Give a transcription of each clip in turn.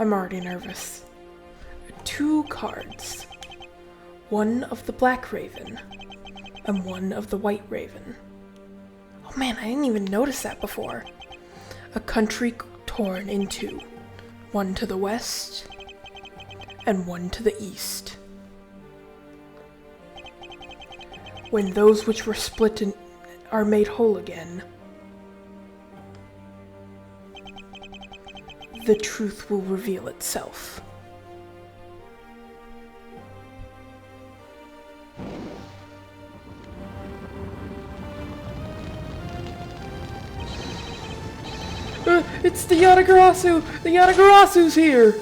I'm already nervous. 2 cards. One of the Black Raven, and one of the White Raven. Oh man, I didn't even notice that before. A country torn in 2. One to the west, and one to the east. When those which were split are made whole again, the truth will reveal itself. It's the Yatagarasu! The Yatagarasu's here!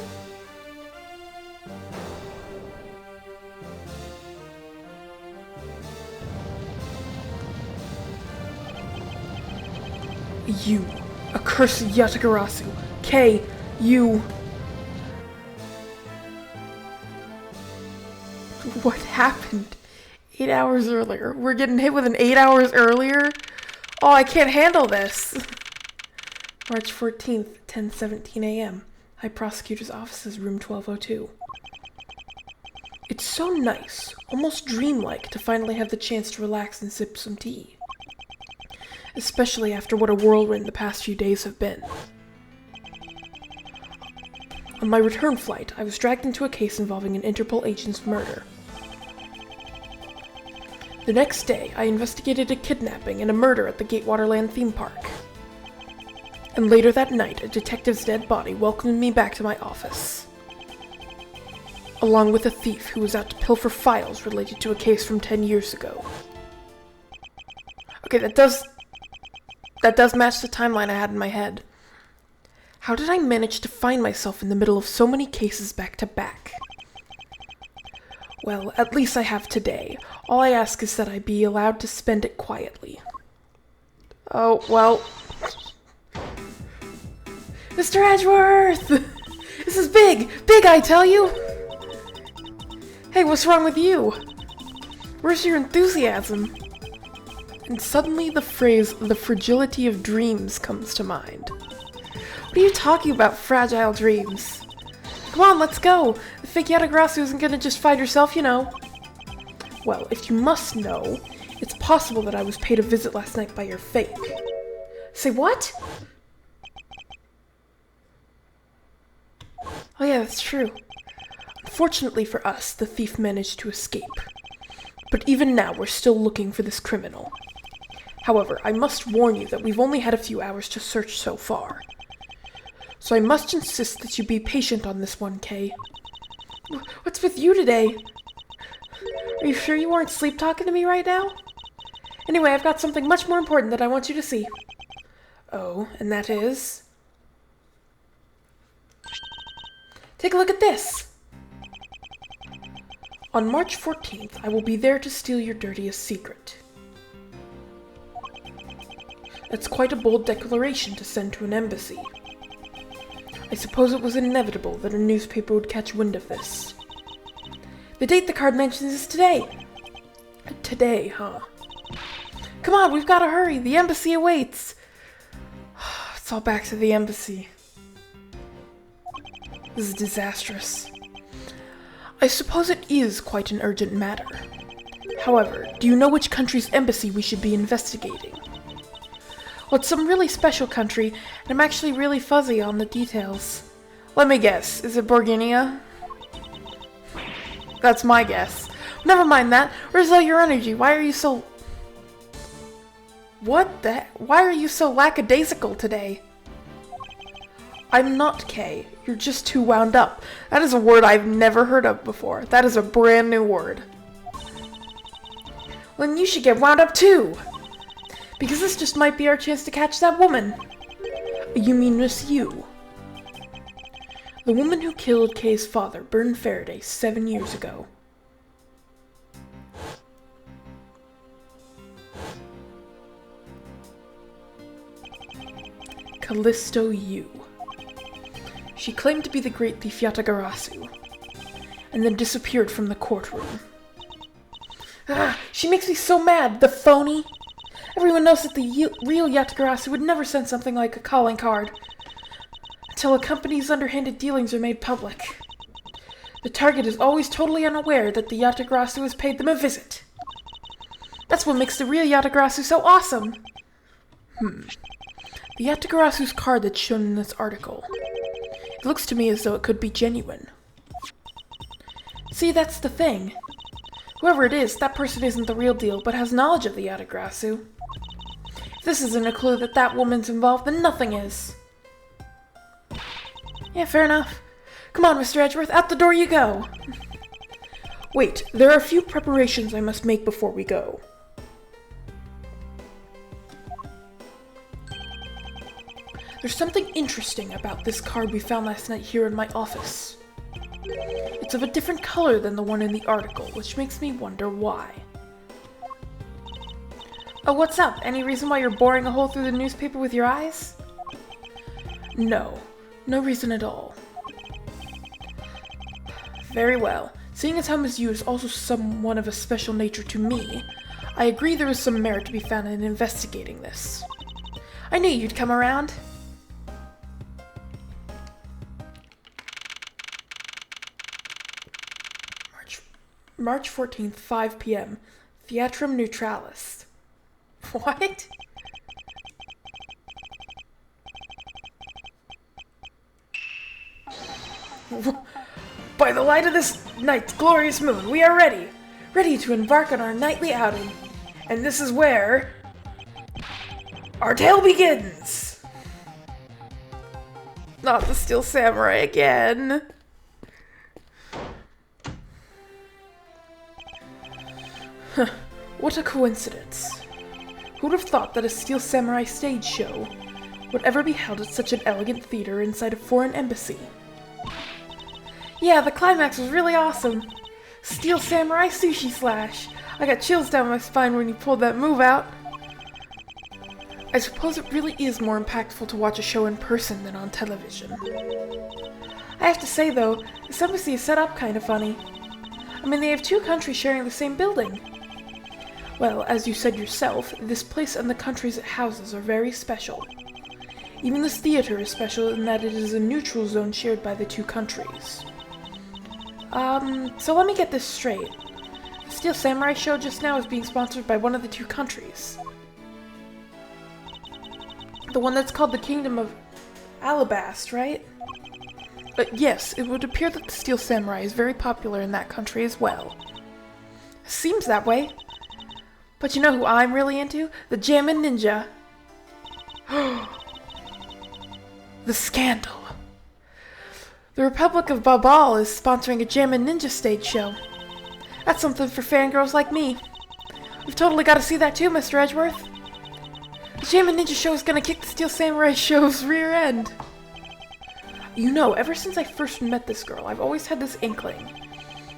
You, accursed Yatagarasu! Kay, you... What happened? 8 hours earlier. We're getting hit with an 8 hours earlier? Oh, I can't handle this! March 14th, 10:17 a.m. High Prosecutor's Offices, room 1202. It's so nice, almost dreamlike, to finally have the chance to relax and sip some tea. Especially after what a whirlwind the past few days have been. On my return flight, I was dragged into a case involving an Interpol agent's murder. The next day, I investigated a kidnapping and a murder at the Gatewaterland theme park. And later that night, a detective's dead body welcomed me back to my office. Along with a thief who was out to pilfer files related to a case from 10 years ago. Okay, that does match the timeline I had in my head. How did I manage to find myself in the middle of so many cases back to back? Well, at least I have today. All I ask is that I be allowed to spend it quietly. Oh, well... Mr. Edgeworth! This is big! Big, I tell you! Hey, what's wrong with you? Where's your enthusiasm? And suddenly the phrase, the fragility of dreams, comes to mind. What are you talking about, fragile dreams? Come on, let's go! The fake Yatagarasu isn't gonna just find herself, you know. Well, if you must know, it's possible that I was paid a visit last night by your fake. Say what? Oh yeah, that's true. Unfortunately for us, the thief managed to escape. But even now, we're still looking for this criminal. However, I must warn you that we've only had a few hours to search so far. So I must insist that you be patient on this one, Kay. What's with you today? Are you sure you weren't sleep-talking to me right now? Anyway, I've got something much more important that I want you to see. Oh, and that is... Take a look at this! On March 14th, I will be there to steal your dirtiest secret. That's quite a bold declaration to send to an embassy. I suppose it was inevitable that a newspaper would catch wind of this. The date the card mentions is today. Today, huh? Come on, we've got to hurry. The embassy awaits. It's all back to the embassy. This is disastrous. I suppose it is quite an urgent matter. However, do you know which country's embassy we should be investigating? Well, it's some really special country, and I'm actually really fuzzy on the details. Let me guess, is it Borginia? That's my guess. Never mind that. Where's all your energy? Why are you so... What the... Why are you so lackadaisical today? I'm not Kay. You're just too wound up. That is a word I've never heard of before. That is a brand new word. Well, then you should get wound up too. Because this just might be our chance to catch that woman. You mean Miss Yu? The woman who killed Kay's father, Byrne Faraday, 7 years ago. Callisto Yu. She claimed to be the great thief Yatagarasu, and then disappeared from the courtroom. Ah, she makes me so mad, the phony! Everyone knows that the real Yatagarasu would never send something like a calling card. till a company's underhanded dealings are made public. The target is always totally unaware that the Yatagrasu has paid them a visit. That's what makes the real Yatagrasu so awesome. The Yatagarasu's card that's shown in this article. It looks to me as though it could be genuine. See, that's the thing. Whoever it is, that person isn't the real deal, but has knowledge of the Yatagrasu. If this isn't a clue that that woman's involved, then nothing is. Yeah, fair enough. Come on, Mr. Edgeworth, out the door you go. Wait, there are a few preparations I must make before we go. There's something interesting about this card we found last night here in my office. It's of a different color than the one in the article, which makes me wonder why. Oh, what's up? Any reason why you're boring a hole through the newspaper with your eyes? No. No reason at all. Very well. Seeing as how Ms. Yu is also someone of a special nature to me, I agree there is some merit to be found in investigating this. I knew you'd come around. March 14th, 5 p.m. Theatrum Neutralis. What? By the light of this night's glorious moon, we are ready! Ready to embark on our nightly outing. And this is where our tale begins! Not the Steel Samurai again. Huh, what a coincidence. Who'd have thought that a Steel Samurai stage show would ever be held at such an elegant theater inside a foreign embassy? Yeah, the climax was really awesome. Steel Samurai Sushi Slash. I got chills down my spine when you pulled that move out. I suppose it really is more impactful to watch a show in person than on television. I have to say though, this embassy is set up kind of funny. I mean, they have two countries sharing the same building. Well, as you said yourself, this place and the countries it houses are very special. Even this theater is special in that it is a neutral zone shared by the two countries. So let me get this straight. The Steel Samurai show just now is being sponsored by one of the two countries. The one that's called the Kingdom of Alabast, right? Yes, it would appear that the Steel Samurai is very popular in that country as well. Seems that way. But you know who I'm really into? The Jammin' Ninja. The scandal. The Republic of Babal is sponsoring a Jammin' Ninja stage show. That's something for fangirls like me. We've totally got to see that too, Mr. Edgeworth. The Jammin' Ninja show is gonna kick the Steel Samurai show's rear end. You know, ever since I first met this girl, I've always had this inkling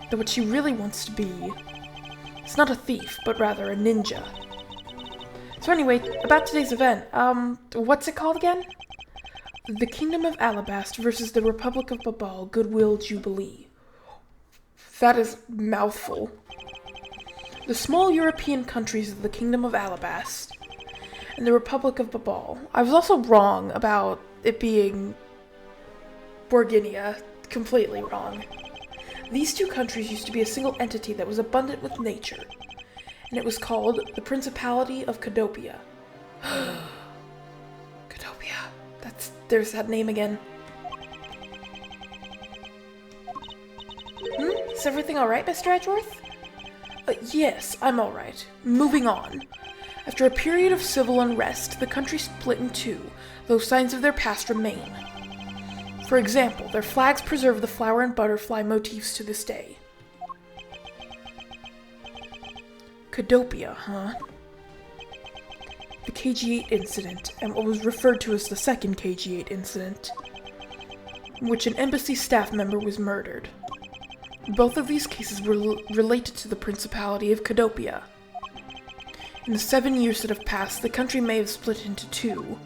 that what she really wants to be is not a thief, but rather a ninja. So anyway, about today's event, what's it called again? The Kingdom of Alabast versus the Republic of Babal Goodwill Jubilee. That is mouthful. The small European countries of the Kingdom of Alabast and the Republic of Babal. I was also wrong about it being Borginia. Completely wrong. These two countries used to be a single entity that was abundant with nature, and it was called the Principality of Cadopia. Cadopia. There's that name again. Is everything alright, Mr. Edgeworth? Yes, I'm alright. Moving on. After a period of civil unrest, the country split in two, though signs of their past remain. For example, their flags preserve the flower and butterfly motifs to this day. Cadopia, huh? The KG-8 incident, and what was referred to as the second KG-8 incident, in which an embassy staff member was murdered. Both of these cases were related to the Principality of Cadopia. In the 7 years that have passed, the country may have split into two.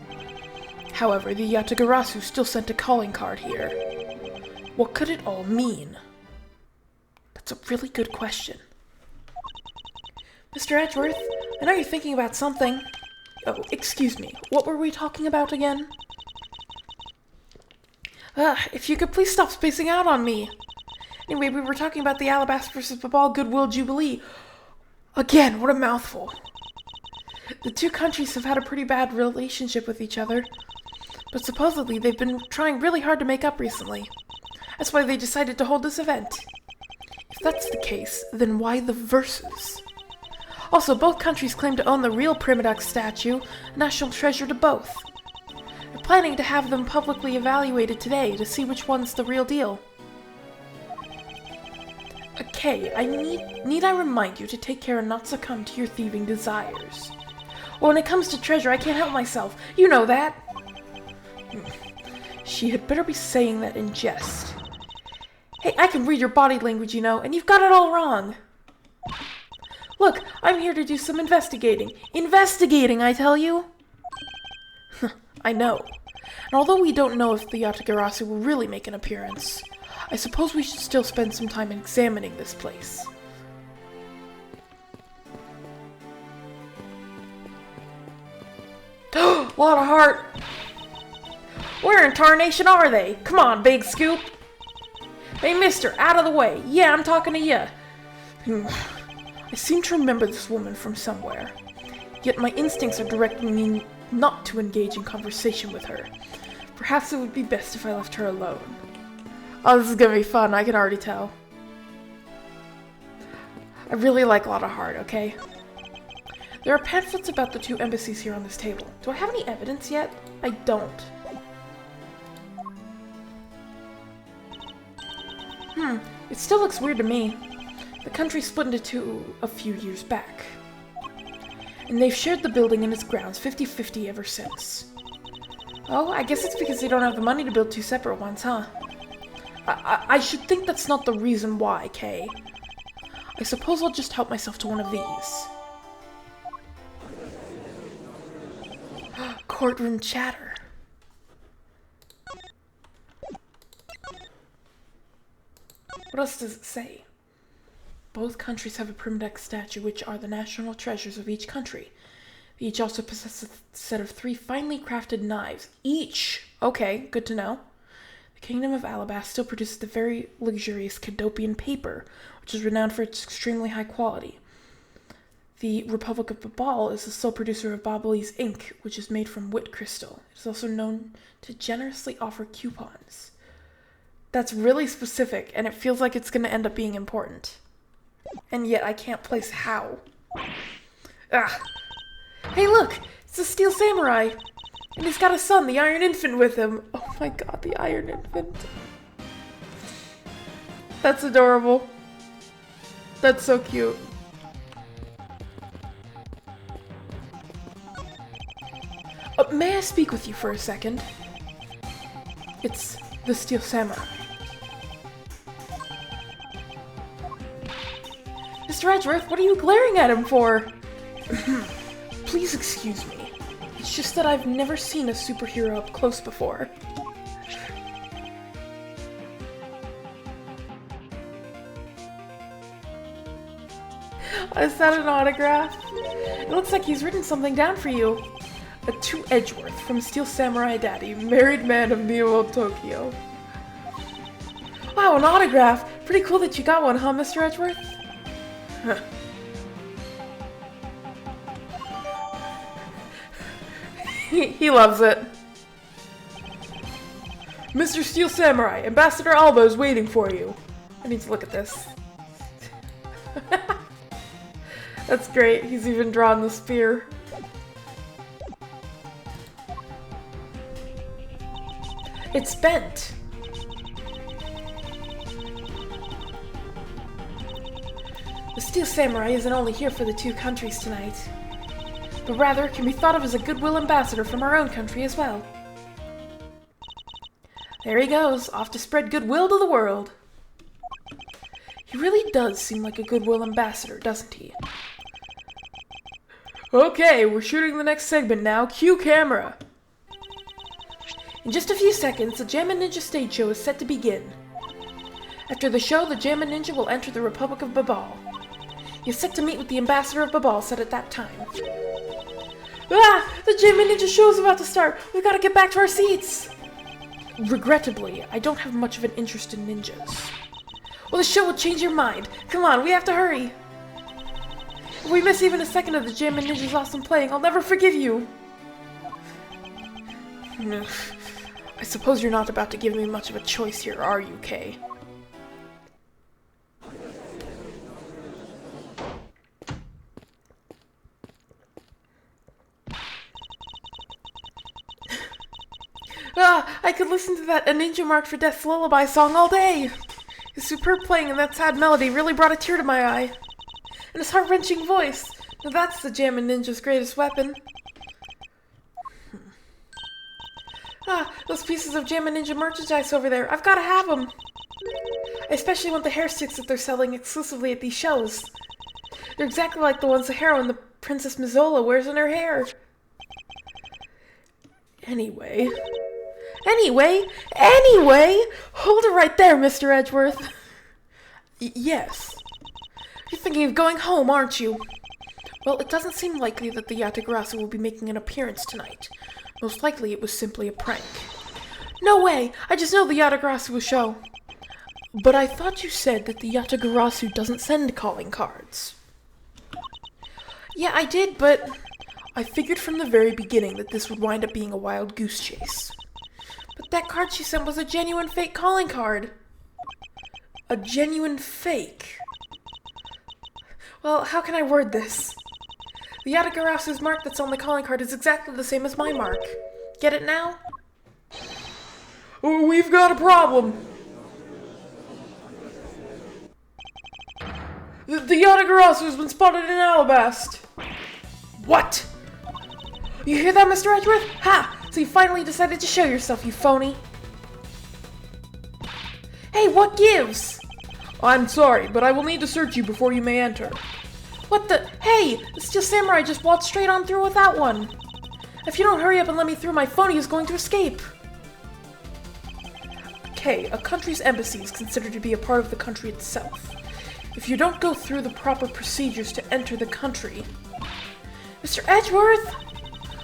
However, the Yatagarasu still sent a calling card here. What could it all mean? That's a really good question. Mr. Edgeworth, I know you're thinking about something. Oh, excuse me. What were we talking about again? If you could please stop spacing out on me. Anyway, we were talking about the Alabasta vs. Babal Goodwill Jubilee. Again, what a mouthful. The two countries have had a pretty bad relationship with each other, but supposedly they've been trying really hard to make up recently. That's why they decided to hold this event. If that's the case, then why the verses? Also, both countries claim to own the real Primadux statue, a national treasure to both. They're planning to have them publicly evaluated today to see which one's the real deal. Okay, need I remind you to take care and not succumb to your thieving desires. Well, when it comes to treasure, I can't help myself. You know that. She had better be saying that in jest. Hey, I can read your body language, you know, and you've got it all wrong. Look, I'm here to do some investigating. Investigating, I tell you! I know. And although we don't know if the Yatagarasu will really make an appearance, I suppose we should still spend some time examining this place. Lot of heart! Where in tarnation are they? Come on, Big Scoop! Hey, mister, out of the way! Yeah, I'm talking to ya! I seem to remember this woman from somewhere, yet my instincts are directing me not to engage in conversation with her. Perhaps it would be best if I left her alone. Oh, this is gonna be fun, I can already tell. I really like a lot of heart, okay? There are pamphlets about the two embassies here on this table. Do I have any evidence yet? I don't. It still looks weird to me. The country split into two a few years back. And they've shared the building and its grounds 50-50 ever since. Oh, I guess it's because they don't have the money to build two separate ones, huh? I should think that's not the reason why, Kay. I suppose I'll just help myself to one of these. Courtroom chatter. What else does it say? Both countries have a Primadux statue, which are the national treasures of each country. They each also possess a set of 3 finely crafted knives. Each! Okay, good to know. The Kingdom of Alabasta still produces the very luxurious Cadopian paper, which is renowned for its extremely high quality. The Republic of Babal is the sole producer of Babalese ink, which is made from wit crystal. It is also known to generously offer coupons. That's really specific, and it feels like it's going to end up being important. And yet I can't place how. Ah! Hey look! It's the Steel Samurai! And he's got a son, the Iron Infant, with him. Oh my god, the Iron Infant. That's adorable. That's so cute. May I speak with you for a second? It's the Steel Samurai. Mr. Edgeworth, what are you glaring at him for? Please excuse me. It's just that I've never seen a superhero up close before. Is that an autograph? It looks like he's written something down for you. To Edgeworth from Steel Samurai Daddy, married man of Neo Old Tokyo. Wow, an autograph! Pretty cool that you got one, huh, Mr. Edgeworth? Huh. He loves it. Mr. Steel Samurai, Ambassador Alba is waiting for you. I need to look at this. That's great, he's even drawn the spear. It's bent. The Steel Samurai isn't only here for the two countries tonight, but rather can be thought of as a goodwill ambassador from our own country as well. There he goes, off to spread goodwill to the world. He really does seem like a goodwill ambassador, doesn't he? Okay, we're shooting the next segment now. Cue camera. In just a few seconds, the Jammin Ninja stage show is set to begin. After the show, the Jammin Ninja will enter the Republic of Babal. He is set to meet with the Ambassador of Babal set at that time. Ah! The Jammin Ninja show is about to start! We've got to get back to our seats! Regrettably, I don't have much of an interest in ninjas. Well, the show will change your mind. Come on, we have to hurry. If we miss even a second of the Jammin' Ninja's awesome playing, I'll never forgive you. I suppose you're not about to give me much of a choice here, are you, Kay? I could listen to that A Ninja Marked for Death's Lullaby song all day. His superb playing and that sad melody really brought a tear to my eye. And his heart-wrenching voice. Now that's the Jammin' Ninja's greatest weapon. Those pieces of Jammin' Ninja merchandise over there. I've got to have them. I especially want the hair sticks that they're selling exclusively at these shows. They're exactly like the ones the heroine, the Princess Mizola, wears in her hair. Anyway, hold it right there, Mr. Edgeworth. Yes. You're thinking of going home, aren't you? Well, it doesn't seem likely that the Yatagarasu will be making an appearance tonight. Most likely it was simply a prank. No way! I just know the Yatagarasu show. But I thought you said that the Yatagarasu doesn't send calling cards. Yeah, I did, but I figured from the very beginning that this would wind up being a wild goose chase. But that card she sent was a genuine fake calling card. A genuine fake. Well, how can I word this? The Yatagarasu's mark that's on the calling card is exactly the same as my mark. Get it now? We've got a problem. The Yatagarasu's been spotted in Alabast. What? You hear that, Mr. Edgeworth? Ha! So you finally decided to show yourself, you phony. Hey, what gives? I'm sorry, but I will need to search you before you may enter. What the? Hey! The Steel Samurai just walked straight on through with that one. If you don't hurry up and let me through, my phony is going to escape. Okay, a country's embassy is considered to be a part of the country itself. If you don't go through the proper procedures to enter the country... Mr. Edgeworth!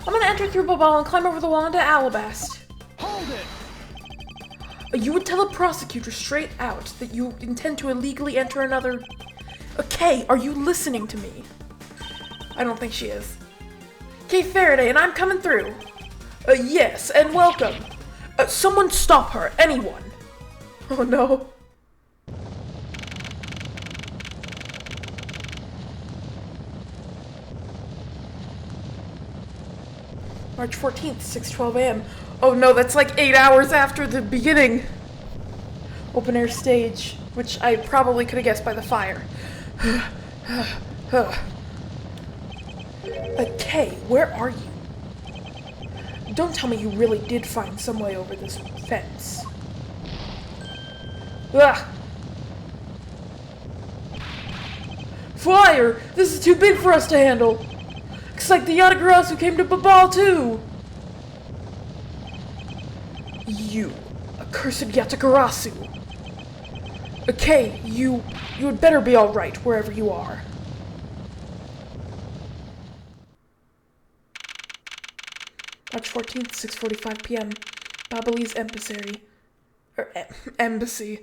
I'm gonna enter through Babal and climb over the wall into Alabast. Hold it! You would tell a prosecutor straight out that you intend to illegally enter another... Okay, are you listening to me? I don't think she is. Kay Faraday, and I'm coming through. Yes, and welcome. Someone stop her, anyone. Oh no. March 14th, 6:12 a.m. Oh no, that's like 8 hours after the beginning. Open air stage, which I probably could have guessed by the fire. Kay, where are you? Don't tell me you really did find some way over this fence. Ugh. Fire! This is too big for us to handle! Looks like the Yatagarasu came to Babal too! You accursed Yatagarasu! Okay, you had better be alright wherever you are. March 14th, 6:45 p.m. Babalese Embassy.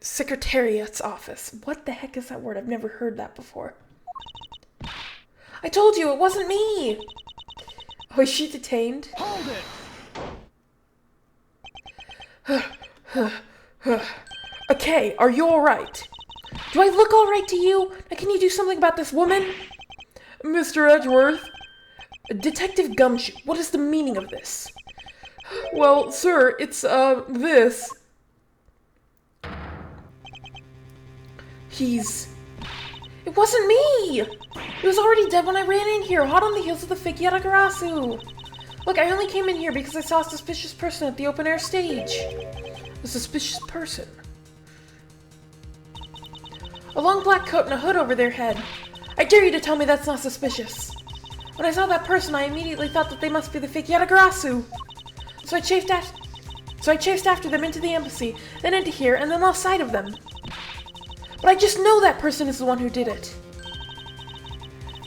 Secretariat's office. What the heck is that word? I've never heard that before. I told you, it wasn't me! Oh, is she detained? Hold it! Okay, are you alright? Do I look alright to you? Now, can you do something about this woman? Mr. Edgeworth? Detective Gumshoe, what is the meaning of this? Well, sir, it's, this. It wasn't me! It was already dead when I ran in here, hot on the heels of the fake Yatagarasu. Look, I only came in here because I saw a suspicious person at the open air stage. A suspicious person. A long black coat and a hood over their head. I dare you to tell me that's not suspicious. When I saw that person, I immediately thought that they must be the fake Yatagarasu. So I chased after them into the embassy, then into here, and then lost sight of them. But I just know that person is the one who did it.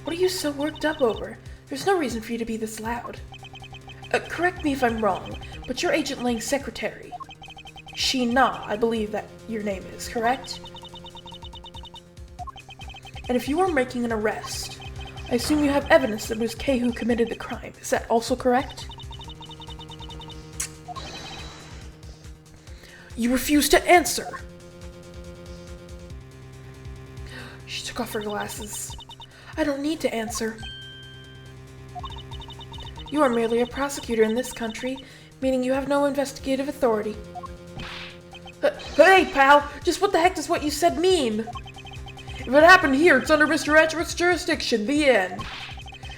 What are you so worked up over? There's no reason for you to be this loud. Correct me if I'm wrong, but you're Agent Lang's secretary. Sheena, I believe that your name is, correct? And if you are making an arrest, I assume you have evidence that it was Kay who committed the crime. Is that also correct? You refuse to answer! She took off her glasses. I don't need to answer. You are merely a prosecutor in this country, meaning you have no investigative authority. Hey, pal! Just what the heck does what you said mean? If it happened here, it's under Mr. Edgeworth's jurisdiction, the end.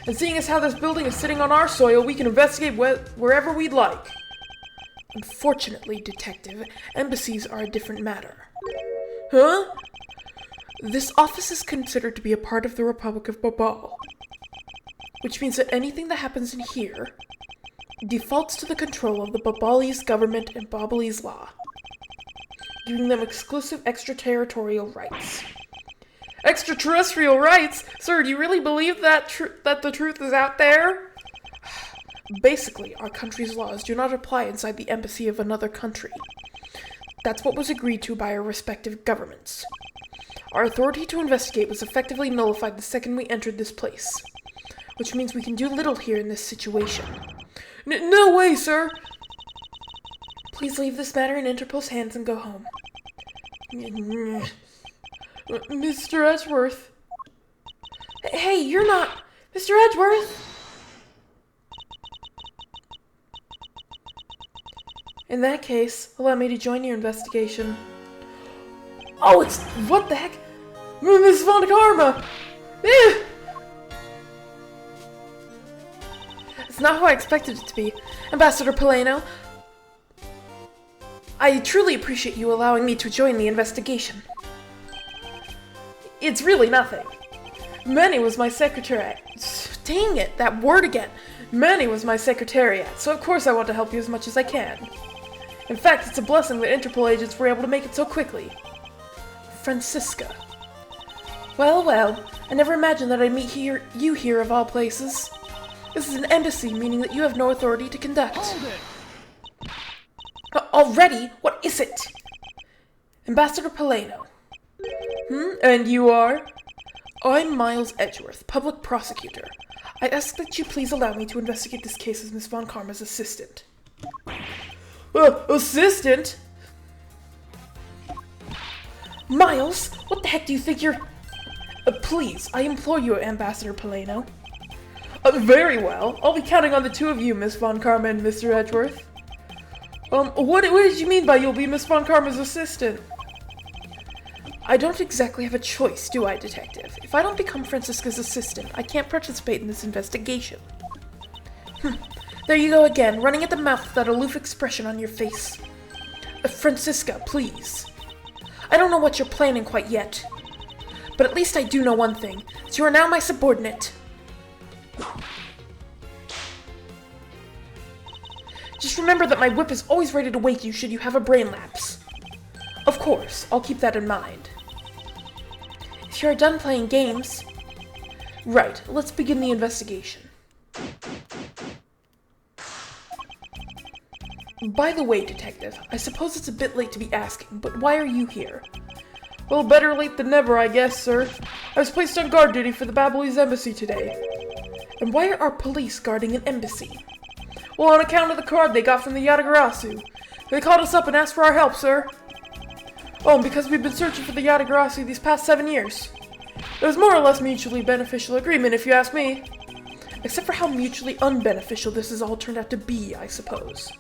And seeing as how this building is sitting on our soil, we can investigate wherever we'd like. Unfortunately, Detective, embassies are a different matter. Huh? This office is considered to be a part of the Republic of Babal, which means that anything that happens in here defaults to the control of the Babalese government and Babalese law, giving them exclusive extraterritorial rights. Extraterrestrial rights? Sir, do you really believe that the truth is out there? Basically, our country's laws do not apply inside the embassy of another country. That's what was agreed to by our respective governments. Our authority to investigate was effectively nullified the second we entered this place, which means we can do little here in this situation. No way, sir! Please leave this matter in Interpol's hands and go home. Mr. Edgeworth. Hey, you're not... Mr. Edgeworth! In that case, allow me to join your investigation. Oh, it's... What the heck? Miss Von Karma! It's not how I expected it to be. Ambassador Poleno, I truly appreciate you allowing me to join the investigation. It's really nothing. Manny was my secretary. Dang it, that word again. Manny was my secretariat, so of course I want to help you as much as I can. In fact, it's a blessing that Interpol agents were able to make it so quickly. Francisca. Well, I never imagined that I'd meet you here of all places. This is an embassy, meaning that you have no authority to conduct. Hold it! Already? What is it? Ambassador Poleno. And you are? I'm Miles Edgeworth, public prosecutor. I ask that you please allow me to investigate this case as Miss Von Karma's assistant. Assistant? Miles, what the heck do you think you're... please, I implore you, Ambassador Poleno. Very well. I'll be counting on the two of you, Miss Von Karma and Mr. Edgeworth. What did you mean by you'll be Miss Von Karma's assistant? I don't exactly have a choice, do I, Detective? If I don't become Francisca's assistant, I can't participate in this investigation. There you go again, running at the mouth with that aloof expression on your face. Francisca, please. I don't know what you're planning quite yet. But at least I do know one thing. So you are now my subordinate. Just remember that my whip is always ready to wake you should you have a brain lapse. Of course, I'll keep that in mind. If you are done playing games... Right, let's begin the investigation. By the way, Detective, I suppose it's a bit late to be asking, but why are you here? Well, better late than never, I guess, sir. I was placed on guard duty for the Babalese embassy today. And why are our police guarding an embassy? Well, on account of the card they got from the Yatagarasu. They called us up and asked for our help, sir. Oh, and because we've been searching for the Yatagarasu these past 7 years. It was more or less mutually beneficial agreement, if you ask me. Except for how mutually unbeneficial this has all turned out to be, I suppose.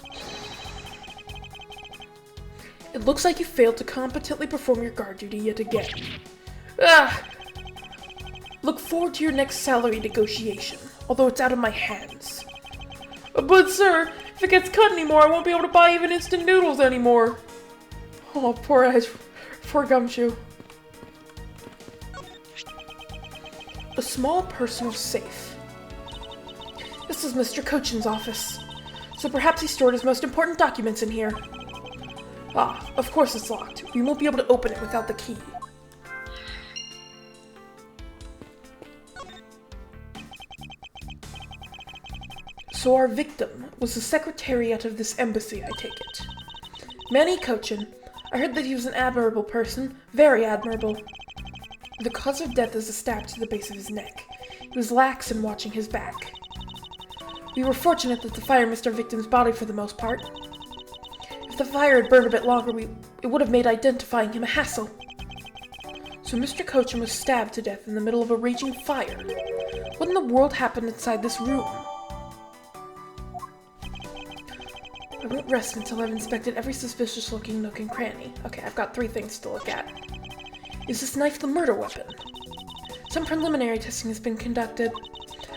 It looks like you failed to competently perform your guard duty yet again. Look forward to your next salary negotiation, although it's out of my hands. But sir, if it gets cut anymore, I won't be able to buy even instant noodles anymore. Oh, poor Edge, poor Gumshoe. A small personal safe. This is Mr. Cochin's office, so perhaps he stored his most important documents in here. Ah, of course it's locked. We won't be able to open it without the key. So our victim was the secretariat of this embassy, I take it. Manny Cochin. I heard that he was an admirable person. Very admirable. The cause of death is a stab to the base of his neck. He was lax in watching his back. We were fortunate that the fire missed our victim's body for the most part. If the fire had burned a bit longer, it would have made identifying him a hassle. So Mr. Cochin was stabbed to death in the middle of a raging fire. What in the world happened inside this room? I won't rest until I've inspected every suspicious-looking nook and cranny. Okay, I've got 3 things to look at. Is this knife the murder weapon? Some preliminary testing has been conducted.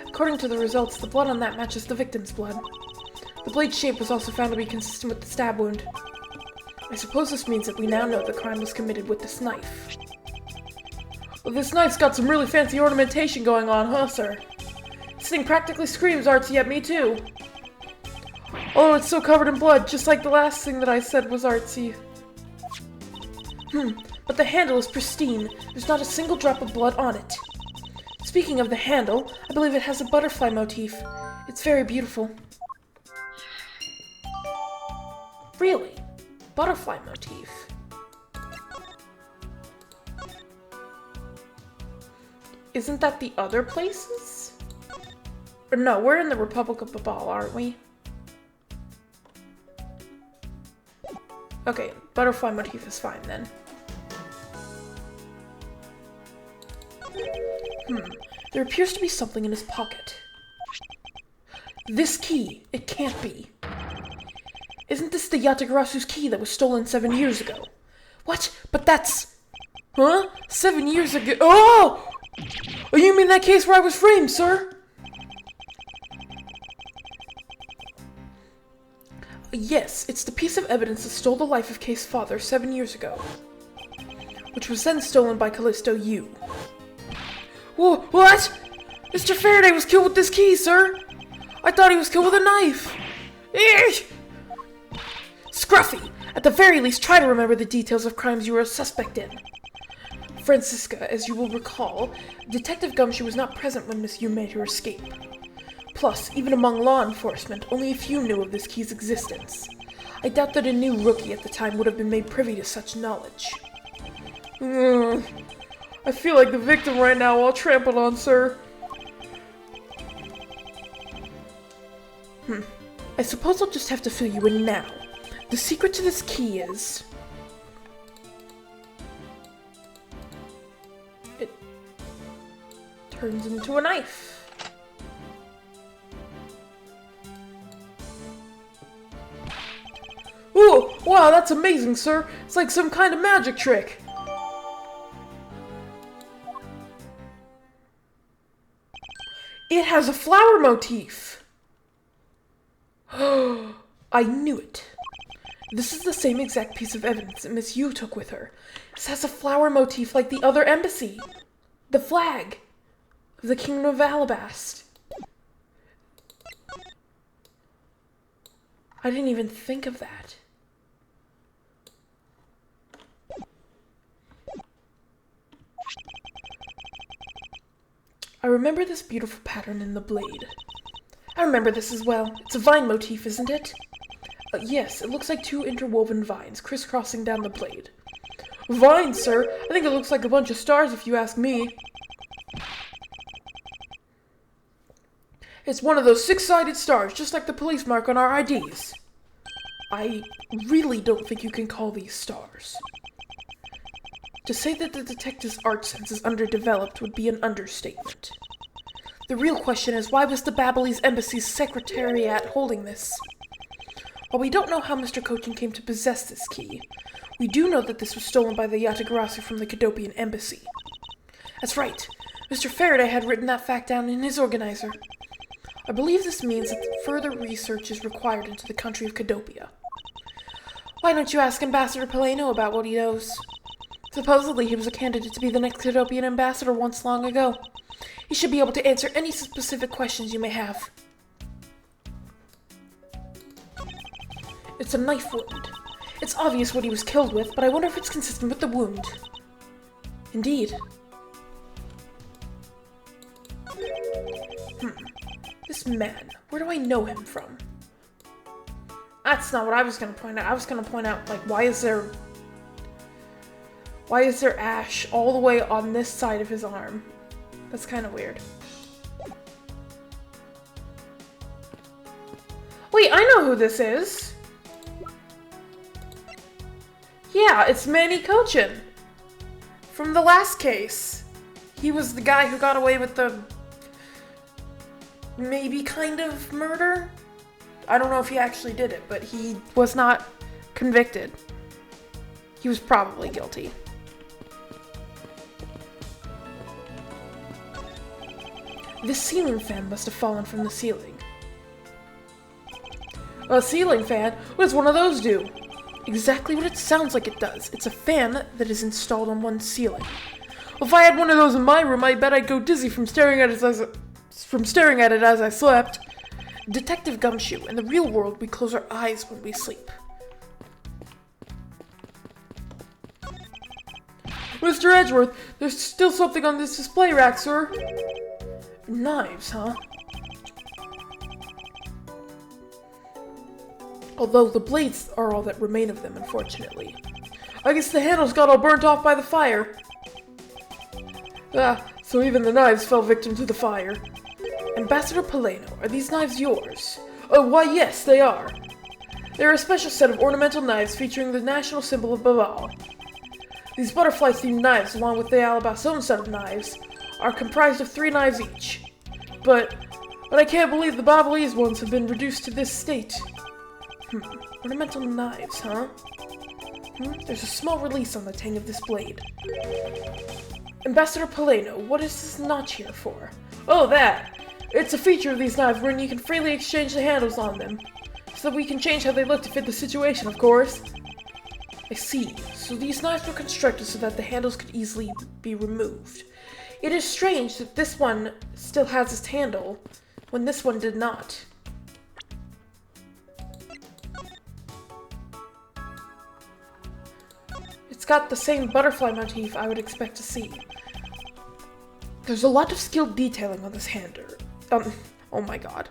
According to the results, the blood on that matches the victim's blood. The blade's shape was also found to be consistent with the stab wound. I suppose this means that we now know the crime was committed with this knife. Well, this knife's got some really fancy ornamentation going on, huh, sir? This thing practically screams artsy at me, too. Oh, it's so covered in blood, just like the last thing that I said was artsy. But the handle is pristine. There's not a single drop of blood on it. Speaking of the handle, I believe it has a butterfly motif. It's very beautiful. Really? Butterfly motif? Isn't that the other places? Or no, we're in the Republic of Babal, aren't we? Okay, butterfly motif is fine then. There appears to be something in his pocket. This key. It can't be. Isn't this the Yatagarasu's key that was stolen 7 years ago? What? But that's... Huh? 7 years ago? Oh! Oh, you mean that case where I was framed, sir? Yes, it's the piece of evidence that stole the life of Kay's father 7 years ago, which was then stolen by Callisto Yu. Whoa, what? Mr. Faraday was killed with this key, sir! I thought he was killed with a knife! Eesh! Scruffy! At the very least, try to remember the details of crimes you were a suspect in. Francisca, as you will recall, Detective Gumshoe was not present when Miss Yu made her escape. Plus, even among law enforcement, only a few knew of this key's existence. I doubt that a new rookie at the time would have been made privy to such knowledge. I feel like the victim right now, all trampled on, sir. I suppose I'll just have to fill you in now. The secret to this key is... it turns into a knife. Ooh, wow, that's amazing, sir. It's like some kind of magic trick. It has a flower motif. I knew it. This is the same exact piece of evidence that Miss Yu took with her. This has a flower motif like the other embassy. The flag of the Kingdom of Alabast. I didn't even think of that. I remember this beautiful pattern in the blade. I remember this as well. It's a vine motif, isn't it? Yes, it looks like 2 interwoven vines crisscrossing down the blade. Vines, sir? I think it looks like a bunch of stars if you ask me. It's one of those 6-sided stars, just like the police mark on our IDs. I really don't think you can call these stars. To say that the detective's art sense is underdeveloped would be an understatement. The real question is, why was the Babalese Embassy's secretariat holding this? While we don't know how Mr. Cochin came to possess this key, we do know that this was stolen by the Yatagarasu from the Cadopian Embassy. That's right. Mr. Faraday had written that fact down in his organizer. I believe this means that further research is required into the country of Cadopia. Why don't you ask Ambassador Paleno about what he knows? Supposedly he was a candidate to be the next Cadopian ambassador once long ago. He should be able to answer any specific questions you may have. It's a knife wound. It's obvious what he was killed with, but I wonder if it's consistent with the wound. Indeed. This man, where Where do I know him from? That's not what I was gonna point out. I was gonna point out, like, why is there ash all the way on this side of his arm? That's kind of weird. Wait, I know who this is. Yeah, it's Manny Cochin. From the last case. He was the guy who got away with the maybe kind of murder? I don't know if he actually did it, but he was not convicted. He was probably guilty. This ceiling fan must have fallen from the ceiling. A ceiling fan? What does one of those do? Exactly what it sounds like it does. It's a fan that is installed on one ceiling. Well, if I had one of those in my room, I bet I'd go dizzy from staring at it as I slept. Detective Gumshoe, in the real world, we close our eyes when we sleep. Mr. Edgeworth, there's still something on this display rack, sir. Knives, huh? Although the blades are all that remain of them, unfortunately. I guess the handles got all burnt off by the fire. Ah, so even the knives fell victim to the fire. Ambassador Paleno, are these knives yours? Oh, why yes, they are. They're a special set of ornamental knives featuring the national symbol of Baval. These butterfly-themed knives, along with the Alabasone set of knives, are comprised of 3 knives each. But I can't believe the Bavalese ones have been reduced to this state. Ornamental knives, huh? There's a small release on the tang of this blade. Ambassador Paleno, what is this notch here for? Oh, that! It's a feature of these knives wherein you can freely exchange the handles on them, so that we can change how they look to fit the situation, of course. I see. So these knives were constructed so that the handles could easily be removed. It is strange that this one still has its handle, when this one did not. It's got the same butterfly motif I would expect to see. There's a lot of skilled detailing on this handle. Oh my god.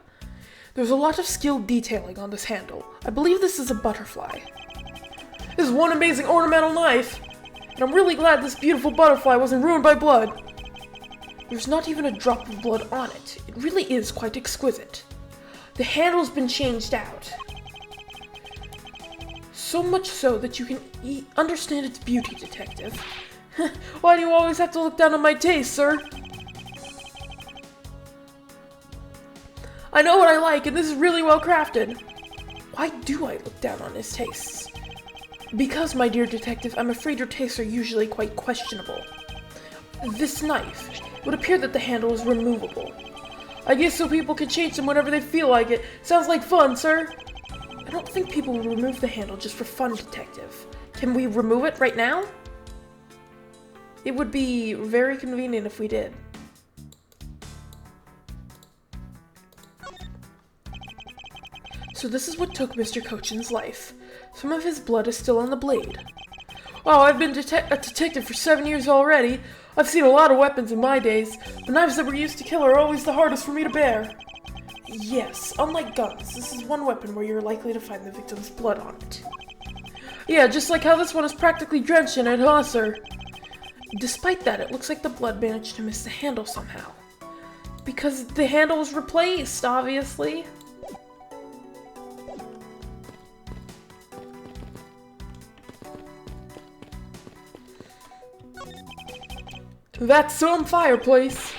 There's a lot of skilled detailing on this handle. I believe this is a butterfly. This is one amazing ornamental knife, and I'm really glad this beautiful butterfly wasn't ruined by blood. There's not even a drop of blood on it. It really is quite exquisite. The handle's been changed out. So much so that you can understand its beauty, Detective. Why do you always have to look down on my taste, sir? I know what I like, and this is really well crafted. Why do I look down on his tastes? Because, my dear detective, I'm afraid your tastes are usually quite questionable. This knife, it would appear that the handle is removable. I guess so people can change them whenever they feel like it. Sounds like fun, sir. I don't think people will remove the handle just for fun, detective. Can we remove it right now? It would be very convenient if we did. So this is what took Mr. Cochin's life. Some of his blood is still on the blade. Wow, I've been a detective for 7 years already. I've seen a lot of weapons in my days. The knives that were used to kill are always the hardest for me to bear. Yes, unlike guns, this is one weapon where you're likely to find the victim's blood on it. Yeah, just like how this one is practically drenched in it, huh, sir? Despite that, it looks like the blood managed to miss the handle somehow. Because the handle was replaced, obviously. That some fireplace!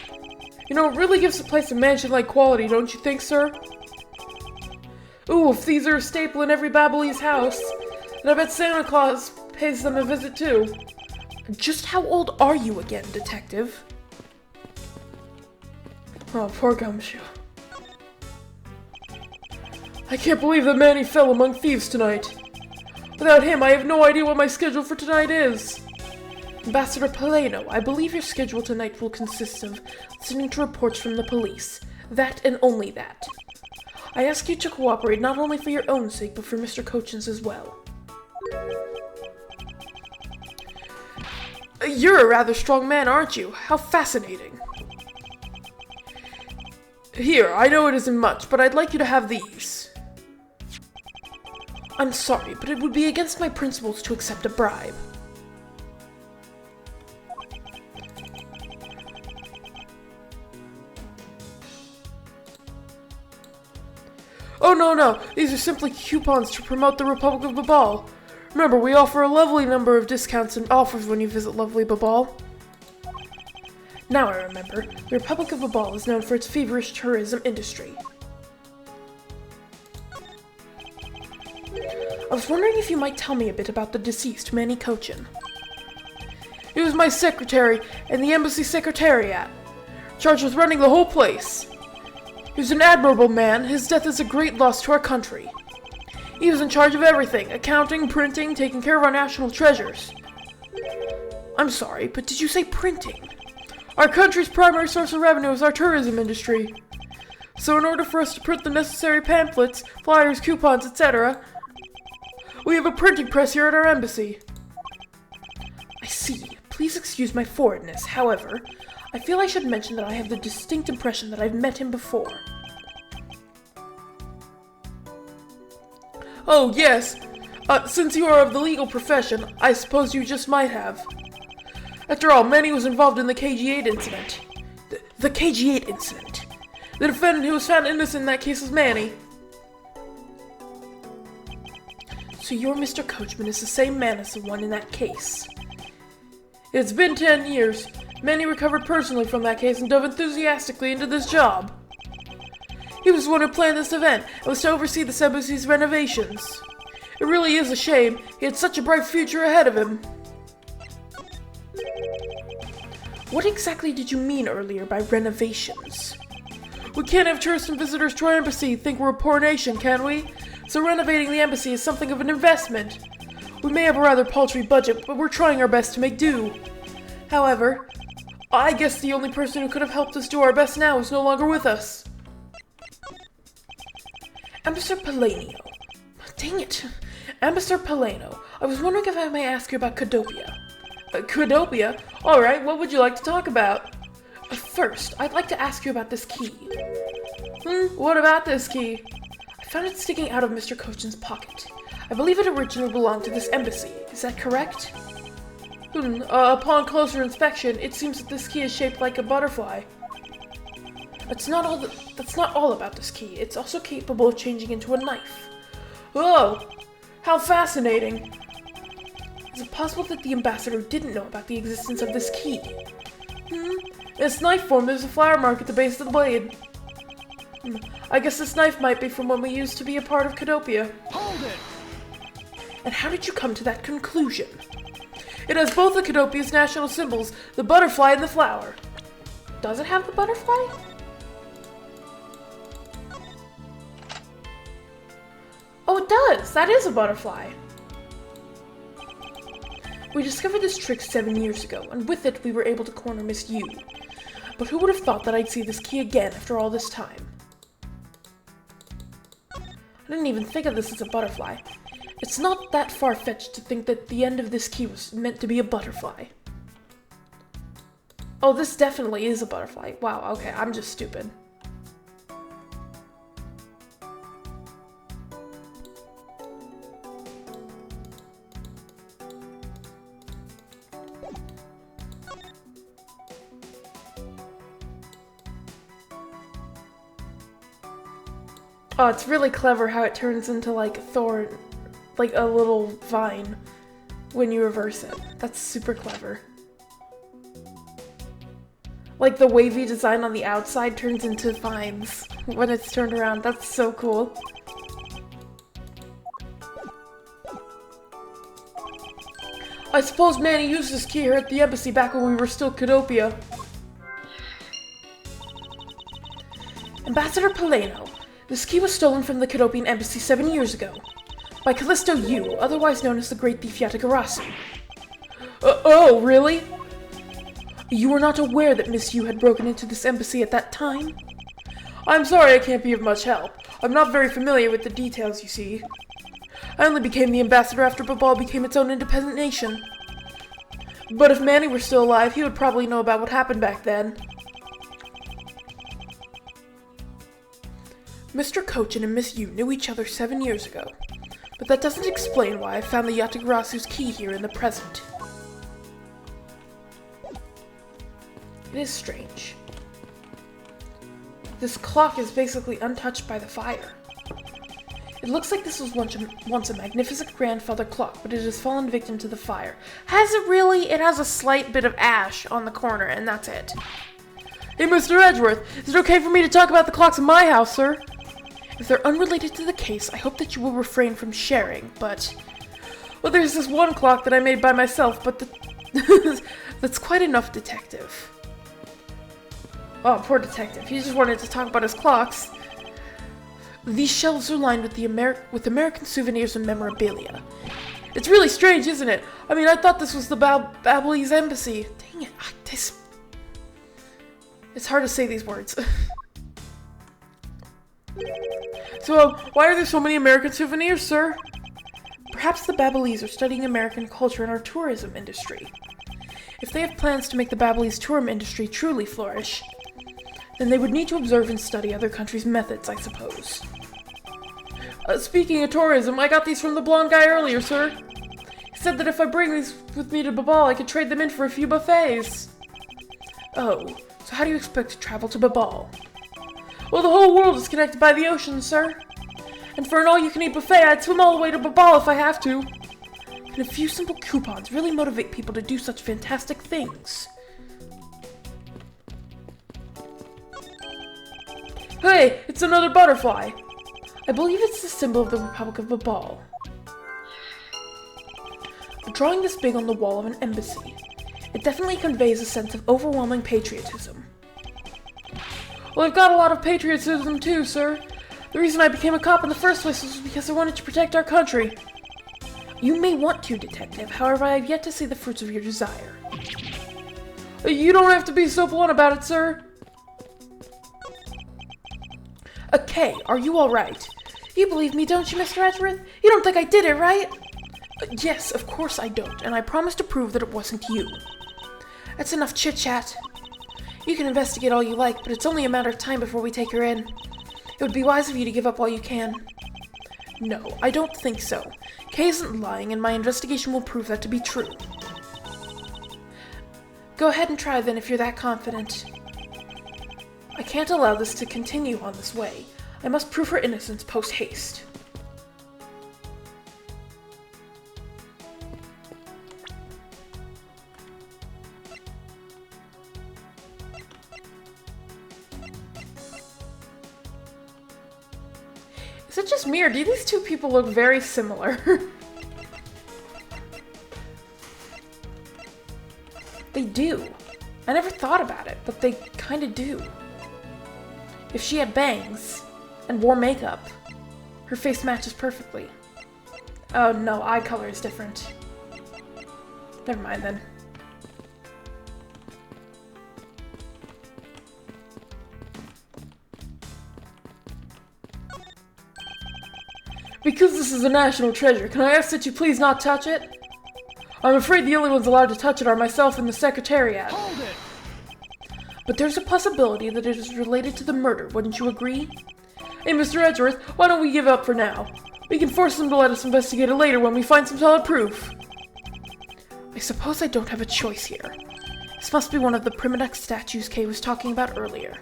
You know, it really gives the place a mansion-like quality, don't you think, sir? Ooh, if these are a staple in every Babalese house, then I bet Santa Claus pays them a visit too. Just how old are you again, detective? Oh, poor Gumshoe. I can't believe that Manny fell among thieves tonight. Without him, I have no idea what my schedule for tonight is. Ambassador Paleno, I believe your schedule tonight will consist of listening to reports from the police. That and only that. I ask you to cooperate not only for your own sake, but for Mr. Cochin's as well. You're a rather strong man, aren't you? How fascinating. Here, I know it isn't much, but I'd like you to have these. I'm sorry, but it would be against my principles to accept a bribe. Oh no, these are simply coupons to promote the Republic of Babal. Remember, we offer a lovely number of discounts and offers when you visit lovely Babal. Now I remember, the Republic of Babal is known for its feverish tourism industry. I was wondering if you might tell me a bit about the deceased Manny Kochin. He was my secretary in the embassy secretariat, charged with running the whole place. He was an admirable man. His death is a great loss to our country. He was in charge of everything, accounting, printing, taking care of our national treasures. I'm sorry, but did you say printing? Our country's primary source of revenue is our tourism industry. So in order for us to print the necessary pamphlets, flyers, coupons, etc., we have a printing press here at our embassy. I see. Please excuse my forwardness. However, I feel I should mention that I have the distinct impression that I've met him before. Oh, yes. Since you are of the legal profession, I suppose you just might have. After all, Manny was involved in the KG-8 incident. The KG-8 incident. The defendant who was found innocent in that case was Manny. So your Mr. Coachman is the same man as the one in that case. It's been 10 years. Manny recovered personally from that case and dove enthusiastically into this job. He was the one who planned this event and was to oversee the embassy's renovations. It really is a shame. He had such a bright future ahead of him. What exactly did you mean earlier by renovations? We can't have tourists and visitors to our embassy think we're a poor nation, can we? So renovating the embassy is something of an investment. We may have a rather paltry budget, but we're trying our best to make do. However, I guess the only person who could have helped us do our best now is no longer with us. Ambassador Palenio. Dang it. Ambassador Palenio, I was wondering if I may ask you about Cadopia. Cadopia? Alright, what would you like to talk about? First, I'd like to ask you about this key. What about this key? I found it sticking out of Mr. Kochin's pocket. I believe it originally belonged to this embassy. Is that correct? Upon closer inspection, it seems that this key is shaped like a butterfly. That's not all about this key. It's also capable of changing into a knife. Whoa! How fascinating! Is it possible that the ambassador didn't know about the existence of this key? In its knife form, there's a flower mark at the base of the blade. I guess this knife might be from when we used to be a part of Cadopia. Hold it! And how did you come to that conclusion? It has both of Cadopia's national symbols, the butterfly and the flower. Does it have the butterfly? Oh, it does! That is a butterfly! We discovered this trick 7 years ago, and with it we were able to corner Miss Yu. But who would have thought that I'd see this key again after all this time? I didn't even think of this as a butterfly. It's not that far-fetched to think that the end of this key was meant to be a butterfly. Oh, this definitely is a butterfly. Wow, okay, I'm just stupid. Oh, it's really clever how it turns into like a thorn, like a little vine when you reverse it. That's super clever. Like the wavy design on the outside turns into vines when it's turned around. That's so cool. I suppose Manny used this key here at the embassy back when we were still Cadopia. Ambassador Palenio. This key was stolen from the Cadopian embassy 7 years ago, by Callisto Yu, otherwise known as the Great Thief Yatagarasu. Oh, really? You were not aware that Miss Yu had broken into this embassy at that time? I'm sorry I can't be of much help. I'm not very familiar with the details, you see. I only became the ambassador after Babal became its own independent nation. But if Manny were still alive, he would probably know about what happened back then. Mr. Kochin and Miss Yu knew each other 7 years ago, but that doesn't explain why I found the Yatagarasu's key here in the present. It is strange. This clock is basically untouched by the fire. It looks like this was once a magnificent grandfather clock, but it has fallen victim to the fire. Has it really? It has a slight bit of ash on the corner, and that's it. Hey, Mr. Edgeworth, is it okay for me to talk about the clocks in my house, sir? If they're unrelated to the case, I hope that you will refrain from sharing, but... Well, there's this one clock that I made by myself, but that's quite enough, detective. Oh, poor detective. He just wanted to talk about his clocks. These shelves are lined with American souvenirs and memorabilia. It's really strange, isn't it? I mean, I thought this was the Babalese embassy. Dang it. It's hard to say these words. So, why are there so many American souvenirs, sir? Perhaps the Babalese are studying American culture in our tourism industry. If they have plans to make the Babalese tourism industry truly flourish, then they would need to observe and study other countries' methods, I suppose. Speaking of tourism, I got these from the blonde guy earlier, sir. He said that if I bring these with me to Babal, I could trade them in for a few buffets. Oh, so how do you expect to travel to Babal? Well, the whole world is connected by the ocean, sir. And for an all-you-can-eat buffet, I'd swim all the way to Babal if I have to. And a few simple coupons really motivate people to do such fantastic things. Hey, it's another butterfly. I believe it's the symbol of the Republic of Babal. A drawing this big on the wall of an embassy. It definitely conveys a sense of overwhelming patriotism. Well, I've got a lot of patriotism too, sir. The reason I became a cop in the first place was because I wanted to protect our country. You may want to, detective, however I have yet to see the fruits of your desire. You don't have to be so blunt about it, sir. Okay, are you alright? You believe me, don't you, Mr. Edgeworth? You don't think I did it, right? Yes, of course I don't, and I promise to prove that it wasn't you. That's enough chit-chat. You can investigate all you like, but it's only a matter of time before we take her in. It would be wise of you to give up while you can. No, I don't think so. Kay isn't lying, and my investigation will prove that to be true. Go ahead and try then if you're that confident. I can't allow this to continue on this way. I must prove her innocence post-haste. Is it just me, or do these two people look very similar? They do. I never thought about it, but they kinda do. If she had bangs and wore makeup, her face matches perfectly. Oh no, eye color is different. Never mind then. Because this is a national treasure, can I ask that you please not touch it? I'm afraid the only ones allowed to touch it are myself and the Secretariat. Hold it! But there's a possibility that it is related to the murder, wouldn't you agree? Hey, Mr. Edgeworth, why don't we give up for now? We can force them to let us investigate it later when we find some solid proof. I suppose I don't have a choice here. This must be one of the Primidex statues Kay was talking about earlier.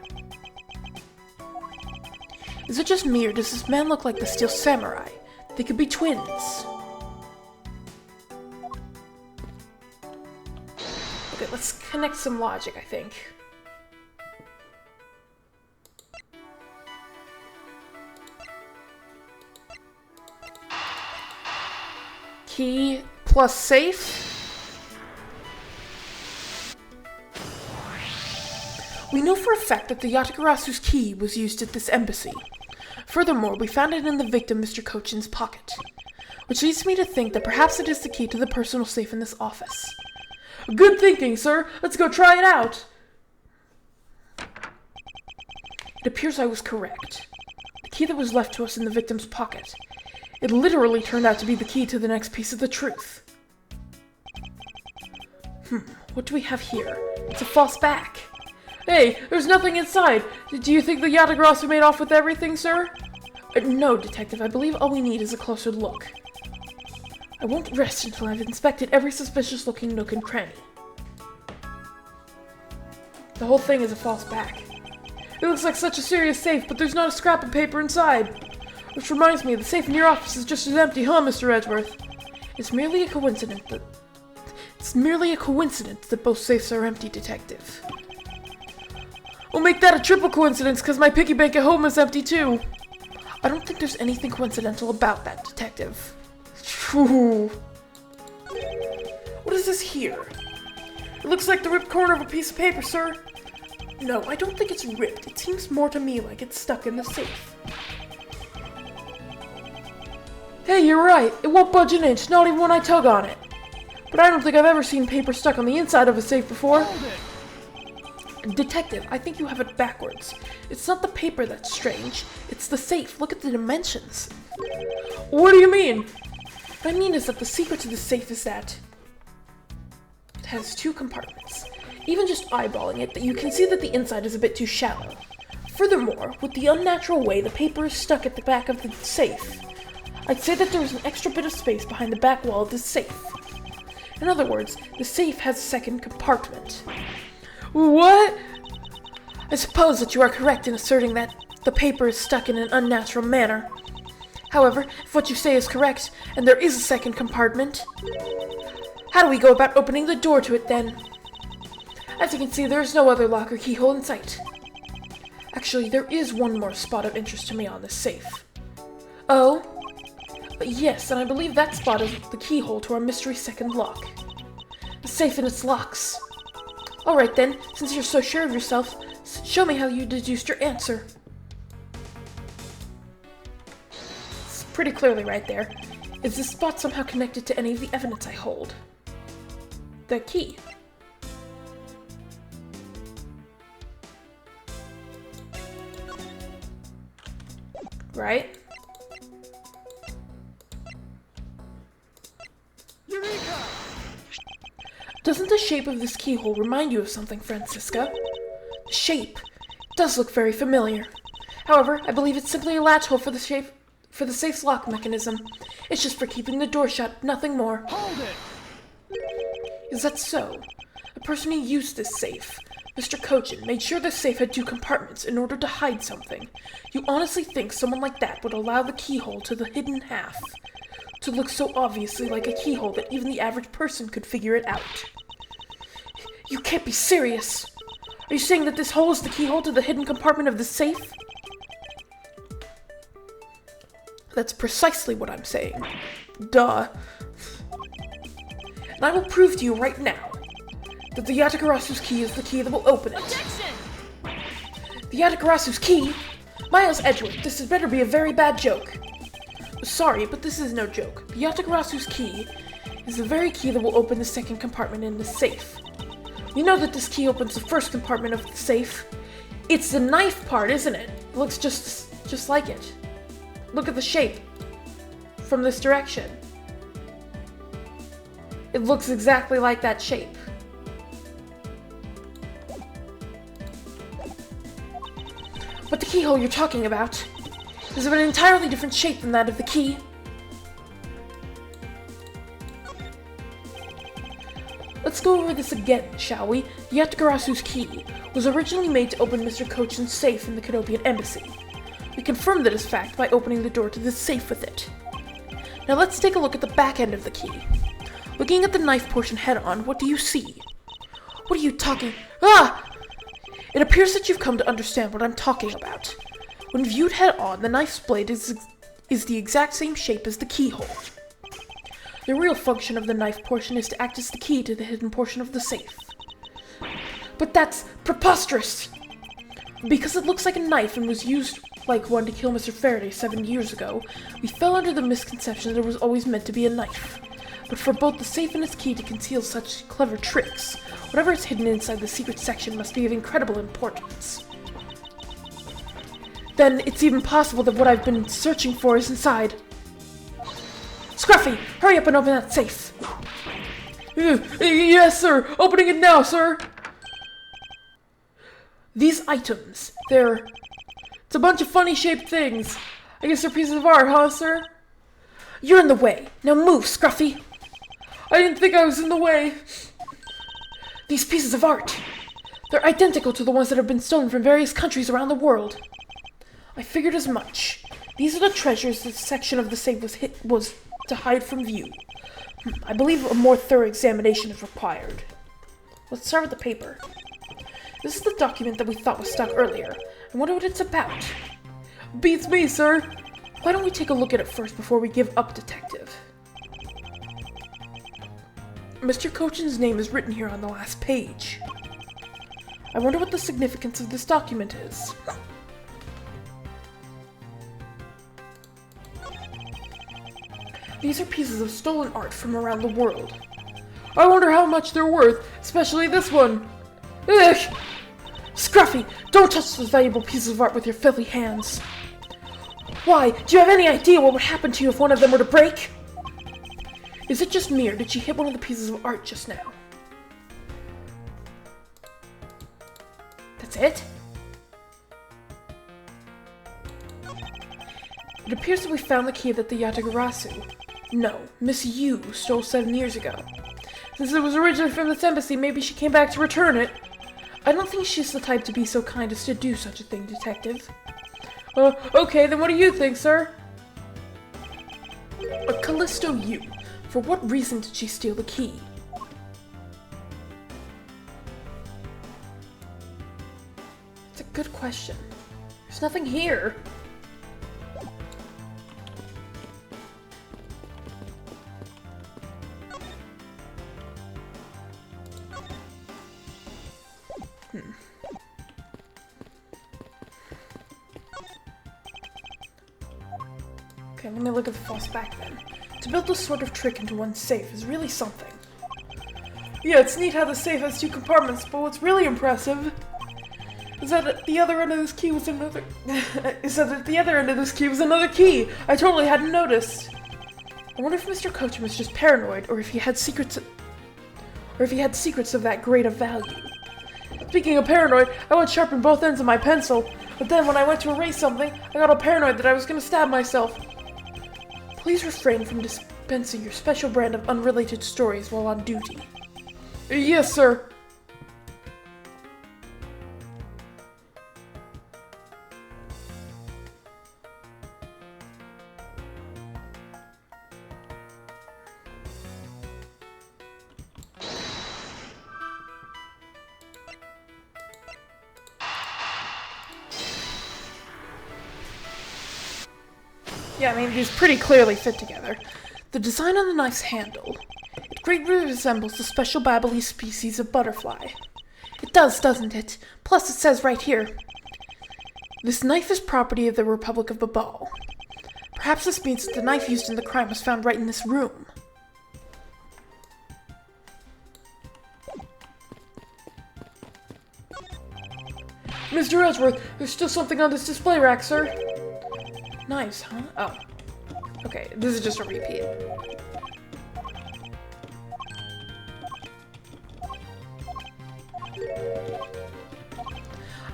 Is it just me, or does this man look like the Steel Samurai? They could be twins. Okay, let's connect some logic, I think. Key plus safe. We know for a fact that the Yatagarasu's key was used at this embassy. Furthermore, we found it in the victim Mr. Kochin's pocket, which leads me to think that perhaps it is the key to the personal safe in this office. Good thinking, sir. Let's go try it out. It appears I was correct. The key that was left to us in the victim's pocket. It literally turned out to be the key to the next piece of the truth. What do we have here? It's a false back. Hey, there's nothing inside. Do you think the Yatagarasu made off with everything, sir? No, Detective, I believe all we need is a closer look. I won't rest until I've inspected every suspicious-looking nook and cranny. The whole thing is a false back. It looks like such a serious safe, but there's not a scrap of paper inside. Which reminds me, the safe in your office is just as empty, huh, Mr. Edgeworth? It's merely a coincidence that both safes are empty, Detective. We'll make that a triple coincidence, because my piggy bank at home is empty too. I don't think there's anything coincidental about that, Detective. Phew. What is this here? It looks like the ripped corner of a piece of paper, sir. No, I don't think it's ripped. It seems more to me like it's stuck in the safe. Hey, you're right. It won't budge an inch, not even when I tug on it. But I don't think I've ever seen paper stuck on the inside of a safe before. Detective, I think you have it backwards. It's not the paper that's strange. It's the safe. Look at the dimensions. What do you mean? What I mean is that the secret to the safe is that it has 2 compartments. Even just eyeballing it, you can see that the inside is a bit too shallow. Furthermore, with the unnatural way the paper is stuck at the back of the safe, I'd say that there is an extra bit of space behind the back wall of the safe. In other words, the safe has a second compartment. What? I suppose that you are correct in asserting that the paper is stuck in an unnatural manner. However, if what you say is correct, and there is a second compartment, how do we go about opening the door to it then? As you can see, there is no other lock or keyhole in sight. Actually, there is one more spot of interest to me on this safe. Oh? Yes, and I believe that spot is the keyhole to our mystery second lock. The safe and its locks. Alright then, since you're so sure of yourself, show me how you deduced your answer. It's pretty clearly right there. Is this spot somehow connected to any of the evidence I hold? The key. Right? Eureka! Doesn't the shape of this keyhole remind you of something, Francisca? The shape does look very familiar. However, I believe it's simply a latch hole for the safe's lock mechanism. It's just for keeping the door shut, nothing more. Hold it! Is that so? The person who used this safe, Mr. Cochin, made sure the safe had 2 compartments in order to hide something. You honestly think someone like that would allow the keyhole to the hidden half to look so obviously like a keyhole that even the average person could figure it out? You can't be serious! Are you saying that this hole is the keyhole to the hidden compartment of the safe? That's precisely what I'm saying. Duh. And I will prove to you right now that the Yatagarasu's key is the key that will open it. Objection! The Yatagarasu's key? Miles Edgeworth, this had better be a very bad joke. Sorry, but this is no joke. The Yatagarasu's key is the very key that will open the second compartment in the safe. You know that this key opens the first compartment of the safe. It's the knife part, isn't it? It looks just like it. Look at the shape from this direction. It looks exactly like that shape. But the keyhole you're talking about is of an entirely different shape than that of the key. Let's go over this again, shall we? The Yatagarasu's key was originally made to open Mr. Cochin's safe in the Canopian Embassy. We confirmed that as fact by opening the door to the safe with it. Now let's take a look at the back end of the key. Looking at the knife portion head-on, what do you see? What are you talking? Ah! It appears that you've come to understand what I'm talking about. When viewed head-on, the knife's blade is the exact same shape as the keyhole. The real function of the knife portion is to act as the key to the hidden portion of the safe. But that's preposterous! Because it looks like a knife and was used like one to kill Mr. Faraday 7 years ago, we fell under the misconception that it was always meant to be a knife. But for both the safe and its key to conceal such clever tricks, whatever is hidden inside the secret section must be of incredible importance. Then it's even possible that what I've been searching for is inside. Scruffy, hurry up and open that safe! Yes, sir! Opening it now, sir! These items, it's a bunch of funny shaped things. I guess they're pieces of art, huh, sir? You're in the way. Now move, Scruffy. I didn't think I was in the way. These pieces of art. They're identical to the ones that have been stolen from various countries around the world. I figured as much. These are the treasures this section of the safe was to hide from view. I believe a more thorough examination is required. Let's start with the paper. This is the document that we thought was stuck earlier. I wonder what it's about. Beats me, sir. Why don't we take a look at it first before we give up, Detective? Mr. Cochin's name is written here on the last page. I wonder what the significance of this document is. These are pieces of stolen art from around the world. I wonder how much they're worth, especially this one. Ugh! Scruffy, don't touch those valuable pieces of art with your filthy hands. Why, do you have any idea what would happen to you if one of them were to break? Is it just me, or did she hit one of the pieces of art just now? That's it? It appears that we found the key that the Yatagarasu. No, Miss Yu stole 7 years ago. Since it was originally from this embassy, maybe she came back to return it. I don't think she's the type to be so kind as to do such a thing, Detective. Okay, then what do you think, sir? Callisto Yu. For what reason did she steal the key? It's a good question. There's nothing here. Okay, let me look at the false back then. To build this sort of trick into one safe is really something. Yeah, it's neat how the safe has 2 compartments, but what's really impressive is that at the other end of this key was another key. I totally hadn't noticed. I wonder if Mr. Cochin was just paranoid, or if he had secrets of that great of value. Speaking of paranoid, I went sharpen both ends of my pencil, but then when I went to erase something, I got all paranoid that I was gonna stab myself. Please refrain from dispensing your special brand of unrelated stories while on duty. Yes, sir. Yeah, I mean, these pretty clearly fit together. The design on the knife's handle. It greatly resembles the special Babbly species of butterfly. It does, doesn't it? Plus, it says right here, this knife is property of the Republic of Babal. Perhaps this means that the knife used in the crime was found right in this room. Mr. Edgeworth, there's still something on this display rack, sir. Knives, huh? Oh. Okay, this is just a repeat.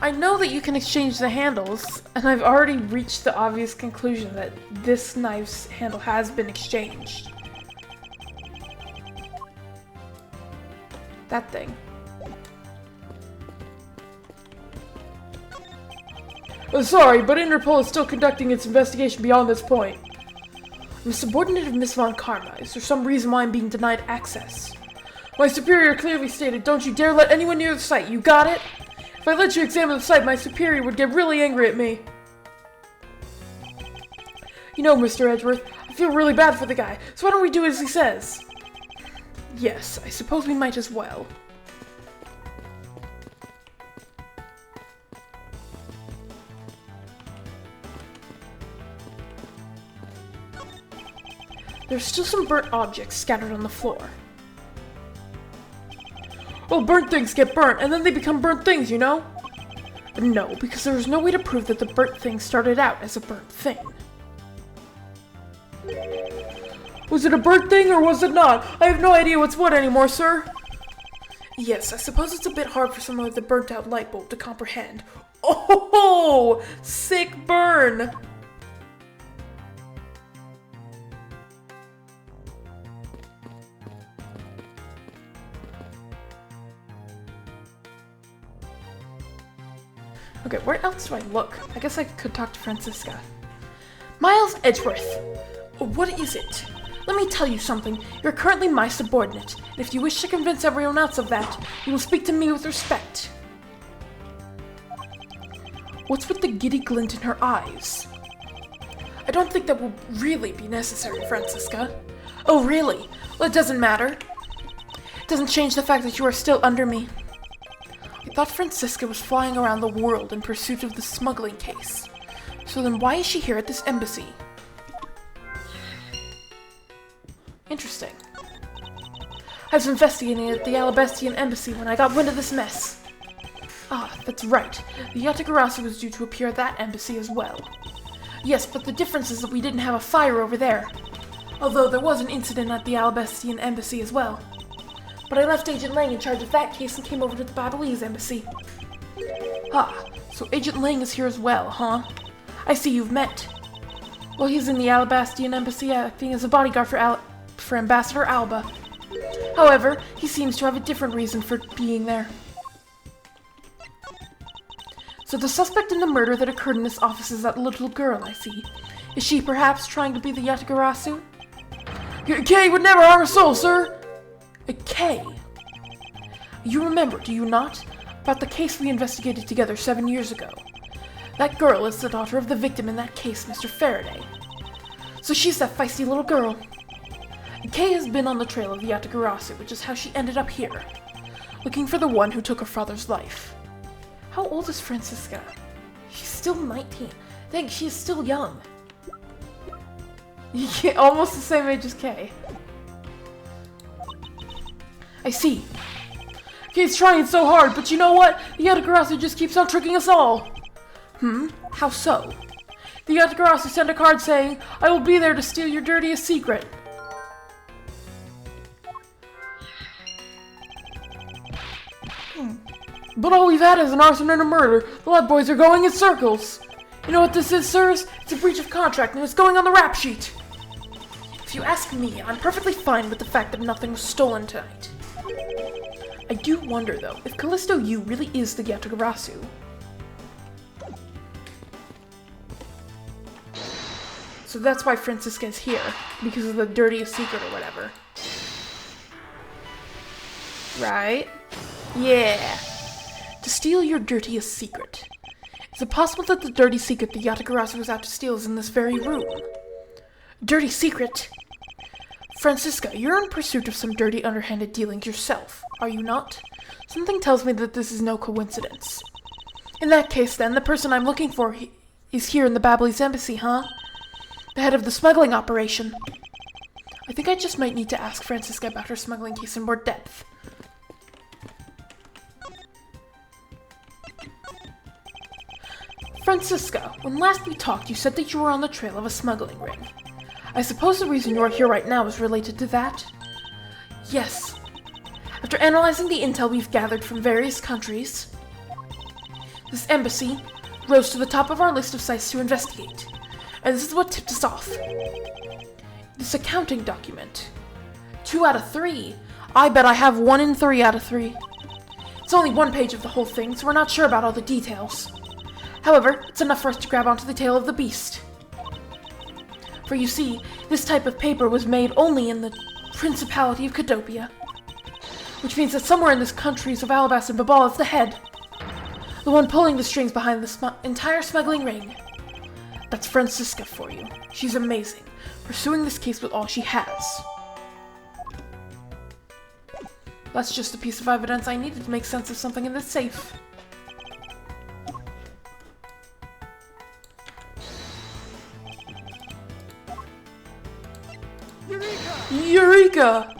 I know that you can exchange the handles, and I've already reached the obvious conclusion that this knife's handle has been exchanged. That thing. Sorry, but Interpol is still conducting its investigation beyond this point. I'm a subordinate of Miss Von Karma. Is there some reason why I'm being denied access? My superior clearly stated, don't you dare let anyone near the site. You got it? If I let you examine the site, my superior would get really angry at me. You know, Mr. Edgeworth, I feel really bad for the guy, so why don't we do as he says? Yes, I suppose we might as well. There's still some burnt objects scattered on the floor. Well, burnt things get burnt, and then they become burnt things, you know? No, because there was no way to prove that the burnt thing started out as a burnt thing. Was it a burnt thing, or was it not? I have no idea what's what anymore, sir. Yes, I suppose it's a bit hard for someone with a burnt-out light bulb to comprehend. Oh, sick burn! Okay, where else do I look? I guess I could talk to Francisca. Miles Edgeworth! What is it? Let me tell you something. You're currently my subordinate, and if you wish to convince everyone else of that, you will speak to me with respect. What's with the giddy glint in her eyes? I don't think that will really be necessary, Francisca. Oh, really? Well, it doesn't matter. It doesn't change the fact that you are still under me. I thought Francisca was flying around the world in pursuit of the smuggling case. So then why is she here at this embassy? Interesting. I was investigating at the Alabastian embassy when I got wind of this mess. Ah, that's right. The Yatagarasu was due to appear at that embassy as well. Yes, but the difference is that we didn't have a fire over there. Although there was an incident at the Alabastian embassy as well. But I left Agent Lang in charge of that case and came over to the Babalese embassy. Ah, so Agent Lang is here as well, huh? I see you've met. Well, he's in the Alabastian embassy acting as a bodyguard for Ambassador Alba. However, he seems to have a different reason for being there. So the suspect in the murder that occurred in this office is that little girl, I see. Is she perhaps trying to be the Yatagarasu? Kay would never harm a soul, sir! Kay? You remember, do you not, about the case we investigated together 7 years ago? That girl is the daughter of the victim in that case, Mr. Faraday. So she's that feisty little girl. Kay has been on the trail of the Yatagarasu, which is how she ended up here, looking for the one who took her father's life. How old is Francisca? She's still 19. Dang, she is still young. Yeah, almost the same age as Kay. I see. Kay's trying so hard, but you know what? The Yatagarasu just keeps on tricking us all. How so? The Yatagarasu sent a card saying, I will be there to steal your dirtiest secret. But all we've had is an arson and a murder. The Lab Boys are going in circles. You know what this is, sirs? It's a breach of contract and it's going on the rap sheet. If you ask me, I'm perfectly fine with the fact that nothing was stolen tonight. I do wonder, though, if Callisto Yu really is the Yatagarasu. So that's why Francisca is here, because of the dirtiest secret or whatever. Right? Yeah. To steal your dirtiest secret. Is it possible that the dirty secret the Yatagarasu was out to steal is in this very room? Dirty secret? Francisca, you're in pursuit of some dirty, underhanded dealings yourself, are you not? Something tells me that this is no coincidence. In that case, then, the person I'm looking for is here in the Babalese embassy, huh? The head of the smuggling operation. I think I just might need to ask Francisca about her smuggling case in more depth. Francisca, when last we talked, you said that you were on the trail of a smuggling ring. I suppose the reason you are here right now is related to that? Yes. After analyzing the intel we've gathered from various countries, this embassy rose to the top of our list of sites to investigate. And this is what tipped us off. This accounting document. 2 out of 3. I bet I have 1 in 3 out of 3. It's only 1 page of the whole thing, so we're not sure about all the details. However, it's enough for us to grab onto the tail of the beast. For you see, this type of paper was made only in the Principality of Cadopia. Which means that somewhere in this countries of Alabas and Babal is the head. The one pulling the strings behind the entire smuggling ring. That's Francisca for you. She's amazing, pursuing this case with all she has. That's just a piece of evidence I needed to make sense of something in this safe. Eureka!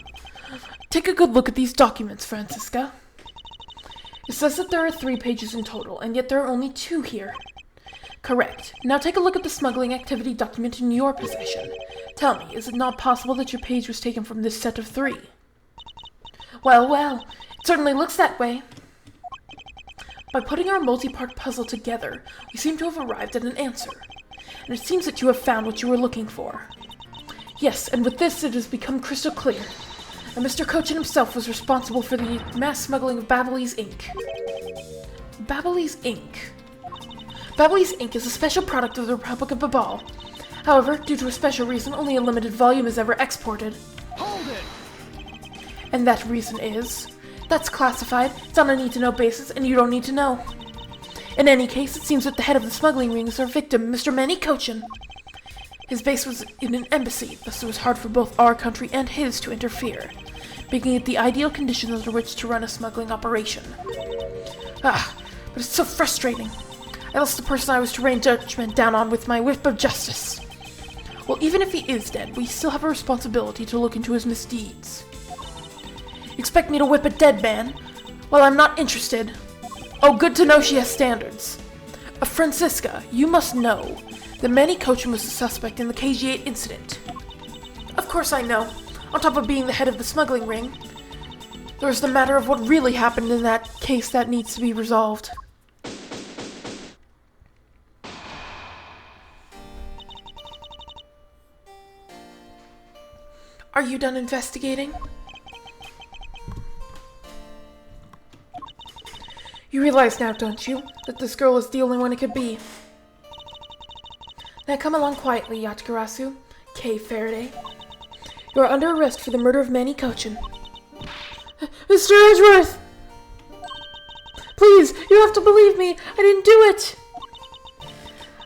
Take a good look at these documents, Francisca. It says that there are 3 pages in total, and yet there are only 2 here. Correct. Now take a look at the smuggling activity document in your possession. Tell me, is it not possible that your page was taken from this set of 3? Well, it certainly looks that way. By putting our multi-part puzzle together, we seem to have arrived at an answer. And it seems that you have found what you were looking for. Yes, and with this it has become crystal clear. And Mr. Cochin himself was responsible for the mass smuggling of Babalese ink. Babalese ink? Bablies Inc. is a special product of the Republic of Babal. However, due to a special reason, only a limited volume is ever exported. Hold it! And that reason is... That's classified, it's on a need-to-know basis, and you don't need to know. In any case, it seems that the head of the smuggling ring is our victim, Mr. Manny Cochin. His base was in an embassy, thus it was hard for both our country and his to interfere, making it the ideal conditions under which to run a smuggling operation. But it's so frustrating. I lost the person I was to rain judgment down on with my whip of justice. Well, even if he is dead, we still have a responsibility to look into his misdeeds. You expect me to whip a dead man? Well, I'm not interested. Oh, good to know she has standards. Francisca, you must know that Manny Cochin was the suspect in the KG-8 incident. Of course I know. On top of being the head of the smuggling ring, there's the matter of what really happened in that case that needs to be resolved. Are you done investigating? You realize now, don't you, that this girl is the only one it could be? Now come along quietly, Yatagarasu, Kay Faraday. You are under arrest for the murder of Manny Cochin. Mr. Edgeworth! Please, you have to believe me, I didn't do it!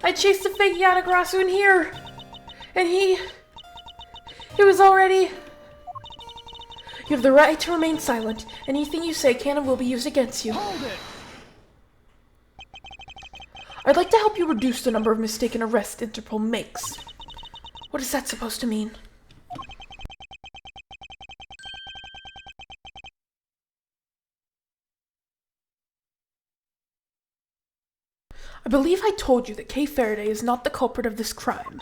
I chased the fake Yatagarasu in here, and he was already... You have the right to remain silent. Anything you say can and will be used against you. Hold it! I'd like to help you reduce the number of mistaken arrests Interpol makes. What is that supposed to mean? I believe I told you that Kay Faraday is not the culprit of this crime.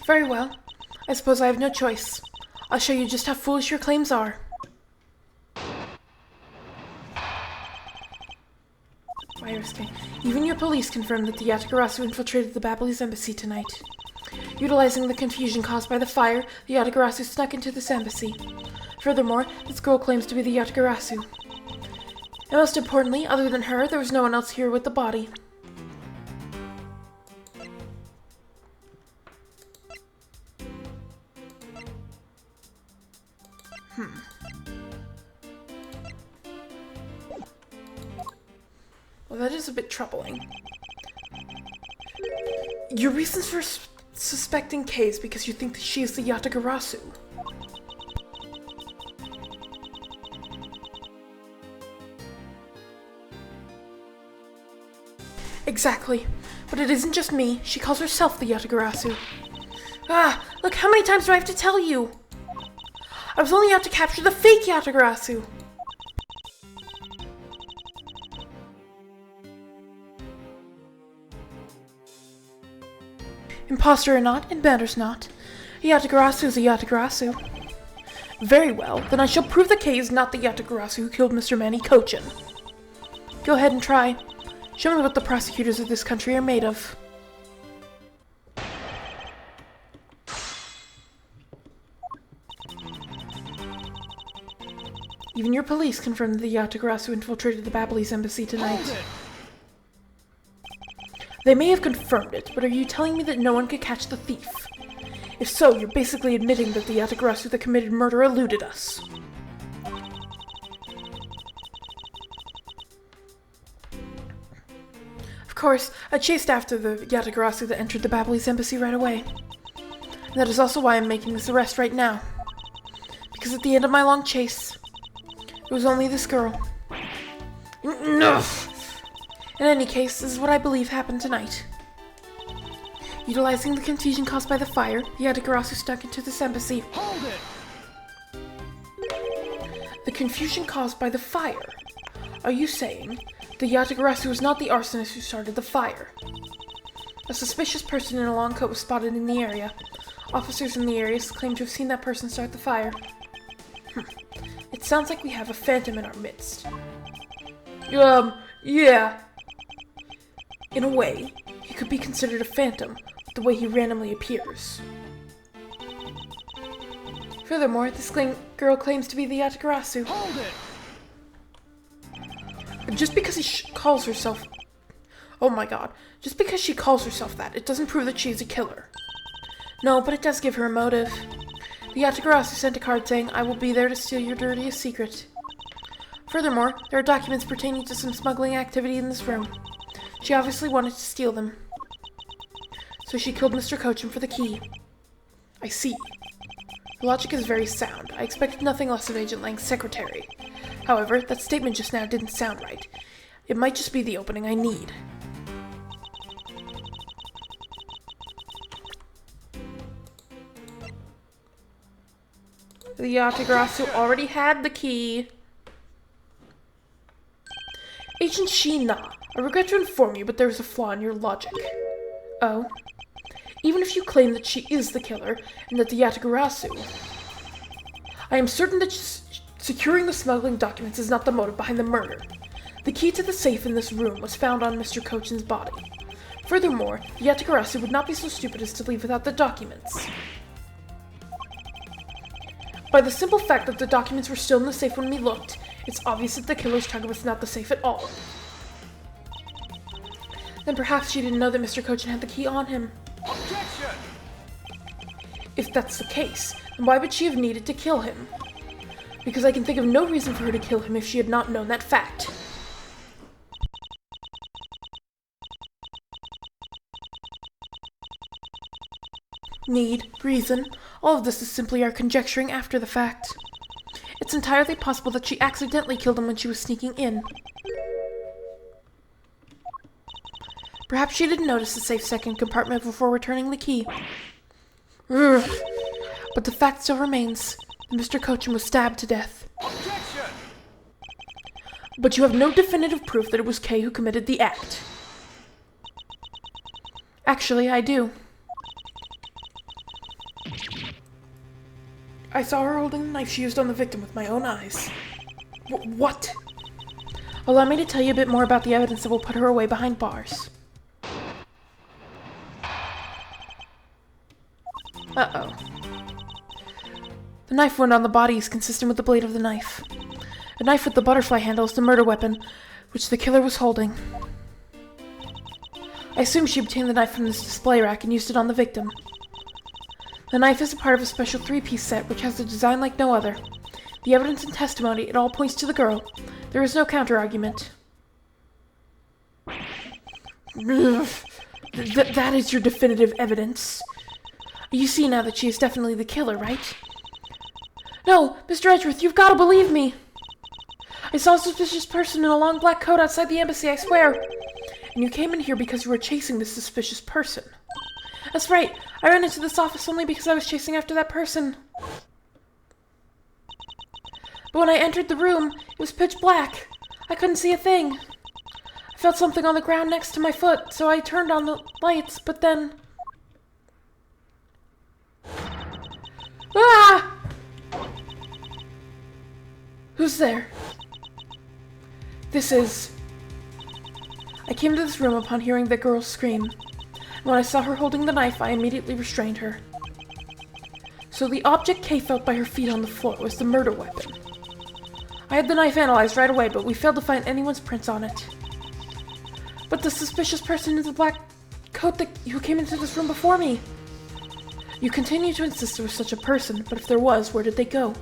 Very well. I suppose I have no choice. I'll show you just how foolish your claims are. Virus King. Even your police confirmed that the Yatagarasu infiltrated the Babylonis embassy tonight. Utilizing the confusion caused by the fire, the Yatagarasu snuck into this embassy. Furthermore, this girl claims to be the Yatagarasu. And most importantly, other than her, there was no one else here with the body. Well, that is a bit troubling. Your reasons for suspecting Kay is because you think that she is the Yatagarasu. Exactly. But it isn't just me. She calls herself the Yatagarasu. Look, how many times do I have to tell you? I was only out to capture the fake Yatagarasu. Imposter or not, it matters not. A Yatagarasu is a Yatagarasu. Very well, then I shall prove that Kay is not the Yatagarasu who killed Mr. Manny Cochin. Go ahead and try. Show me what the prosecutors of this country are made of. Even your police confirmed that the Yatagarasu infiltrated the Babylonis embassy tonight. They may have confirmed it, but are you telling me that no one could catch the thief? If so, you're basically admitting that the Yatagarasu that committed murder eluded us. Of course, I chased after the Yatagarasu that entered the Babylonis embassy right away. And that is also why I'm making this arrest right now. Because at the end of my long chase, it was only this girl. No! In any case, this is what I believe happened tonight. Utilizing the confusion caused by the fire, the Yatagarasu snuck into this embassy. Hold it! The confusion caused by the fire? Are you saying the Yatagarasu was not the arsonist who started the fire? A suspicious person in a long coat was spotted in the area. Officers in the area claim to have seen that person start the fire. It sounds like we have a phantom in our midst. Yeah. In a way, he could be considered a phantom, the way he randomly appears. Furthermore, this girl claims to be the Yatagarasu. Hold it! Just because he calls herself... Oh my god. Just because she calls herself that, it doesn't prove that she's a killer. No, but it does give her a motive. The Yatagarasu sent a card saying, "I will be there to steal your dirtiest secret." Furthermore, there are documents pertaining to some smuggling activity in this room. She obviously wanted to steal them. So she killed Mr. Cochin for the key. I see. Your logic is very sound. I expected nothing less of Agent Lang's secretary. However, that statement just now didn't sound right. It might just be the opening I need. The Yatagarasu already had the key. Agent Shina, I regret to inform you, but there is a flaw in your logic. Oh? Even if you claim that she is the killer, and that the Yatagarasu... I am certain that securing the smuggling documents is not the motive behind the murder. The key to the safe in this room was found on Mr. Cochin's body. Furthermore, the Yatagarasu would not be so stupid as to leave without the documents. By the simple fact that the documents were still in the safe when we looked, it's obvious that the killer's target was not the safe at all. Then perhaps she didn't know that Mr. Cochin had the key on him. Objection! If that's the case, then why would she have needed to kill him? Because I can think of no reason for her to kill him if she had not known that fact. Need, reason, all of this is simply our conjecturing after the fact. It's entirely possible that she accidentally killed him when she was sneaking in. Perhaps she didn't notice the safe second compartment before returning the key. Ugh. But the fact still remains that Mr. Cochin was stabbed to death. Objection! But you have no definitive proof that it was Kay who committed the act. Actually, I do. I saw her holding the knife she used on the victim with my own eyes. What? Allow me to tell you a bit more about the evidence that will put her away behind bars. Uh-oh. The knife wound on the body is consistent with the blade of the knife. The knife with the butterfly handle is the murder weapon, which the killer was holding. I assume she obtained the knife from this display rack and used it on the victim. The knife is a part of a special 3-piece set, which has a design like no other. The evidence and testimony, it all points to the girl. There is no counter-argument. That is your definitive evidence. You see now that she is definitely the killer, right? No, Mr. Edgeworth, you've got to believe me. I saw a suspicious person in a long black coat outside the embassy, I swear. And you came in here because you were chasing this suspicious person. That's right. I ran into this office only because I was chasing after that person. But when I entered the room, it was pitch black. I couldn't see a thing. I felt something on the ground next to my foot, so I turned on the lights, but then... Ah! Who's there? This is... I came to this room upon hearing the girl scream. When I saw her holding the knife, I immediately restrained her. So the object Kay felt by her feet on the floor was the murder weapon. I had the knife analyzed right away, but we failed to find anyone's prints on it. But the suspicious person in the black coat who came into this room before me. You continue to insist there was such a person, but if there was, where did they go?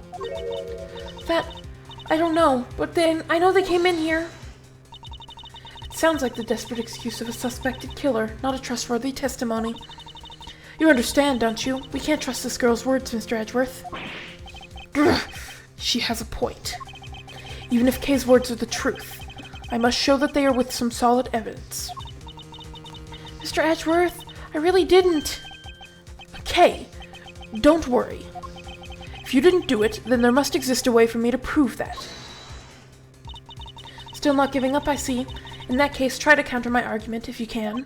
I don't know, but then I know they came in here. Sounds like the desperate excuse of a suspected killer, not a trustworthy testimony. You understand, don't you? We can't trust this girl's words, Mr. Edgeworth. She has a point. Even if Kay's words are the truth, I must show that they are with some solid evidence. Mr. Edgeworth, I really didn't. Kay, don't worry. If you didn't do it, then there must exist a way for me to prove that. Still not giving up, I see. In that case, try to counter my argument if you can.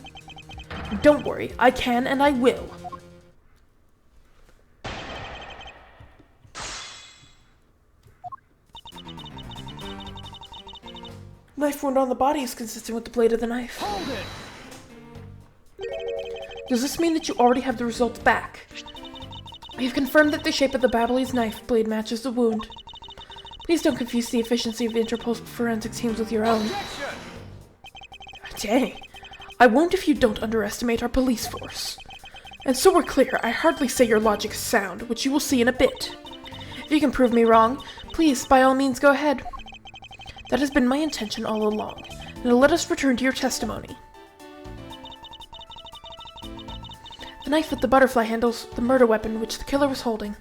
Don't worry, I can and I will. Knife wound on the body is consistent with the blade of the knife. Hold it! Does this mean that you already have the results back? We've confirmed that the shape of the Babyliss knife blade matches the wound. Please don't confuse the efficiency of Interpol's forensic teams with your own. Objection! Dang. I won't if you don't underestimate our police force. And so we're clear, I hardly say your logic is sound, which you will see in a bit. If you can prove me wrong, please, by all means, go ahead. That has been my intention all along. Now let us return to your testimony. The knife with the butterfly handles the murder weapon which the killer was holding.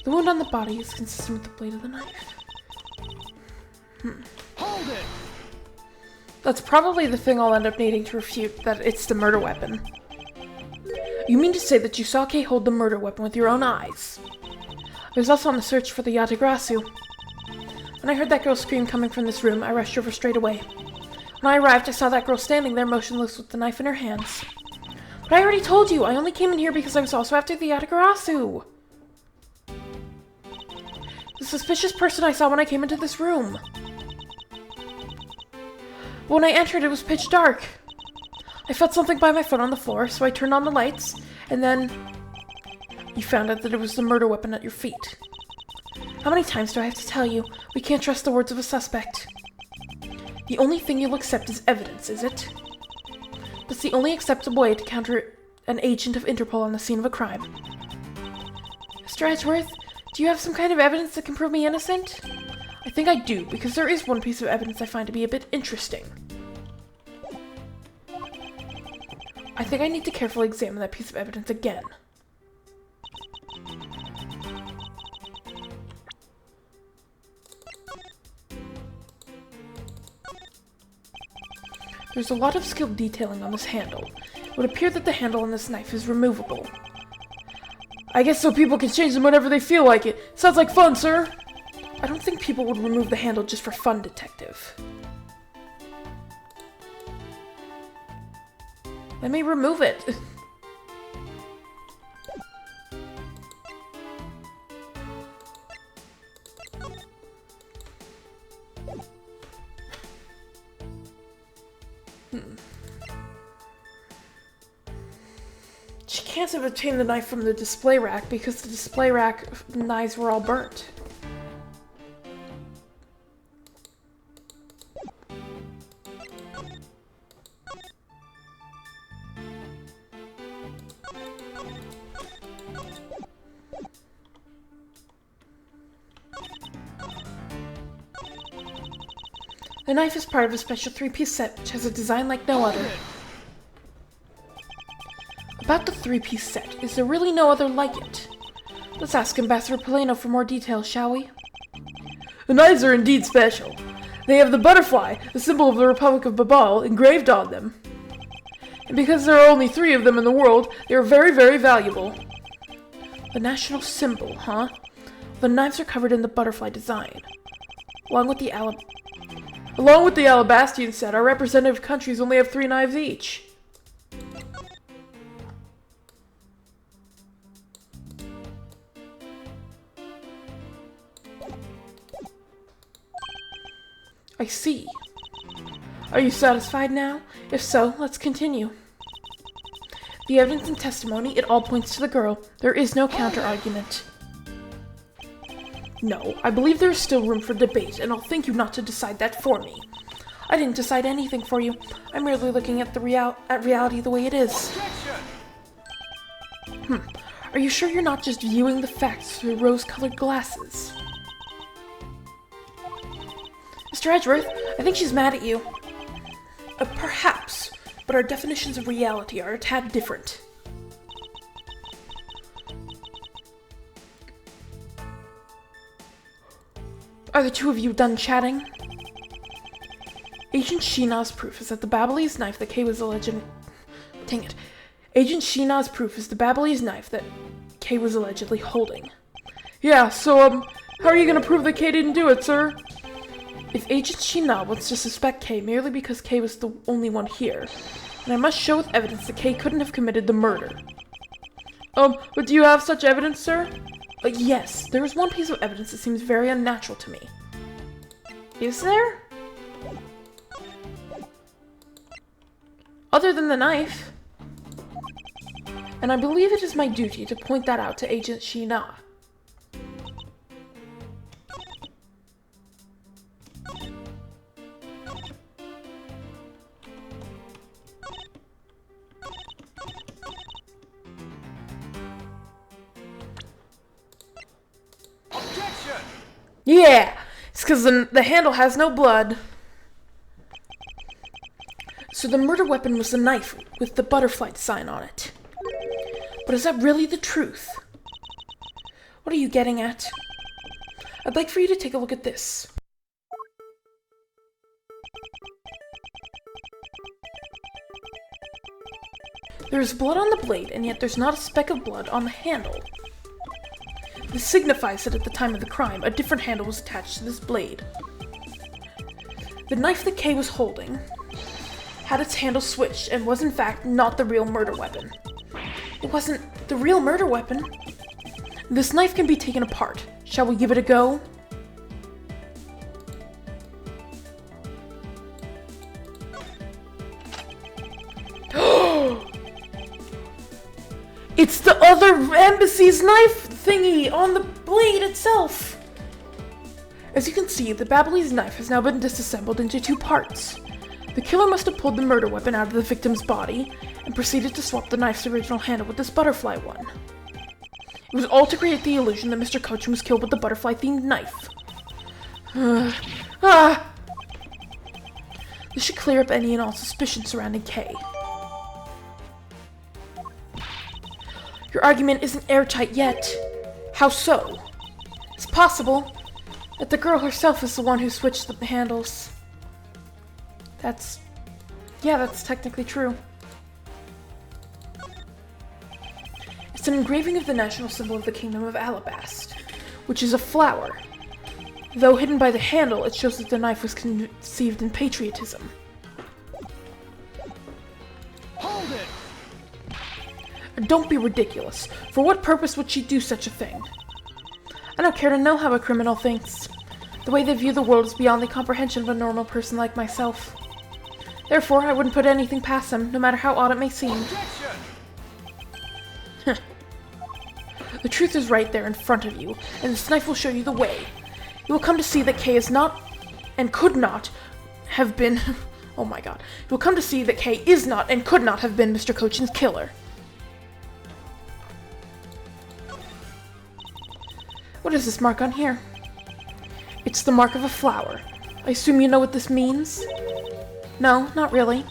The wound on the body is consistent with the blade of the knife. Hold it! That's probably the thing I'll end up needing to refute that it's the murder weapon. You mean to say that you saw Kay hold the murder weapon with your own eyes? I was also on the search for the Yatagrasu. When I heard that girl scream coming from this room, I rushed over straight away. When I arrived, I saw that girl standing there motionless with the knife in her hands. But I already told you, I only came in here because I was also after the Yatagrasu. The suspicious person I saw when I came into this room. But when I entered, it was pitch dark. I felt something by my foot on the floor, so I turned on the lights, and then you found out that it was the murder weapon at your feet. How many times do I have to tell you? We can't trust the words of a suspect. The only thing you'll accept is evidence, is it? That's the only acceptable way to counter an agent of Interpol on the scene of a crime. Mr. Edgeworth, do you have some kind of evidence that can prove me innocent? I think I do, because there is one piece of evidence I find to be a bit interesting. I think I need to carefully examine that piece of evidence again. There's a lot of skilled detailing on this handle. It would appear that the handle on this knife is removable. I guess so people can change them whenever they feel like it. Sounds like fun, sir! I don't think people would remove the handle just for fun, Detective. Let me remove it. She can't have obtained the knife from the display rack because the display rack knives were all burnt. The knife is part of a special 3-piece set which has a design like no other. About the 3-piece set, is there really no other like it? Let's ask Ambassador Poleno for more details, shall we? The knives are indeed special. They have the butterfly, the symbol of the Republic of Babal, engraved on them. And because there are only 3 of them in the world, they are very, very valuable. The national symbol, huh? The knives are covered in the butterfly design. Along with the Alabastian set, our representative countries only have 3 knives each. I see. Are you satisfied now? If so, let's continue. The evidence and testimony, it all points to the girl. There is no counter-argument. No, I believe there is still room for debate, and I'll thank you not to decide that for me. I didn't decide anything for you. I'm merely looking at reality the way it is. Are you sure you're not just viewing the facts through rose-colored glasses? Mr. Edgeworth, I think she's mad at you. Perhaps, but our definitions of reality are a tad different. Are the 2 of you done chatting? Agent Sheena's proof is that the Babalese knife that Kay was allegedly... Dang it. Agent Sheena's proof is the Babalese knife that Kay was allegedly holding. Yeah, so, how are you gonna prove that Kay didn't do it, sir? If Agent Sheena wants to suspect Kay merely because Kay was the only one here, then I must show with evidence that Kay couldn't have committed the murder. But do you have such evidence, sir? Yes, there is one piece of evidence that seems very unnatural to me. Is there? Other than the knife. and I believe it is my duty to point that out to Agent Sheena. Objection! Yeah, it's because the handle has no blood. So the murder weapon was the knife with the butterfly design on it. But is that really the truth? What are you getting at? I'd like for you to take a look at this. There's blood on the blade, and yet there's not a speck of blood on the handle. This signifies that at the time of the crime, a different handle was attached to this blade. The knife that Kay was holding had its handle switched and was in fact not the real murder weapon. It wasn't the real murder weapon. This knife can be taken apart. Shall we give it a go? It's the other embassy's knife thingy on the blade itself! As you can see, the Babyliss knife has now been disassembled into two parts. The killer must have pulled the murder weapon out of the victim's body and proceeded to swap the knife's original handle with this butterfly one. It was all to create the illusion that Mr. Cochin was killed with the butterfly-themed knife. This should clear up any and all suspicion surrounding Kay. Your argument isn't airtight yet. How so? It's possible that the girl herself is the one who switched the handles. That's technically true. It's an engraving of the national symbol of the Kingdom of Alabast, which is a flower. Though hidden by the handle, it shows that the knife was conceived in patriotism. Hold it! Don't be ridiculous. For what purpose would she do such a thing? I don't care to know how a criminal thinks. The way they view the world is beyond the comprehension of a normal person like myself. Therefore, I wouldn't put anything past them, no matter how odd it may seem. Objection! The truth is right there in front of you, and this knife will show you the way. You will come to see that Kay is not, and could not, have been... oh my god. You will come to see that Kay is not, and could not have been Mr. Cochin's killer. What is this mark on here? It's the mark of a flower. I assume you know what this means? No, not really.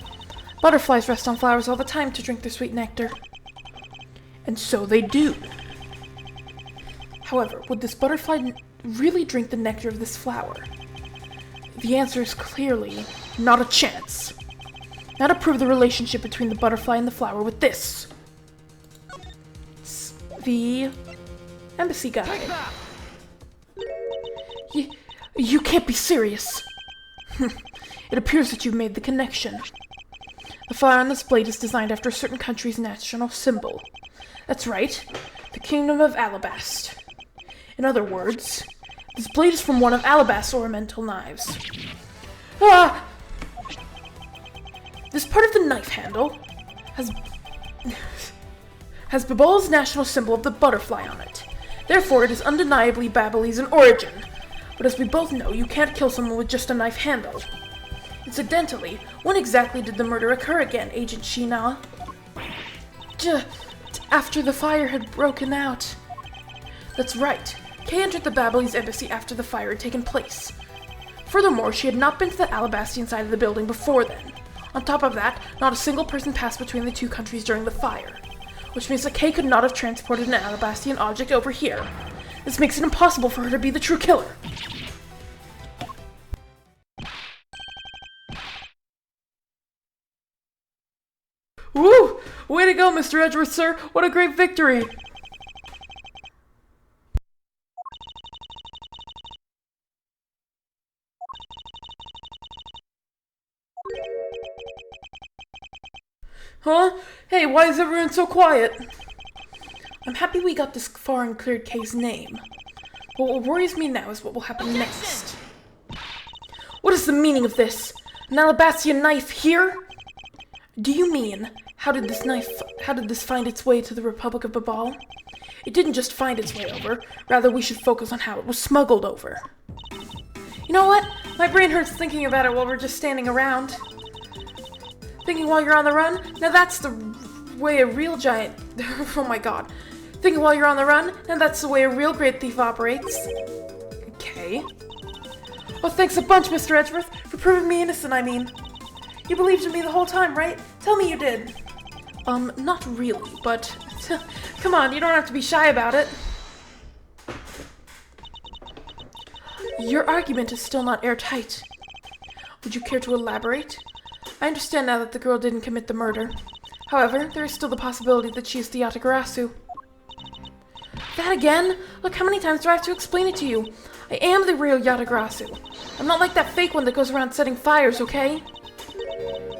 Butterflies rest on flowers all the time to drink their sweet nectar. And so they do. However, would this butterfly really drink the nectar of this flower? The answer is clearly not a chance. Now to prove the relationship between the butterfly and the flower with this. It's the embassy guy. Take that! You can't be serious. It appears that you've made the connection. The flower on this blade is designed after a certain country's national symbol. That's right, the Kingdom of Alabast. In other words, this blade is from one of Alabast's ornamental knives. This part of the knife handle has Babal's national symbol of the butterfly on it. Therefore, it is undeniably Babyliss in origin. But as we both know, you can't kill someone with just a knife handle. Incidentally, when exactly did the murder occur again, Agent Sheena? After the fire had broken out. That's right. Kay entered the Babyliss embassy after the fire had taken place. Furthermore, she had not been to the Alabastian side of the building before then. On top of that, not a single person passed between the two countries during the fire, which means that Kay could not have transported an Alabastian object over here. This makes it impossible for her to be the true killer. Woo! Way to go, Mr. Edgeworth, sir! What a great victory! Huh? Hey, why is everyone so quiet? I'm happy we got this far and cleared Kay's name. But what worries me now is what will happen next. What is the meaning of this? An Alabastian knife here? Do you mean how did this find its way to the Republic of Babal? It didn't just find its way over, rather we should focus on how it was smuggled over. You know what? My brain hurts thinking about it while we're just standing around. Thinking while you're on the run? Now that's the way a real giant... oh my god. Thinking while you're on the run? Now that's the way a real great thief operates. Okay. Oh, thanks a bunch, Mr. Edgeworth, for proving me innocent, I mean. You believed in me the whole time, right? Tell me you did. Not really, but... come on, you don't have to be shy about it. Your argument is still not airtight. Would you care to elaborate? I understand now that the girl didn't commit the murder. However, there is still the possibility that she is the Yatagarasu. That again? Look, how many times do I have to explain it to you? I am the real Yatagarasu. I'm not like that fake one that goes around setting fires, okay?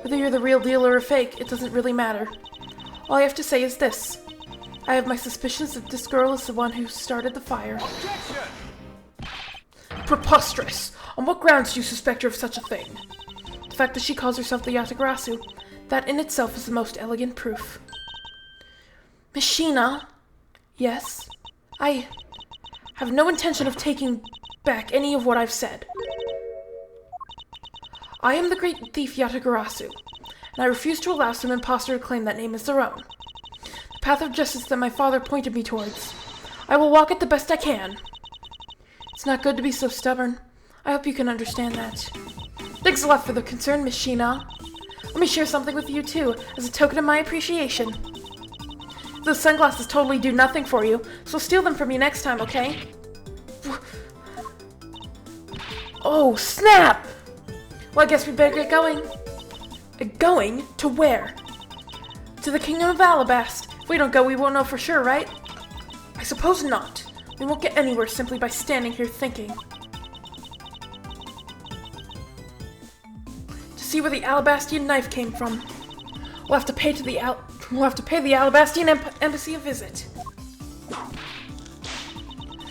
Whether you're the real deal or a fake, it doesn't really matter. All I have to say is this. I have my suspicions that this girl is the one who started the fire. Objection! Preposterous! On what grounds do you suspect her of such a thing? The fact that she calls herself the Yatagarasu, that in itself is the most elegant proof. Mishina? Yes? I have no intention of taking back any of what I've said. I am the great thief Yatagarasu, and I refuse to allow some impostor to claim that name as their own. The path of justice that my father pointed me towards. I will walk it the best I can. It's not good to be so stubborn. I hope you can understand that. Thanks a lot for the concern, Miss Sheena. Let me share something with you too, as a token of my appreciation. Those sunglasses totally do nothing for you, so steal them from me next time, okay? Oh, snap! Well, I guess we better get going. Going? To where? To the Kingdom of Alabast. If we don't go, we won't know for sure, right? I suppose not. We won't get anywhere simply by standing here thinking. To see where the Alabastian knife came from, we'll have to pay the Alabastian embassy a visit.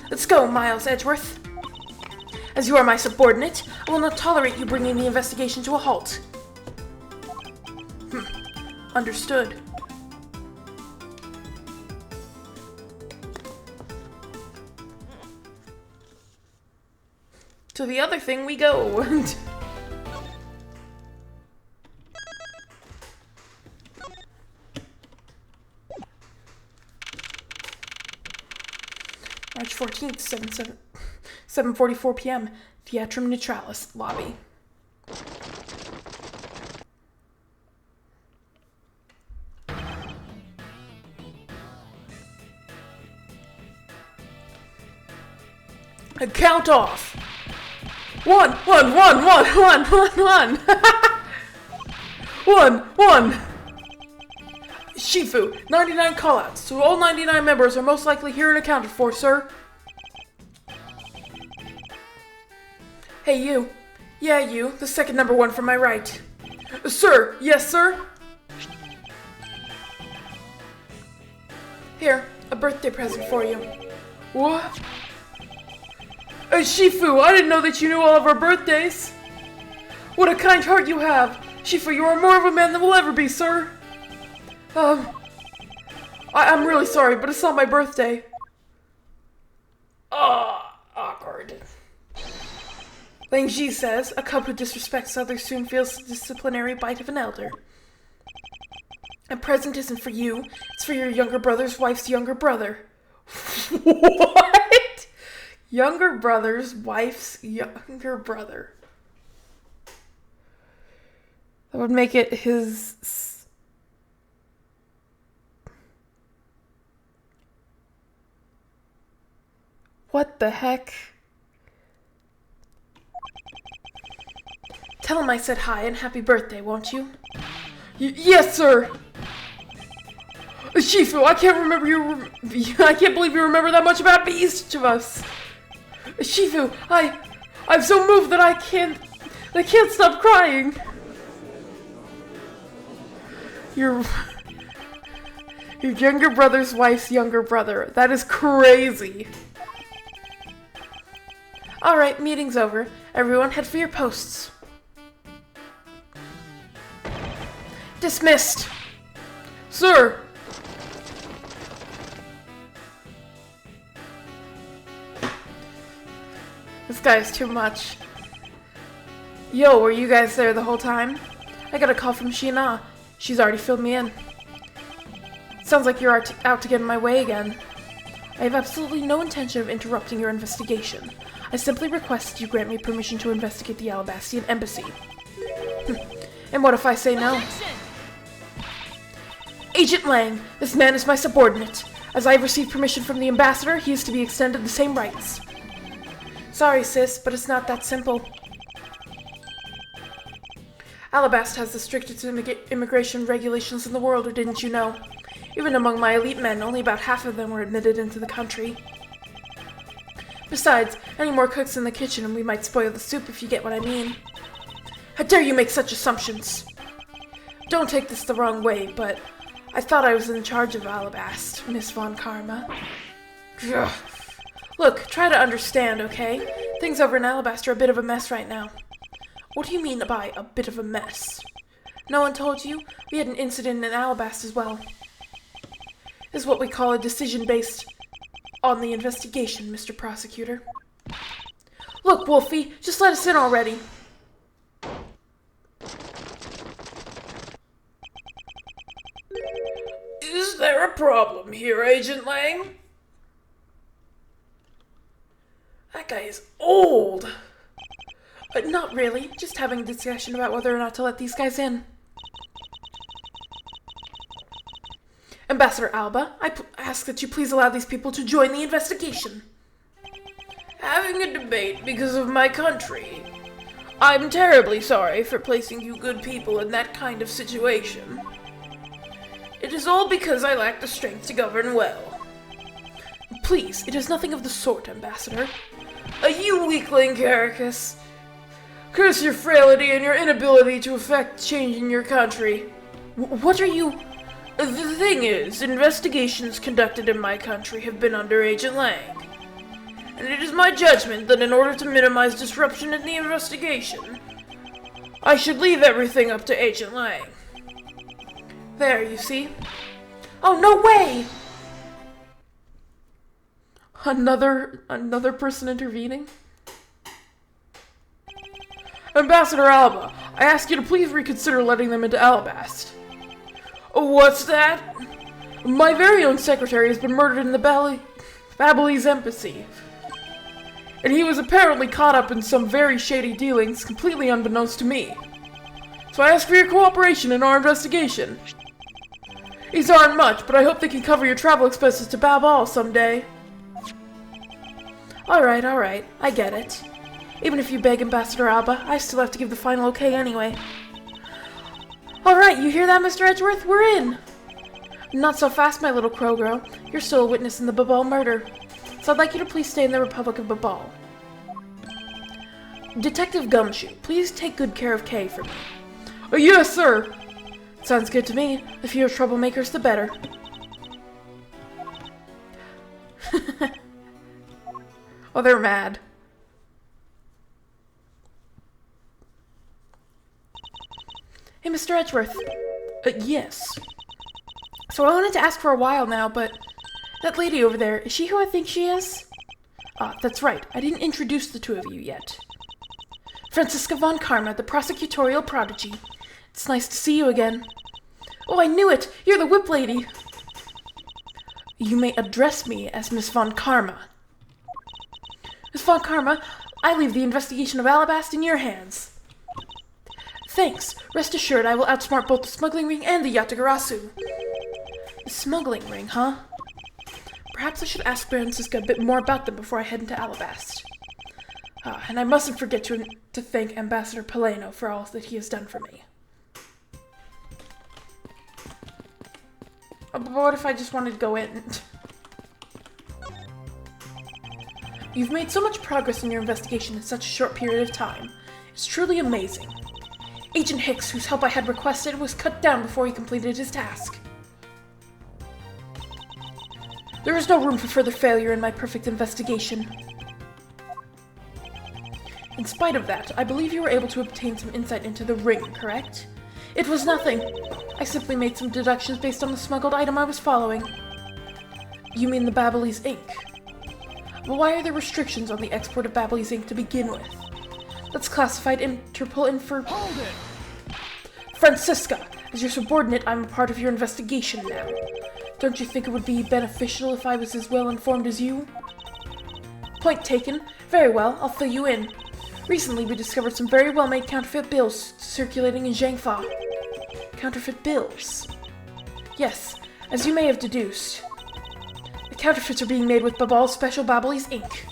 Let's go, Miles Edgeworth. As you are my subordinate, I will not tolerate you bringing the investigation to a halt. Understood. To the other thing we go. March 14th, 7:44 p.m. Theatrum Neutralis lobby. And count off. One. One. Shifu, 99 callouts. So all 99 members are most likely here and accounted for, sir. Hey, you. Yeah, you. The second number one from my right. Sir. Yes, sir. Here, a birthday present for you. What? Shifu, I didn't know that you knew all of our birthdays. What a kind heart you have. Shifu, you are more of a man than we'll ever be, sir. I'm really sorry, but it's not my birthday. Awkward. Lang Ji says, a cub who disrespects others soon feels the disciplinary bite of an elder. A present isn't for you, it's for your younger brother's wife's younger brother. What? Younger brother's wife's younger brother. That would make it his... What the heck? Tell him I said hi and happy birthday, won't you? Yes, sir! Shifu, I can't believe you remember that much about each of us. Shifu, I'm so moved that I can't stop crying. Your younger brother's wife's younger brother. That is crazy. Alright, meeting's over. Everyone head for your posts. Dismissed. Sir! This guy is too much. Yo, were you guys there the whole time? I got a call from Sheena. She's already filled me in. Sounds like you're out to get in my way again. I have absolutely no intention of interrupting your investigation. I simply request that you grant me permission to investigate the Alabastian Embassy. And what if I say no? Agent Lang, this man is my subordinate. As I have received permission from the ambassador, he is to be extended the same rights. Sorry, sis, but it's not that simple. Alabast has the strictest immigration regulations in the world, or didn't you know? Even among my elite men, only about half of them were admitted into the country. Besides, any more cooks in the kitchen and we might spoil the soup if you get what I mean. How dare you make such assumptions? Don't take this the wrong way, but I thought I was in charge of Alabast, Miss Von Karma. Ugh. Look, try to understand, okay? Things over in Alabast are a bit of a mess right now. What do you mean by a bit of a mess? No one told you? We had an incident in Alabast as well. This is what we call a decision based on the investigation, Mr. Prosecutor. Look, Wolfie, just let us in already. Is there a problem here, Agent Lang? That guy is old. But not really, just having a discussion about whether or not to let these guys in. Ambassador Alba, I ask that you please allow these people to join the investigation. Having a debate because of my country. I'm terribly sorry for placing you good people in that kind of situation. It is all because I lack the strength to govern well. Please, it is nothing of the sort, Ambassador. You weakling, Caracus. Curse your frailty and your inability to effect change in your country. What are you... The thing is, investigations conducted in my country have been under Agent Lang. And it is my judgment that in order to minimize disruption in the investigation, I should leave everything up to Agent Lang. There, you see? Oh, no way! Another person intervening? Ambassador Alba, I ask you to please reconsider letting them into Alabast. What's that? My very own secretary has been murdered in the Babalese embassy. And he was apparently caught up in some very shady dealings, completely unbeknownst to me. So I ask for your cooperation in our investigation. These aren't much, but I hope they can cover your travel expenses to Babal someday. Alright, I get it. Even if you beg Ambassador Alba, I still have to give the final okay anyway. Alright, you hear that, Mr. Edgeworth? We're in! Not so fast, my little crow girl. You're still a witness in the Babal murder. So I'd like you to please stay in the Republic of Babal. Detective Gumshoe, please take good care of Kay for me. Yes, sir! Sounds good to me. The fewer troublemakers, the better. Oh, they're mad. Hey, Mr. Edgeworth. Yes. So I wanted to ask for a while now, but that lady over there, is she who I think she is? Ah, that's right. I didn't introduce the two of you yet. Franziska Von Karma, the prosecutorial prodigy. It's nice to see you again. Oh, I knew it! You're the whip lady! You may address me as Miss Von Karma. Miss Von Karma, I leave the investigation of Alabast in your hands. Thanks. Rest assured I will outsmart both the smuggling ring and the Yatagarasu. The smuggling ring, huh? Perhaps I should ask Franziska a bit more about them before I head into Alabast. And I mustn't forget to thank Ambassador Paleno for all that he has done for me. But what if I just wanted to go in? You've made so much progress in your investigation in such a short period of time. It's truly amazing. Agent Hicks, whose help I had requested, was cut down before he completed his task. There is no room for further failure in my perfect investigation. In spite of that, I believe you were able to obtain some insight into the ring, correct? It was nothing. I simply made some deductions based on the smuggled item I was following. You mean the Babyliss ink? But why are there restrictions on the export of Babyliss ink to begin with? That's classified Interpol Hold it! Francisca, as your subordinate, I'm a part of your investigation now. Don't you think it would be beneficial if I was as well informed as you? Point taken. Very well, I'll fill you in. Recently, we discovered some very well-made counterfeit bills circulating in Zhangfa. Counterfeit bills? Yes, as you may have deduced. The counterfeits are being made with Babal's special Babyliss ink.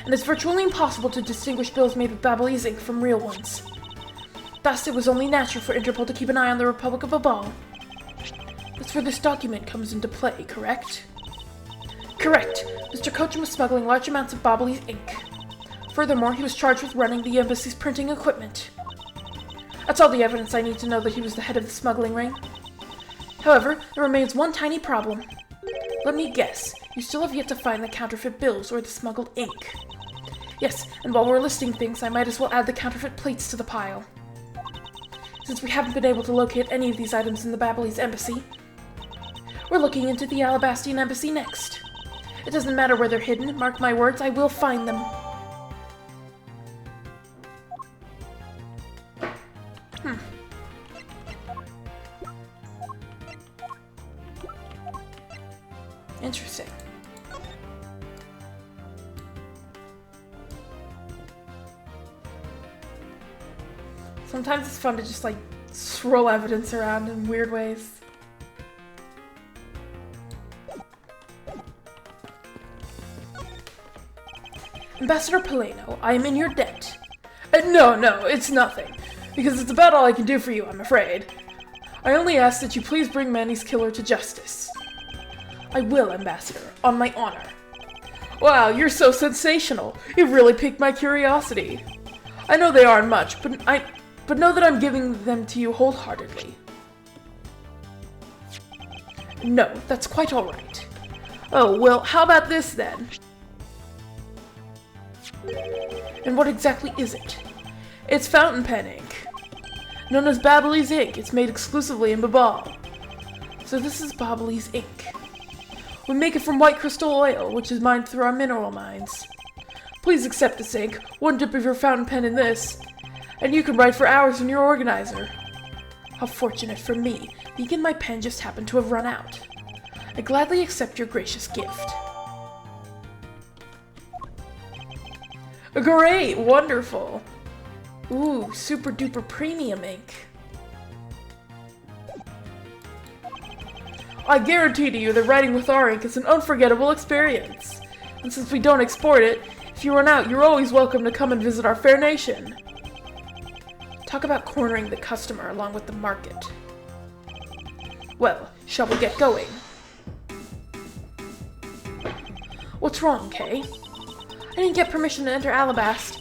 And it's virtually impossible to distinguish bills made with Babyliss ink from real ones. Thus, it was only natural for Interpol to keep an eye on the Republic of Babal. That's where this document comes into play, correct? Correct. Mr. Kochum was smuggling large amounts of Babyliss ink. Furthermore, he was charged with running the embassy's printing equipment. That's all the evidence I need to know that he was the head of the smuggling ring. However, there remains one tiny problem. Let me guess, you still have yet to find the counterfeit bills or the smuggled ink. Yes, and while we're listing things, I might as well add the counterfeit plates to the pile. Since we haven't been able to locate any of these items in the Babyliss embassy, we're looking into the Alabastian embassy next. It doesn't matter where they're hidden, mark my words, I will find them. Interesting. Sometimes it's fun to just like swirl evidence around in weird ways. Ambassador Paleno, I am in your debt. No, it's nothing. Because it's about all I can do for you, I'm afraid. I only ask that you please bring Manny's killer to justice. I will, Ambassador, on my honor. Wow, you're so sensational. You've really piqued my curiosity. I know they aren't much, but know that I'm giving them to you wholeheartedly. No, that's quite all right. Oh, well, how about this then? And what exactly is it? It's fountain pen ink. Known as Babyliss ink, it's made exclusively in Babal. So this is Babyliss ink. We make it from white crystal oil, which is mined through our mineral mines. Please accept this ink, one dip of your fountain pen in this, and you can write for hours in your organizer. How fortunate for me, the ink in my pen just happened to have run out. I gladly accept your gracious gift. Great, wonderful. Ooh, super duper premium ink. I guarantee to you that writing with our ink is an unforgettable experience. And since we don't export it, if you run out, you're always welcome to come and visit our fair nation. Talk about cornering the customer along with the market. Well, shall we get going? What's wrong, Kay? I didn't get permission to enter Alabast,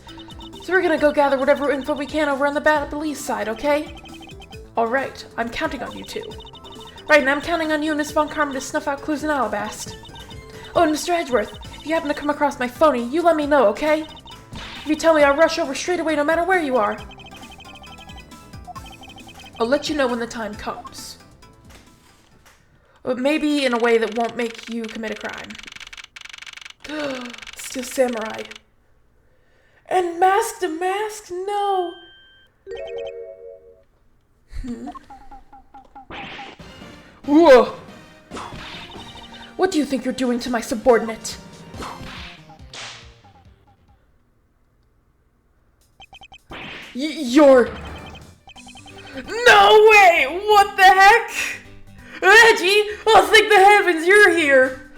so we're gonna go gather whatever info we can over on the Babyliss side, okay? Alright, I'm counting on you two. Right, and I'm counting on you and Miss Von Karma to snuff out clues in Alabast. Oh, and Mr. Edgeworth, if you happen to come across my phony, you let me know, okay? If you tell me, I'll rush over straight away no matter where you are. I'll let you know when the time comes. But maybe in a way that won't make you commit a crime. Steel Samurai. And Mask to Mask? No! Whoa! What do you think you're doing to my subordinate? You're... No way! What the heck? Reggie! Oh, thank the heavens you're here!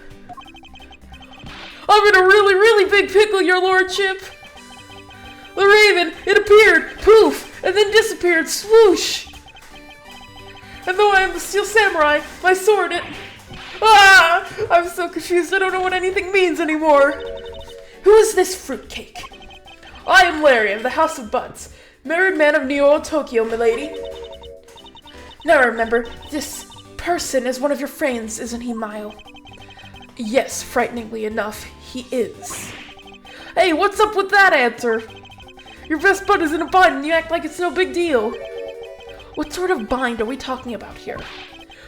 I'm in a really, really big pickle, your lordship! The raven, it appeared, poof, and then disappeared, swoosh! And though I am the Steel Samurai, my sword, it... Ah! I'm so confused, I don't know what anything means anymore! Who is this fruitcake? I am Larry of the House of Buds, married man of Neo Tokyo, milady. Now remember, this person is one of your friends, isn't he, Mile? Yes, frighteningly enough, he is. Hey, what's up with that answer? Your best bud is in a bind and you act like it's no big deal. What sort of bind are we talking about here?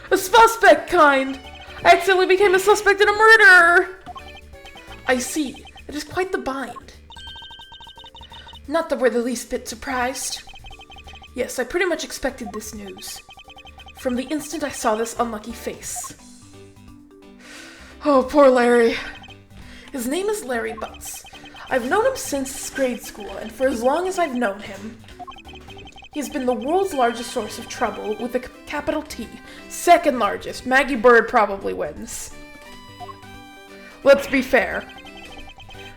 A suspect kind! I accidentally became a suspect in a murder! I see. It is quite the bind. Not that we're the least bit surprised. Yes, I pretty much expected this news. From the instant I saw this unlucky face. Oh, poor Larry. His name is Larry Butts. I've known him since grade school, and for as long as I've known him, he's been the world's largest source of trouble with a capital T. Second largest. Maggie Bird probably wins. Let's be fair.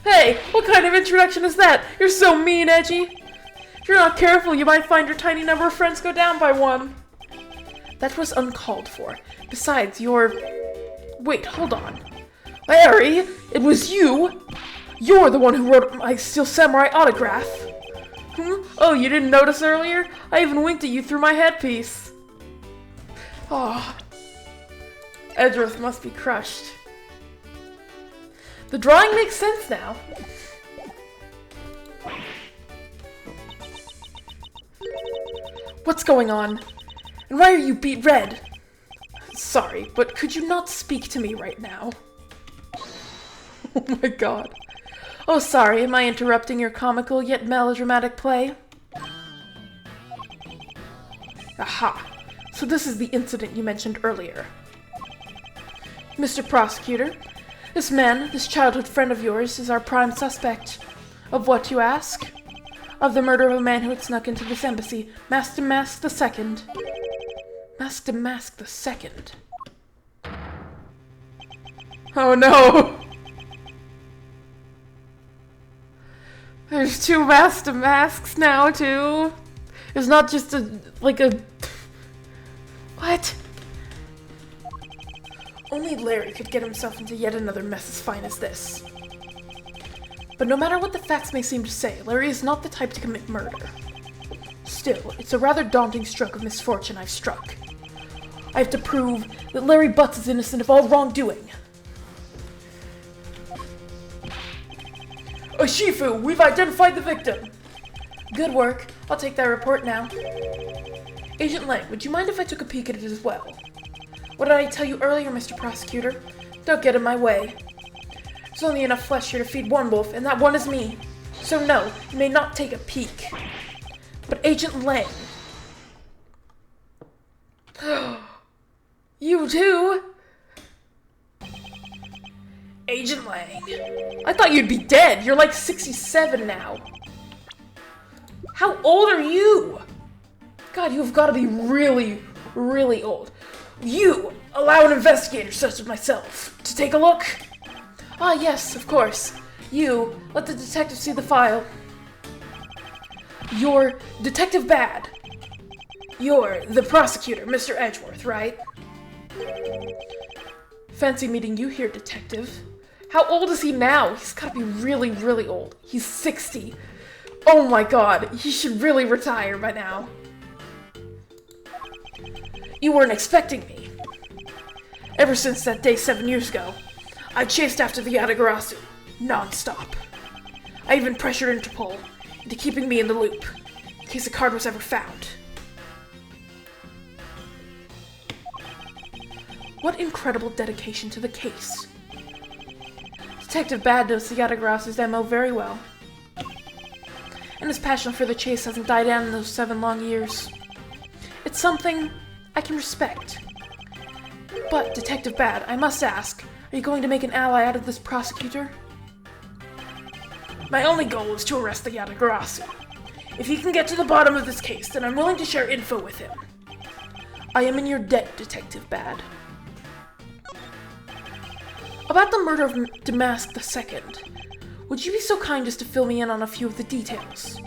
Hey, what kind of introduction is that? You're so mean, Edgy. If you're not careful, you might find your tiny number of friends go down by one. That was uncalled for. Besides, you're... Wait, hold on. Larry, it was you? You're the one who wrote my Steel Samurai autograph. Oh, you didn't notice earlier? I even winked at you through my headpiece. Oh. Edgeworth must be crushed. The drawing makes sense now. What's going on? And why are you beet red? Sorry, but could you not speak to me right now? Oh my god. Oh, sorry, am I interrupting your comical yet melodramatic play? Aha. So this is the incident you mentioned earlier. Mr. Prosecutor, this man, this childhood friend of yours, is our prime suspect. Of what, you ask? Of the murder of a man who had snuck into this embassy, Masked and Masked the Second. Masked and Masked the Second. Oh no! There's two Masked and Masks now, too. There's not just like a... What? Only Larry could get himself into yet another mess as fine as this. But no matter what the facts may seem to say, Larry is not the type to commit murder. Still, it's a rather daunting stroke of misfortune I've struck. I have to prove that Larry Butts is innocent of all wrongdoing. Shifu, we've identified the victim! Good work. I'll take that report now. Agent Lang, would you mind if I took a peek at it as well? What did I tell you earlier, Mr. Prosecutor? Don't get in my way. There's only enough flesh here to feed one wolf, and that one is me. So no, you may not take a peek. But Agent Lang... You too? Agent Lang. I thought you'd be dead. You're like 67 now. How old are you? God, you've got to be really, really old. You allow an investigator such as myself to take a look? Ah, yes, of course. You, let the detective see the file. You're Detective Bad. You're the prosecutor, Mr. Edgeworth, right? Fancy meeting you here, Detective. How old is he now? He's gotta be really, really old. He's 60. Oh my god, he should really retire by now. You weren't expecting me. Ever since that day 7 years ago, I chased after the Yatagarasu, non-stop. I even pressured Interpol into keeping me in the loop, in case a card was ever found. What incredible dedication to the case. Detective Bad knows the Yatagarasu's MO very well. And his passion for the chase hasn't died down in those 7 long years. It's something I can respect. But, Detective Bad, I must ask, are you going to make an ally out of this prosecutor? My only goal is to arrest the Yatagarasu. If he can get to the bottom of this case, then I'm willing to share info with him. I am in your debt, Detective Bad. About the murder of Damask II, would you be so kind as to fill me in on a few of the details?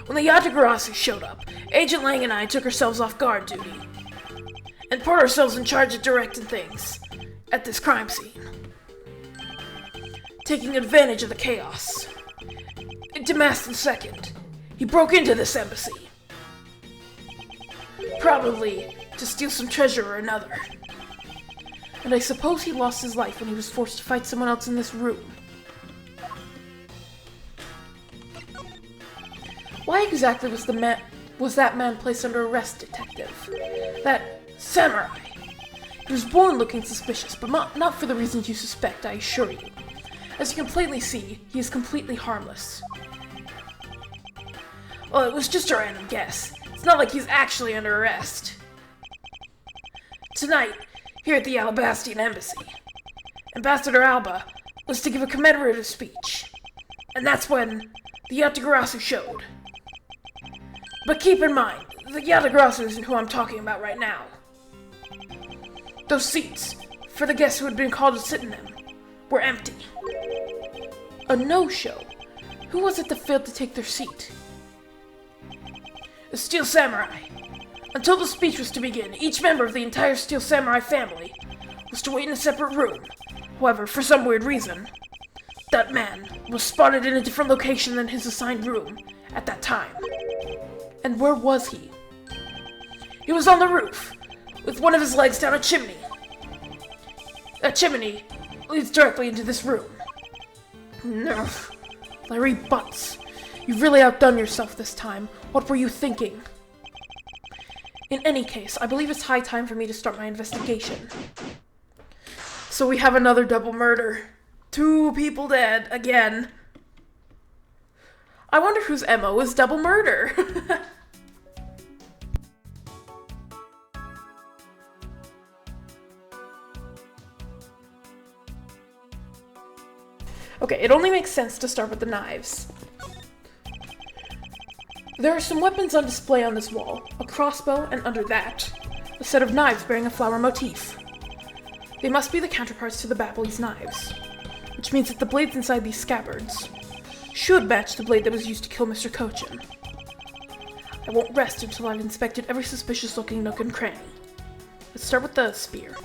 When the Yatagarasu showed up, Agent Lang and I took ourselves off guard duty, and put ourselves in charge of directing things at this crime scene. Taking advantage of the chaos. Damask II, he broke into this embassy. Probably to steal some treasure or another. And I suppose he lost his life when he was forced to fight someone else in this room. Why exactly was the was that man placed under arrest, Detective. That samurai. He was born looking suspicious, but not for the reasons you suspect, I assure you. As you can plainly see, he is completely harmless. Well, it was just a random guess. It's not like he's actually under arrest. Tonight, here at the Alabastian Embassy, Ambassador Alba was to give a commemorative speech. And that's when the Yatagarasu showed. But keep in mind, the Yatagarasu isn't who I'm talking about right now. Those seats, for the guests who had been called to sit in them, were empty. A no-show. Who was it that failed to take their seat? The Steel Samurai. Until the speech was to begin, each member of the entire Steel Samurai family was to wait in a separate room. However, for some weird reason, that man was spotted in a different location than his assigned room at that time. And where was he? He was on the roof, with one of his legs down a chimney. That chimney leads directly into this room. No. Larry Butts, you've really outdone yourself this time. What were you thinking? In any case, I believe it's high time for me to start my investigation. So we have another double murder. 2 people dead, again. I wonder whose MO is double murder. Okay, it only makes sense to start with the knives. There are some weapons on display on this wall, a crossbow, and under that, a set of knives bearing a flower motif. They must be the counterparts to the Babyliss knives, which means that the blades inside these scabbards should match the blade that was used to kill Mr. Kochin. I won't rest until I've inspected every suspicious-looking nook and cranny. Let's start with the spear.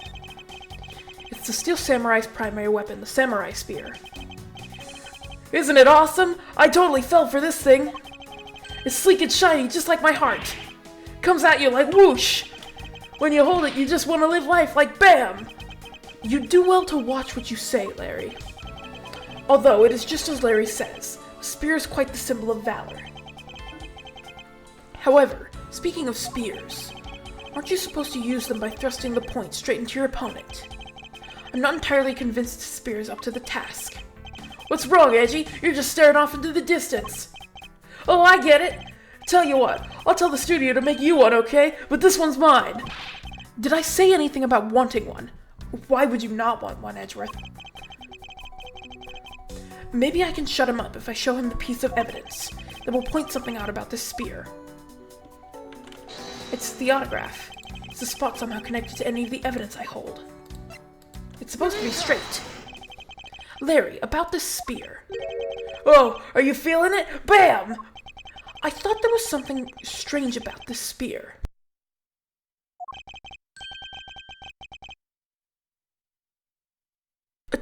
It's the Steel Samurai's primary weapon, the Samurai Spear. Isn't it awesome? I totally fell for this thing. It's sleek and shiny, just like my heart. Comes at you like whoosh. When you hold it, you just want to live life like bam. You do well to watch what you say, Larry. Although it is just as Larry says, a spear is quite the symbol of valor. However, speaking of spears, aren't you supposed to use them by thrusting the point straight into your opponent? I'm not entirely convinced the spear is up to the task. What's wrong, Edgy? You're just staring off into the distance. Oh, I get it. Tell you what, I'll tell the studio to make you one, okay? But this one's mine. Did I say anything about wanting one? Why would you not want one, Edgeworth? Maybe I can shut him up if I show him the piece of evidence that will point something out about this spear. It's the autograph. It's a spot somehow connected to any of the evidence I hold. It's supposed to be straight. Larry, about this spear. Oh, are you feeling it? Bam! I thought there was something strange about this spear.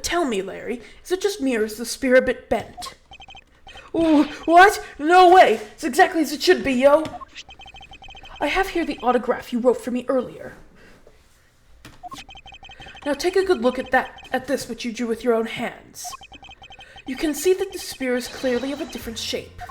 Tell me, Larry, is it just me or is the spear a bit bent? Ooh, what? No way! It's exactly as it should be, yo! I have here the autograph you wrote for me earlier. Now take a good look at this which you drew with your own hands. You can see that the spear is clearly of a different shape.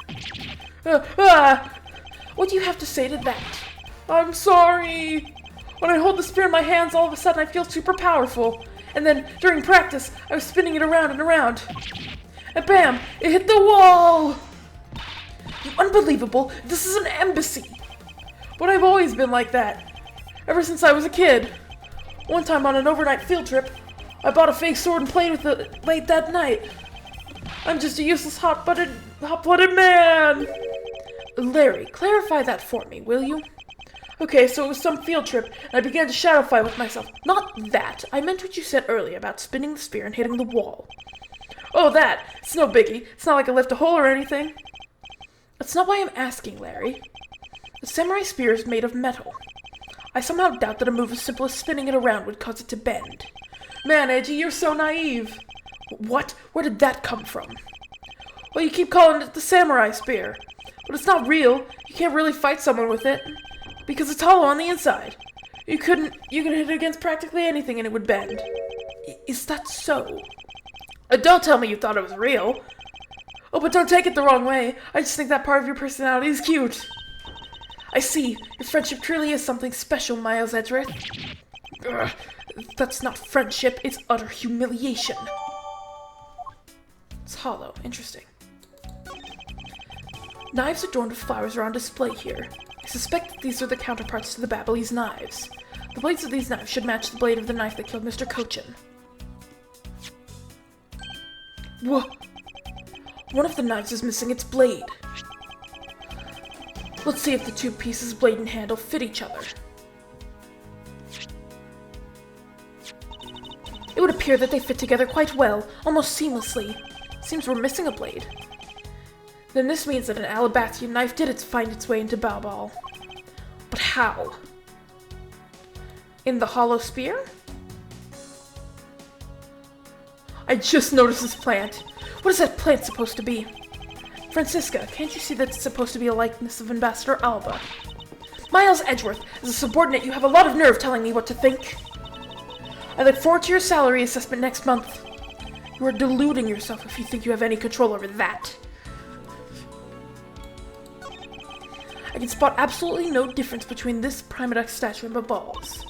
What do you have to say to that? I'm sorry! When I hold the spear in my hands, all of a sudden I feel super powerful. And then, during practice, I was spinning it around and around. And bam! It hit the wall! Unbelievable! This is an embassy! But I've always been like that. Ever since I was a kid. One time on an overnight field trip, I bought a fake sword and played with it late that night. I'm just a useless hot-blooded man! Larry, clarify that for me, will you? Okay, so it was some field trip, and I began to shadow fight with myself. Not that. I meant what you said earlier about spinning the spear and hitting the wall. Oh, that. It's no biggie. It's not like I left a hole or anything. That's not why I'm asking, Larry. The samurai spear is made of metal. I somehow doubt that a move as simple as spinning it around would cause it to bend. Man, Edgy, you're so naive. What? Where did that come from? Well, you keep calling it the samurai spear. But it's not real. You can't really fight someone with it. Because it's hollow on the inside. You can hit it against practically anything and it would bend. Is that so? Don't tell me you thought it was real. Oh, but don't take it the wrong way. I just think that part of your personality is cute. I see. Your friendship truly is something special, Miles Edgeworth. Ugh, that's not friendship, it's utter humiliation. It's hollow. Interesting. Knives adorned with flowers are on display here. I suspect that these are the counterparts to the Babyliss knives. The blades of these knives should match the blade of the knife that killed Mr. Cochin. Whoa! One of the knives is missing its blade. Let's see if the two pieces, blade and handle, fit each other. It would appear that they fit together quite well, almost seamlessly. Seems we're missing a blade. Then this means that an Alabastian knife did find its way into Balbal. But how? In the hollow spear? I just noticed this plant. What is that plant supposed to be? Francisca, can't you see that it's supposed to be a likeness of Ambassador Alba? Miles Edgeworth, as a subordinate, you have a lot of nerve telling me what to think. I look forward to your salary assessment next month. You are deluding yourself if you think you have any control over that. I can spot absolutely no difference between this Primaduck statue and Babal's.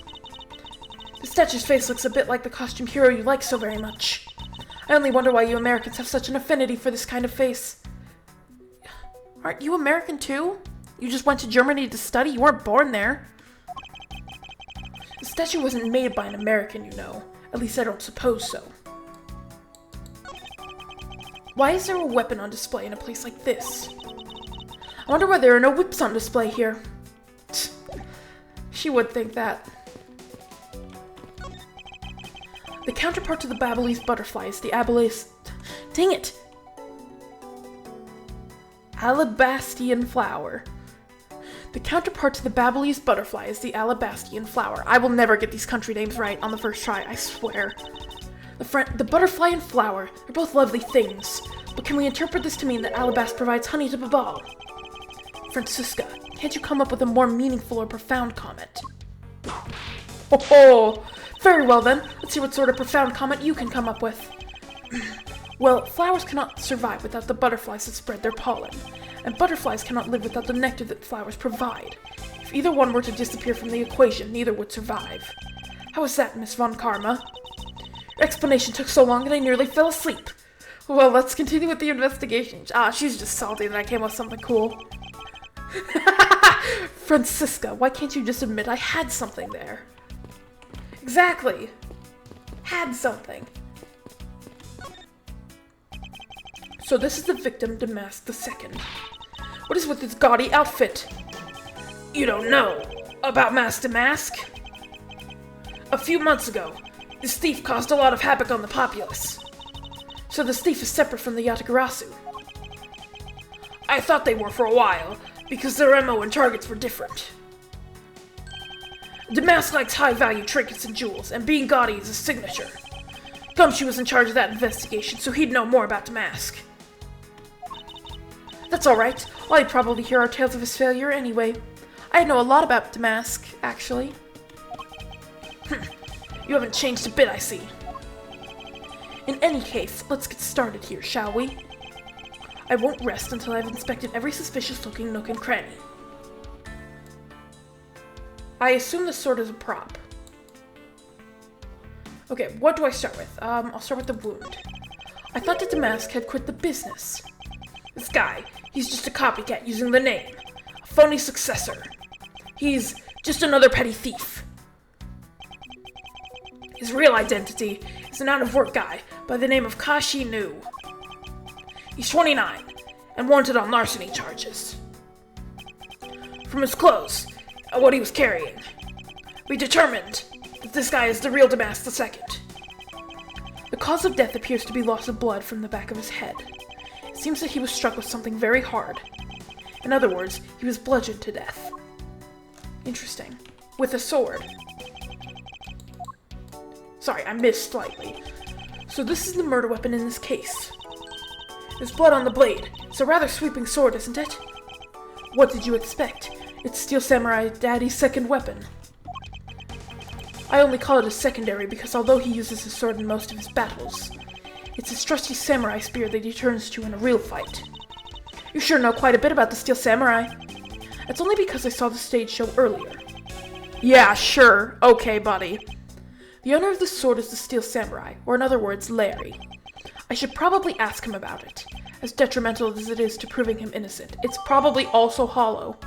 The statue's face looks a bit like the costume hero you like so very much. I only wonder why you Americans have such an affinity for this kind of face. Aren't you American too? You just went to Germany to study? You weren't born there. The statue wasn't made by an American, you know. At least I don't suppose so. Why is there a weapon on display in a place like this? I wonder why there are no whips on display here. She would think that. The counterpart to the Babyliss butterfly is the Dang it! Alabastian flower. The counterpart to the Babyliss butterfly is the Alabastian flower. I will never get these country names right on the first try, I swear. The butterfly and flower, they're both lovely things. But can we interpret this to mean that Alabast provides honey to Babal? Francisca, can't you come up with a more meaningful or profound comment? Oh, very well then. Let's see what sort of profound comment you can come up with. Well, flowers cannot survive without the butterflies that spread their pollen, and butterflies cannot live without the nectar that flowers provide. If either one were to disappear from the equation, neither would survive. How is that, Miss Von Karma? Your explanation took so long that I nearly fell asleep. Well, let's continue with the investigation. She's just salty that I came up with something cool. Francisca, why can't you just admit I had something there? Exactly. Had something. So this is the victim, Damask II. What is with this gaudy outfit? You don't know about Mask Damask? A few months ago, this thief caused a lot of havoc on the populace. So this thief is separate from the Yatagarasu. I thought they were for a while, because their MO and targets were different. Damask likes high-value trinkets and jewels, and being gaudy is his signature. Gumshoe was in charge of that investigation, so he'd know more about Damask. That's alright. Well, I'd probably hear our tales of his failure anyway. I know a lot about Damask, actually. You haven't changed a bit, I see. In any case, let's get started here, shall we? I won't rest until I've inspected every suspicious-looking nook and cranny. I assume this sword is a prop. Okay, what do I start with? I'll start with the wound. I thought that Damask had quit the business. This guy, he's just a copycat using the name. A phony successor. He's just another petty thief. His real identity is an out-of-work guy by the name of Kashi Nu. He's 29 and wanted on larceny charges. From his clothes and what he was carrying, we determined that this guy is the real Damask II. The cause of death appears to be loss of blood from the back of his head. It seems that he was struck with something very hard. In other words, he was bludgeoned to death. Interesting. With a sword. Sorry, I missed slightly. So this is the murder weapon in this case. There's blood on the blade. It's a rather sweeping sword, isn't it? What did you expect? It's Steel Samurai Daddy's second weapon. I only call it a secondary because although he uses his sword in most of his battles, it's his trusty samurai spear that he turns to in a real fight. You sure know quite a bit about the Steel Samurai. It's only because I saw the stage show earlier. Yeah, sure. Okay, buddy. The owner of the sword is the Steel Samurai, or in other words, Larry. I should probably ask him about it, as detrimental as it is to proving him innocent. It's probably also hollow.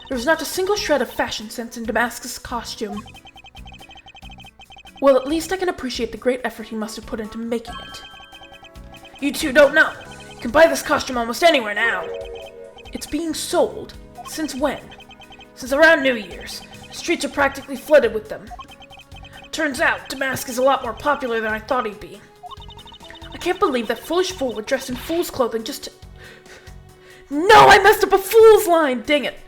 There's not a single shred of fashion sense in Damascus' costume. Well, at least I can appreciate the great effort he must have put into making it. You two don't know. You can buy this costume almost anywhere now. It's being sold. Since when? Since around New Year's. The streets are practically flooded with them. Turns out, Damask is a lot more popular than I thought he'd be. I can't believe that foolish fool would dress in fool's clothing just to... No, I messed up a fool's line! Dang it.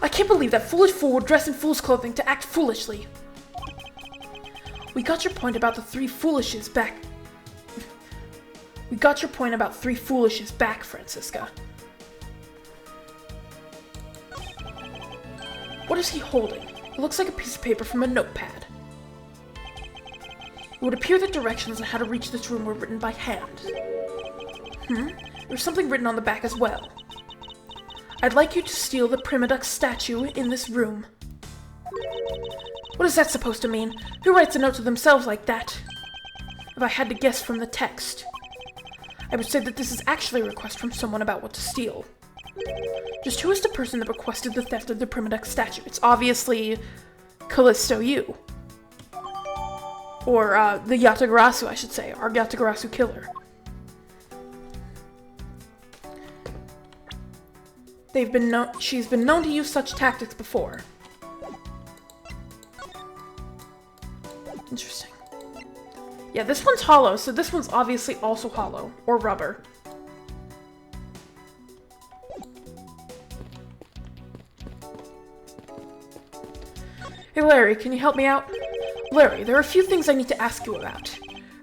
I can't believe that foolish fool would dress in fool's clothing to act foolishly. We got your point about the three foolishes back... We got your point about three foolishes back, Francisca. What is he holding? It looks like a piece of paper from a notepad. It would appear that directions on how to reach this room were written by hand. There's something written on the back as well. I'd like you to steal the Primadux statue in this room. What is that supposed to mean? Who writes a note to themselves like that? If I had to guess from the text, I would say that this is actually a request from someone about what to steal. Just who is the person that requested the theft of the Primadux statue? It's obviously Callisto U. Or, the Yatagarasu, I should say. Our Yatagarasu killer. She's been known to use such tactics before. Interesting. Yeah, this one's hollow, so this one's obviously also hollow. Or rubber. Hey Larry, can you help me out? Larry, there are a few things I need to ask you about.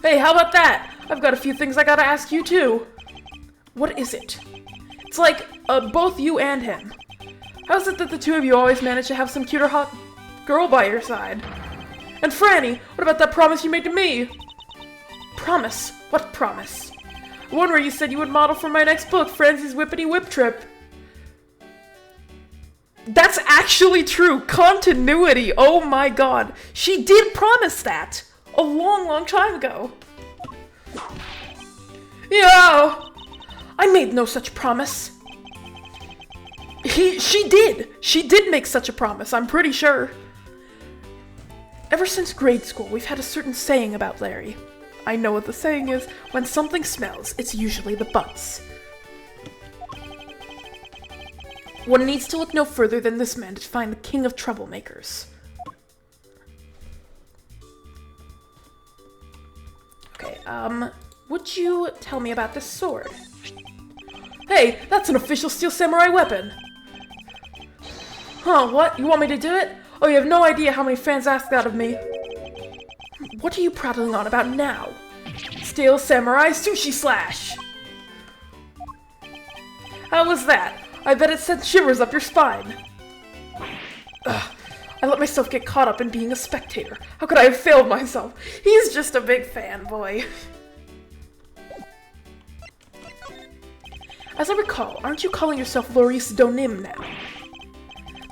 Hey, how about that? I've got a few things I gotta ask you too. What is it? It's like, both you and him. How's it that the two of you always manage to have some cute or hot girl by your side? And Franny, what about that promise you made to me? Promise? What promise? The one where you said you would model for my next book, Franzie's Whippity Whip Trip. That's actually true. Continuity. Oh my god. She did promise that a long, long time ago. Yo! I made no such promise. She did. She did make such a promise, I'm pretty sure. Ever since grade school, we've had a certain saying about Larry. I know what the saying is. When something smells, it's usually the butts. One needs to look no further than this man to find the king of troublemakers. Okay, would you tell me about this sword? Hey, that's an official Steel Samurai weapon! Huh, what? You want me to do it? Oh, you have no idea how many fans ask that of me. What are you prattling on about now? Steel Samurai Sushi Slash! How was that? I bet it sent shivers up your spine. Ugh, I let myself get caught up in being a spectator. How could I have failed myself? He's just a big fanboy. As I recall, aren't you calling yourself Laurice Donim now?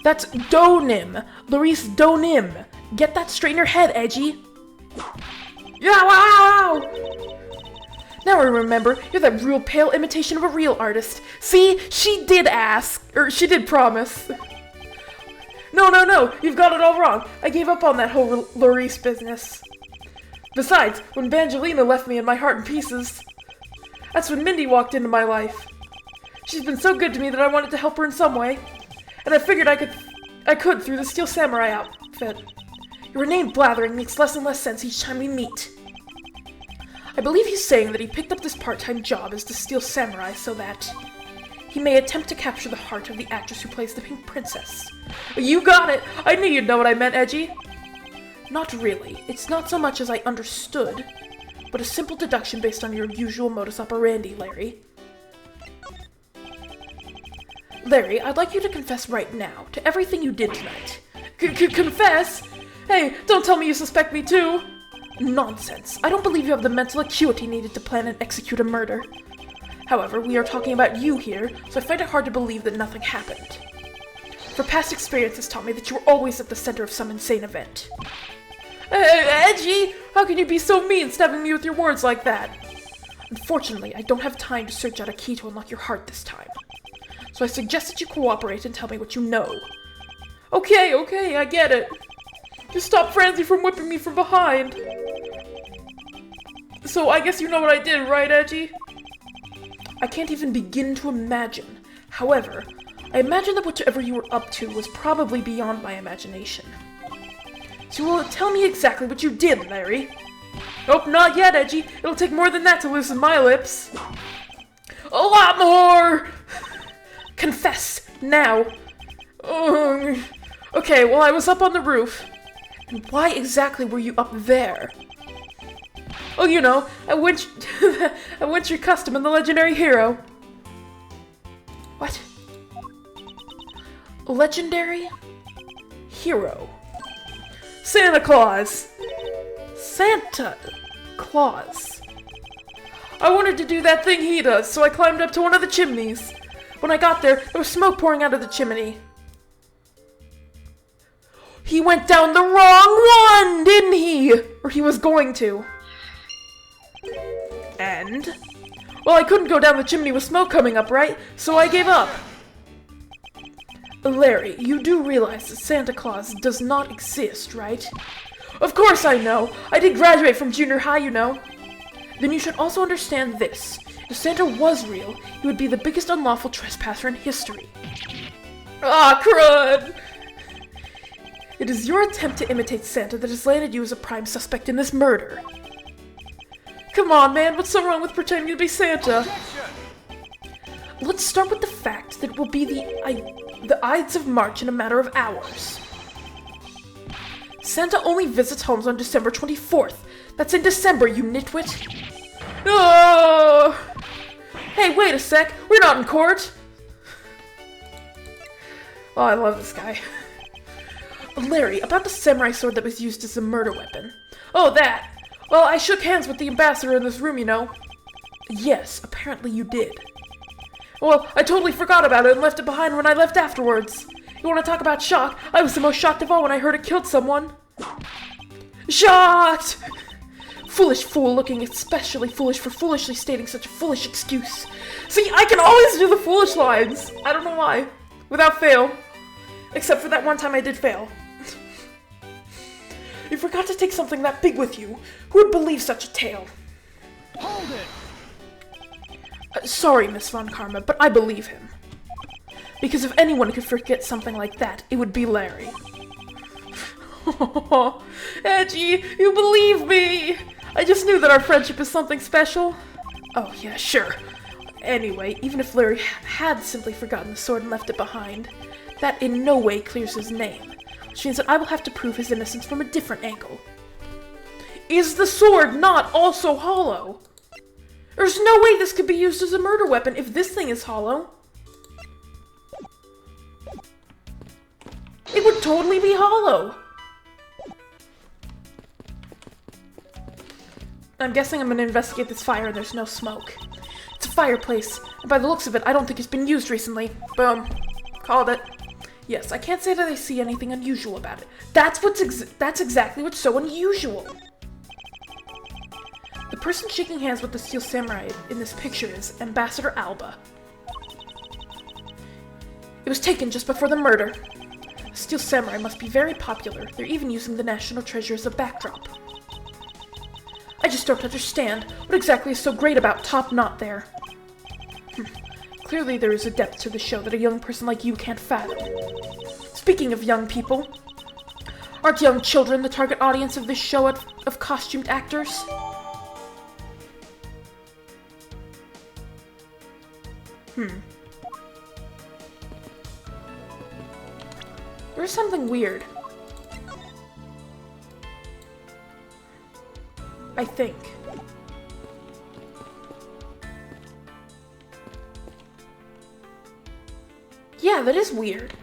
That's Donim! Laurice Donim! Get that straight in your head, Edgy! Yeah, wow! Now I remember, you're that real pale imitation of a real artist. See? She did ask, or she did promise. No, you've got it all wrong. I gave up on that whole Laurice business. Besides, when Bangelina left me in my heart in pieces, that's when Mindy walked into my life. She's been so good to me that I wanted to help her in some way, and I figured I could through the Steel Samurai outfit. Your inane blathering makes less and less sense each time we meet. I believe he's saying that he picked up this part-time job as the Steel Samurai so that he may attempt to capture the heart of the actress who plays the Pink Princess. You got it! I knew you'd know what I meant, Edgy. Not really. It's not so much as I understood, but a simple deduction based on your usual modus operandi, Larry. Larry, I'd like you to confess right now to everything you did tonight. Confess? Hey, don't tell me you suspect me too! Nonsense. I don't believe you have the mental acuity needed to plan and execute a murder. However, we are talking about you here, so I find it hard to believe that nothing happened. For past experience has taught me that you were always at the center of some insane event. Edgy! How can you be so mean, stabbing me with your words like that? Unfortunately, I don't have time to search out a key to unlock your heart this time. So I suggest that you cooperate and tell me what you know. Okay, I get it. Just stop Francie from whipping me from behind. So I guess you know what I did, right, Edgy? I can't even begin to imagine. However, I imagine that whatever you were up to was probably beyond my imagination. So will it tell me exactly what you did, Larry? Nope, not yet, Edgy. It'll take more than that to loosen my lips. A lot more! Confess, now. Okay, well, I was up on the roof. And why exactly were you up there? Oh, you know, I went your custom and the legendary hero. What? Legendary hero. Santa Claus. Santa Claus. I wanted to do that thing he does, so I climbed up to one of the chimneys. When I got there was smoke pouring out of the chimney. He went down the wrong one, didn't he? Or he was going to. And? Well, I couldn't go down the chimney with smoke coming up, right? So I gave up. Larry, you do realize that Santa Claus does not exist, right? Of course I know. I did graduate from junior high, you know. Then you should also understand this. If Santa was real, he would be the biggest unlawful trespasser in history. Ah, crud! It is your attempt to imitate Santa that has landed you as a prime suspect in this murder. Come on, man, what's so wrong with pretending to be Santa? Let's start with the fact that it will be the Ides of March in a matter of hours. Santa only visits homes on December 24th. That's in December, you nitwit. Oh! Hey, wait a sec. We're not in court. Oh, I love this guy. Larry, about the samurai sword that was used as a murder weapon. Oh, that. Well, I shook hands with the ambassador in this room, you know. Yes, apparently you did. Well, I totally forgot about it and left it behind when I left afterwards. You want to talk about shock? I was the most shocked of all when I heard it killed someone. Shocked! Foolish fool, looking especially foolish for foolishly stating such a foolish excuse. See, I can always do the foolish lines. I don't know why. Without fail. Except for that one time I did fail. You forgot to take something that big with you. Who would believe such a tale? Hold it! Sorry, Miss Von Karma, but I believe him. Because if anyone could forget something like that, it would be Larry. Oh, Edgy, you believe me! I just knew that our friendship is something special. Oh, yeah, sure. Anyway, even if Larry had simply forgotten the sword and left it behind, that in no way clears his name, which means that I will have to prove his innocence from a different angle. Is the sword not also hollow? There's no way this could be used as a murder weapon if this thing is hollow. It would totally be hollow. I'm guessing I'm going to investigate this fire and there's no smoke. It's a fireplace, and by the looks of it, I don't think it's been used recently. Boom. Called it. Yes, I can't say that I see anything unusual about it. That's exactly what's so unusual. The person shaking hands with the Steel Samurai in this picture is Ambassador Alba. It was taken just before the murder. The Steel Samurai must be very popular. They're even using the National Treasure as a backdrop. I just don't understand. What exactly is so great about Top Knot there? Clearly there is a depth to the show that a young person like you can't fathom. Speaking of young people, aren't young children the target audience of this show of costumed actors? There's something weird. I think. Yeah, that is weird.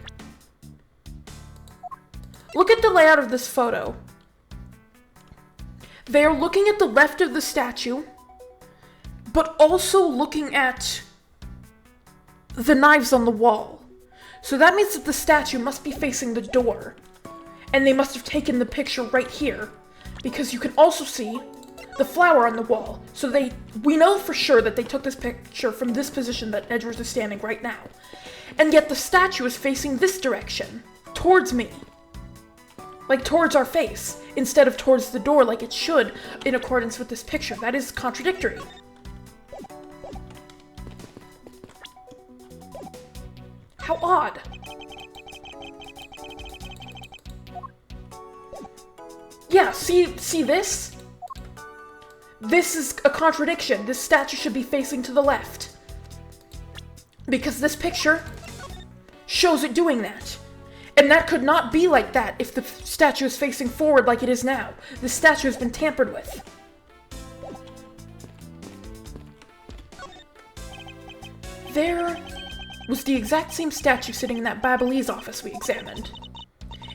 Look at the layout of this photo. They are looking at the left of the statue, but also looking at the knives on the wall. So that means that the statue must be facing the door. And they must have taken the picture right here, because you can also see the flower on the wall. So we know for sure that they took this picture from this position that Edgeworth is standing right now. And yet the statue is facing this direction, towards me. Like towards our face, instead of towards the door like it should, in accordance with this picture. That is contradictory. How odd. Yeah, see this? This is a contradiction. This statue should be facing to the left. Because this picture shows it doing that. And that could not be like that if the statue is facing forward like it is now. This statue has been tampered with. There was the exact same statue sitting in that Babyliss office we examined.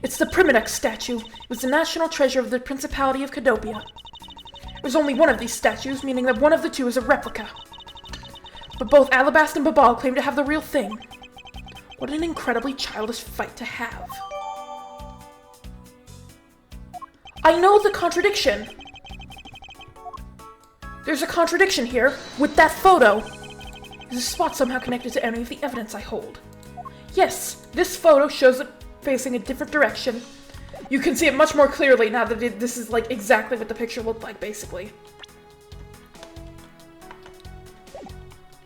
It's the Primidex statue. It was the national treasure of the Principality of Cadopia. There's only one of these statues, meaning that one of the two is a replica. But both Alabast and Babal claim to have the real thing. What an incredibly childish fight to have. I know the contradiction. There's a contradiction here with that photo. Is this spot somehow connected to any of the evidence I hold? Yes, this photo shows it facing a different direction. You can see it much more clearly now that this is like exactly what the picture looked like, basically.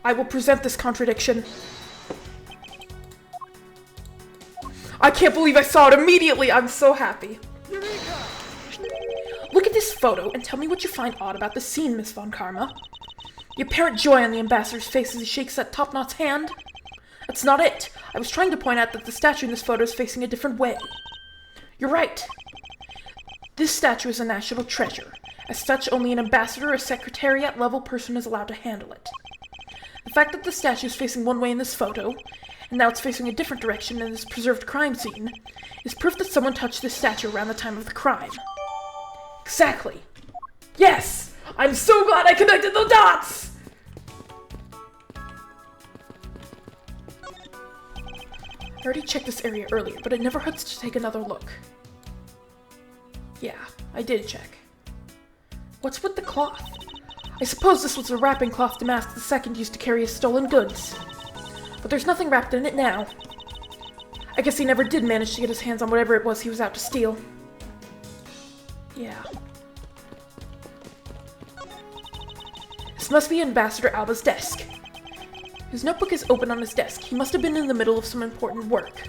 I will present this contradiction. I can't believe I saw it immediately! I'm so happy. Eureka! Look at this photo and tell me what you find odd about the scene, Miss Von Karma. The apparent joy on the ambassador's face as he shakes that top-knot's hand? That's not it. I was trying to point out that the statue in this photo is facing a different way. You're right. This statue is a national treasure. As such, only an ambassador or secretariat-level person is allowed to handle it. The fact that the statue is facing one way in this photo, and now it's facing a different direction in this preserved crime scene, is proof that someone touched this statue around the time of the crime. Exactly. Yes! I'm so glad I connected the dots! I already checked this area earlier, but it never hurts to take another look. Yeah, I did check. What's with the cloth? I suppose this was a wrapping cloth Damask II used to carry his stolen goods. But there's nothing wrapped in it now. I guess he never did manage to get his hands on whatever it was he was out to steal. Yeah. This must be Ambassador Alba's desk. His notebook is open on his desk. He must have been in the middle of some important work.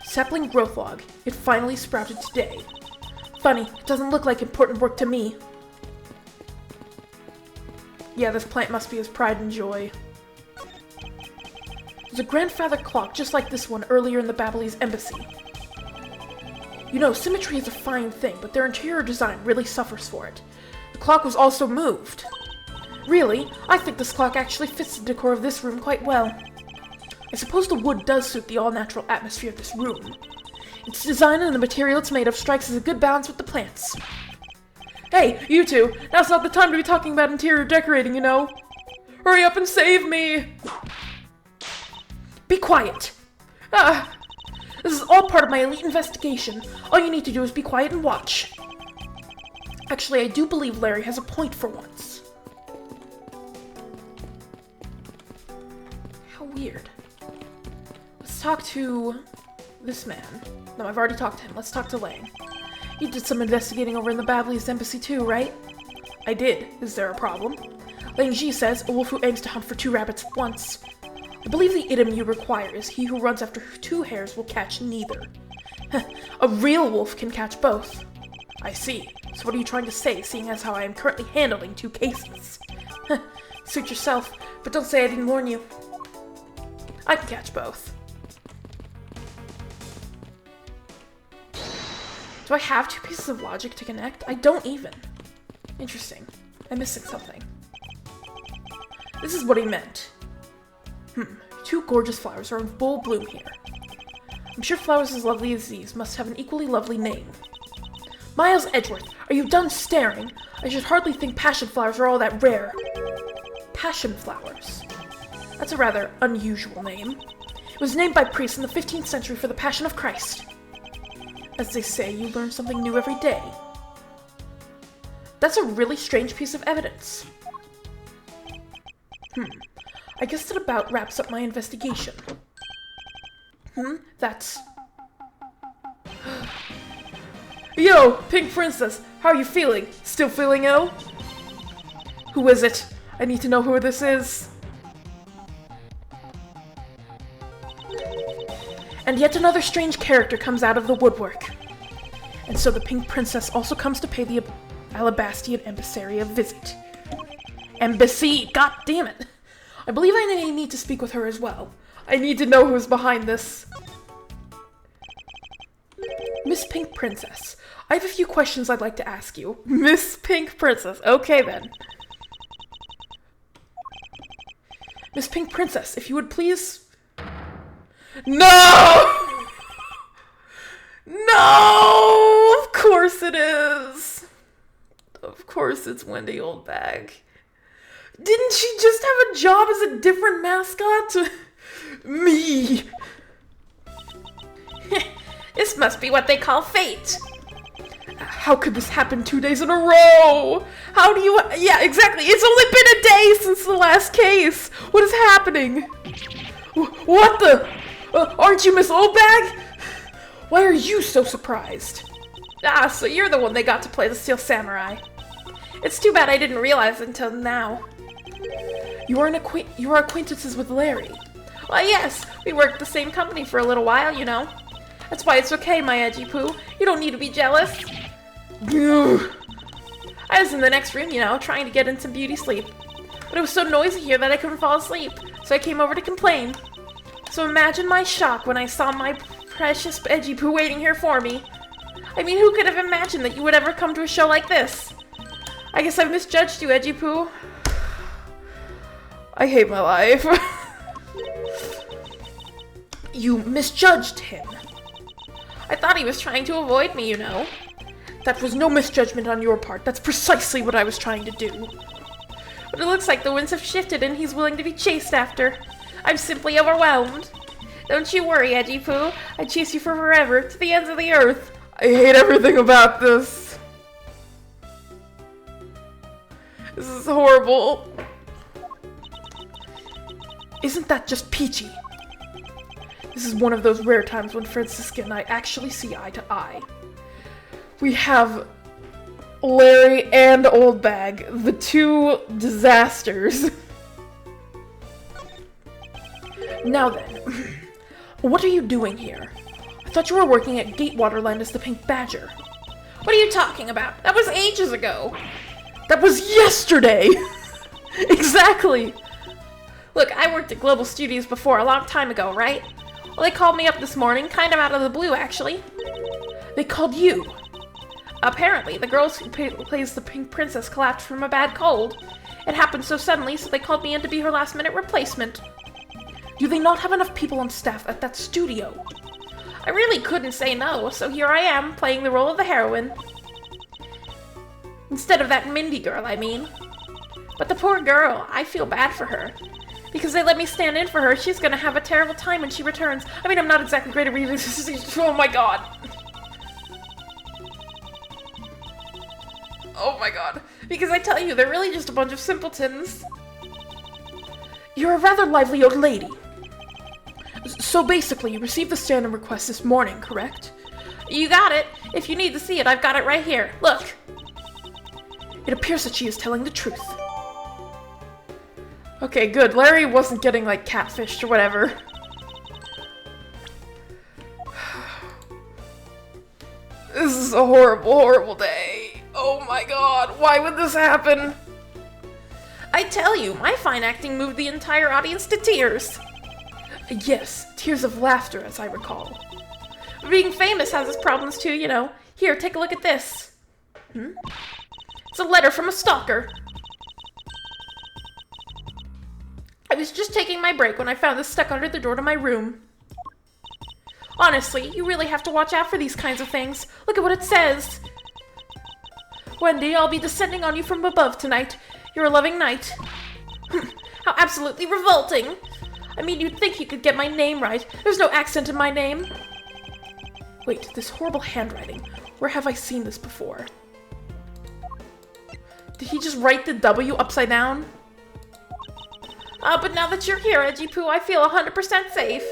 Sapling growth log. It finally sprouted today. Funny, it doesn't look like important work to me. Yeah, this plant must be his pride and joy. There's a grandfather clock just like this one earlier in the Babyliss embassy. You know, symmetry is a fine thing, but their interior design really suffers for it. The clock was also moved. Really, I think this clock actually fits the decor of this room quite well. I suppose the wood does suit the all-natural atmosphere of this room. Its design and the material it's made of strikes as a good balance with the plants. Hey, you two, now's not the time to be talking about interior decorating, you know. Hurry up and save me! Be quiet! This is all part of my elite investigation. All you need to do is be quiet and watch. Actually, I do believe Larry has a point for once. How weird. Let's talk to this man. No, I've already talked to him. Let's talk to Lang. You did some investigating over in the Babyliss embassy too, right? I did. Is there a problem? Lang Ji says, a wolf who aims to hunt for 2 rabbits at once. I believe the item you require is he who runs after 2 hares will catch neither. A real wolf can catch both. I see. So what are you trying to say, seeing as how I am currently handling 2 cases? Suit yourself, but don't say I didn't warn you. I can catch both. Do I have 2 pieces of logic to connect? I don't even. Interesting. I'm missing something. This is what he meant. 2 gorgeous flowers are in full bloom here. I'm sure flowers as lovely as these must have an equally lovely name. Miles Edgeworth, Are you done staring? I should hardly think passion flowers are all that rare. Passion flowers. That's a rather unusual name. It was named by priests in the 15th century for the Passion of Christ. As they say, you learn something new every day. That's a really strange piece of evidence. I guess that about wraps up my investigation. That's... Yo, Pink Princess, how are you feeling? Still feeling ill? Who is it? I need to know who this is. And yet another strange character comes out of the woodwork. And so the Pink Princess also comes to pay the Alabastian emissary a visit. Embassy! God damn it! I believe I need to speak with her as well. I need to know who's behind this. Miss Pink Princess, I have a few questions I'd like to ask you. Miss Pink Princess, okay then. Miss Pink Princess, if you would please... No! No! Of course it is. Of course it's Wendy Oldbag. Didn't she just have a job as a different mascot? Me. This must be what they call fate. How could this happen 2 days in a row? How do you... Yeah, exactly. It's only been a day since the last case. What is happening? What the... aren't you Miss Oldbag? Why are you so surprised? Ah, so you're the one they got to play the Steel Samurai. It's too bad I didn't realize until now. You are acquaintances with Larry. Well, yes, we worked the same company for a little while, you know. That's why it's okay, my edgy poo. You don't need to be jealous. I was in the next room, you know, trying to get in some beauty sleep. But it was so noisy here that I couldn't fall asleep, so I came over to complain. So imagine my shock when I saw my precious edgy poo waiting here for me. I mean, who could have imagined that you would ever come to a show like this? I guess I've misjudged you, edgy poo. I hate my life. You misjudged him. I thought he was trying to avoid me, you know. That was no misjudgment on your part. That's precisely what I was trying to do. But it looks like the winds have shifted and he's willing to be chased after. I'm simply overwhelmed. Don't you worry, edgy poo. I'd chase you for forever, to the ends of the earth. I hate everything about this. This is horrible. Isn't that just peachy? This is one of those rare times when Franziska and I actually see eye to eye. We have Larry and Oldbag, the two disasters. Now then, what are you doing here? I thought you were working at Gatewaterland as the Pink Badger. What are you talking about? That was ages ago. That was yesterday! Exactly! Look, I worked at Global Studios before, a long time ago, right? Well, they called me up this morning, kind of out of the blue, actually. They called you? Apparently, the girl who plays the Pink Princess collapsed from a bad cold. It happened so suddenly, so they called me in to be her last-minute replacement. Do they not have enough people on staff at that studio? I really couldn't say no, so here I am, playing the role of the heroine. Instead of that Mindy girl, I mean. But the poor girl, I feel bad for her. Because they let me stand in for her, she's gonna have a terrible time when she returns. I mean, I'm not exactly great at reading. Oh my god. Oh my god. Because I tell you, they're really just a bunch of simpletons. You're a rather lively old lady. So basically, you received the stand-in request this morning, correct? You got it. If you need to see it, I've got it right here. Look. It appears that she is telling the truth. Okay, good. Larry wasn't getting, like, catfished or whatever. This is a horrible, horrible day. Oh my god, why would this happen? I tell you, my fine acting moved the entire audience to tears. Yes, tears of laughter, as I recall. Being famous has its problems too, you know. Here, take a look at this. It's a letter from a stalker. I was just taking my break when I found this stuck under the door to my room. Honestly, you really have to watch out for these kinds of things. Look at what it says. Wendy, I'll be descending on you from above tonight. You're a loving knight. How absolutely revolting! I mean, you'd think you could get my name right. There's no accent in my name. Wait, this horrible handwriting. Where have I seen this before? Did he just write the W upside down? But now that you're here, Edgy Poo, I feel 100% safe.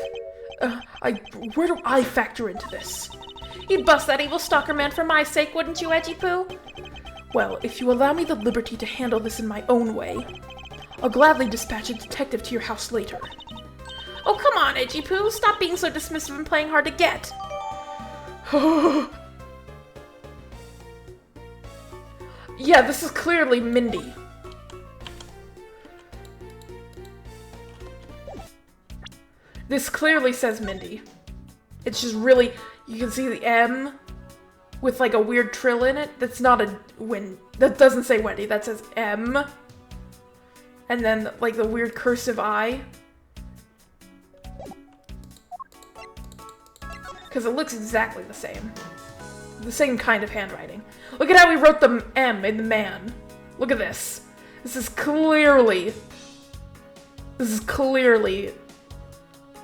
Where do I factor into this? You'd bust that evil stalker man for my sake, wouldn't you, Edgy Poo? Well, if you allow me the liberty to handle this in my own way, I'll gladly dispatch a detective to your house later. Oh, come on, Edgy Poo. Stop being so dismissive and playing hard to get. Yeah, this is clearly Mindy. This clearly says Mindy. It's just really, you can see the M with like a weird trill in it. That's not a that doesn't say Wendy, that says M. And then like the weird cursive I. Because it looks exactly the same. The same kind of handwriting. Look at how he wrote the M in the man. Look at this. This is clearly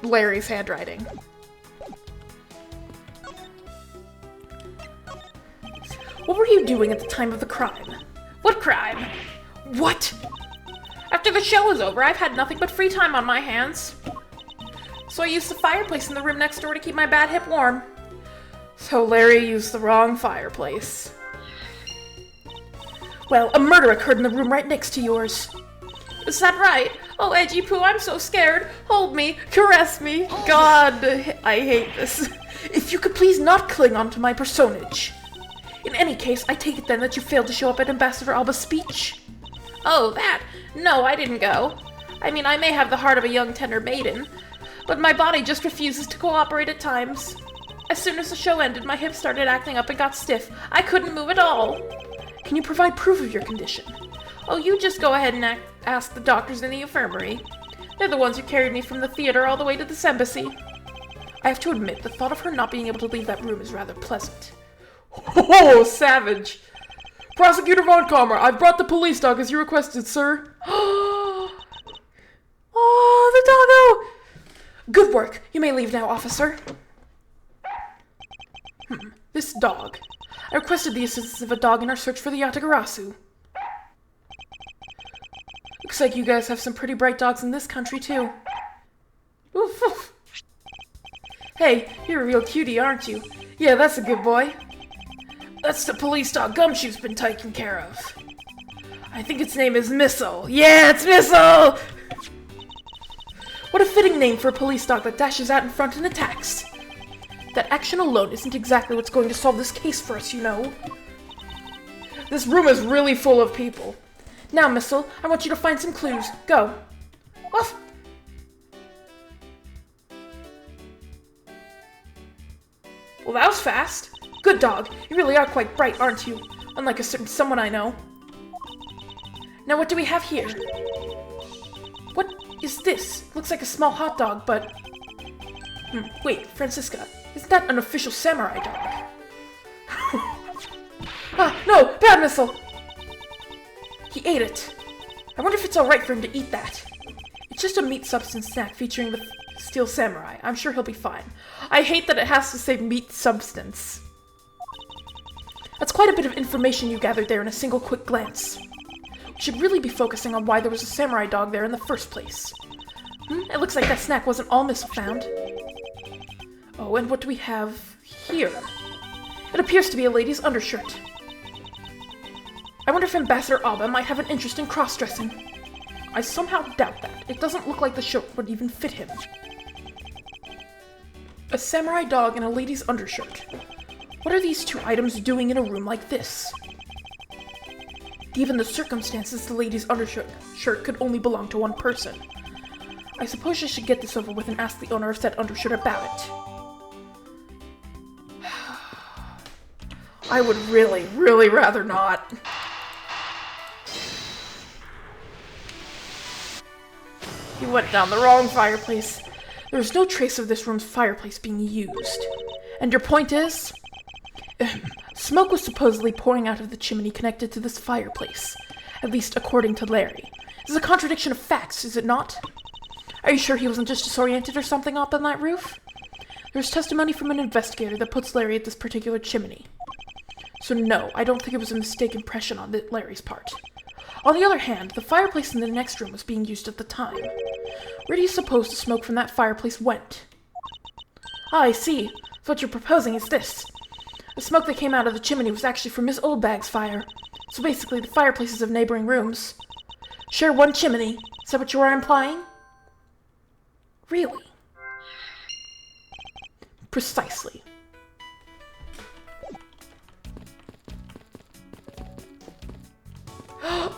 Larry's handwriting. What were you doing at the time of the crime? What crime? What? After the show was over, I've had nothing but free time on my hands. So I used the fireplace in the room next door to keep my bad hip warm. So Larry used the wrong fireplace. Well, a murder occurred in the room right next to yours. Is that right? Oh, Edgy Poo, I'm so scared. Hold me, caress me. God, I hate this. If you could please not cling on to my personage. In any case, I take it then that you failed to show up at Ambassador Alba's speech. Oh, that? No, I didn't go. I mean, I may have the heart of a young tender maiden, but my body just refuses to cooperate at times. As soon as the show ended, my hips started acting up and got stiff. I couldn't move at all. Can you provide proof of your condition? Oh, you just go ahead and ask the doctors in the infirmary. They're the ones who carried me from the theater all the way to this embassy. I have to admit, the thought of her not being able to leave that room is rather pleasant. Oh, savage! Prosecutor Von Calmer, I've brought the police dog as you requested, sir. Oh, the doggo! Good work. You may leave now, officer. This dog. I requested the assistance of a dog in our search for the Yatagarasu. Looks like you guys have some pretty bright dogs in this country, too. Oof, oof. Hey, you're a real cutie, aren't you? Yeah, that's a good boy. That's the police dog Gumshoe's been taken care of. I think its name is Missile. Yeah, it's Missile! What a fitting name for a police dog that dashes out in front and attacks. That action alone isn't exactly what's going to solve this case for us, you know. This room is really full of people. Now, Missile, I want you to find some clues. Go. Woof! Well, that was fast. Good dog. You really are quite bright, aren't you? Unlike a certain someone I know. Now, what do we have here? What is this? Looks like a small hot dog, but... Wait, Francisca. Isn't that an official samurai dog? No! Bad Missile! He ate it. I wonder if it's alright for him to eat that. It's just a meat substance snack featuring the Steel Samurai. I'm sure he'll be fine. I hate that it has to say meat substance. That's quite a bit of information you gathered there in a single quick glance. We should really be focusing on why there was a samurai dog there in the first place. It looks like that snack wasn't all Missile found. Oh, and what do we have here? It appears to be a lady's undershirt. I wonder if Ambassador Alba might have an interest in cross-dressing. I somehow doubt that. It doesn't look like the shirt would even fit him. A samurai dog and a lady's undershirt. What are these two items doing in a room like this? Given the circumstances, the lady's undershirt could only belong to one person. I suppose I should get this over with and ask the owner of said undershirt about it. I would really, really rather not. You went down the wrong fireplace. There's no trace of this room's fireplace being used. And your point is? Smoke was supposedly pouring out of the chimney connected to this fireplace, at least according to Larry. This is a contradiction of facts, is it not? Are you sure he wasn't just disoriented or something up on that roof? There's testimony from an investigator that puts Larry at this particular chimney. So no, I don't think it was a mistaken impression on Larry's part. On the other hand, the fireplace in the next room was being used at the time. Where do you suppose the smoke from that fireplace went? Ah, I see. So what you're proposing is this. The smoke that came out of the chimney was actually from Miss Oldbag's fire. So basically, the fireplaces of neighboring rooms share one chimney. Is that what you are implying? Really? Precisely.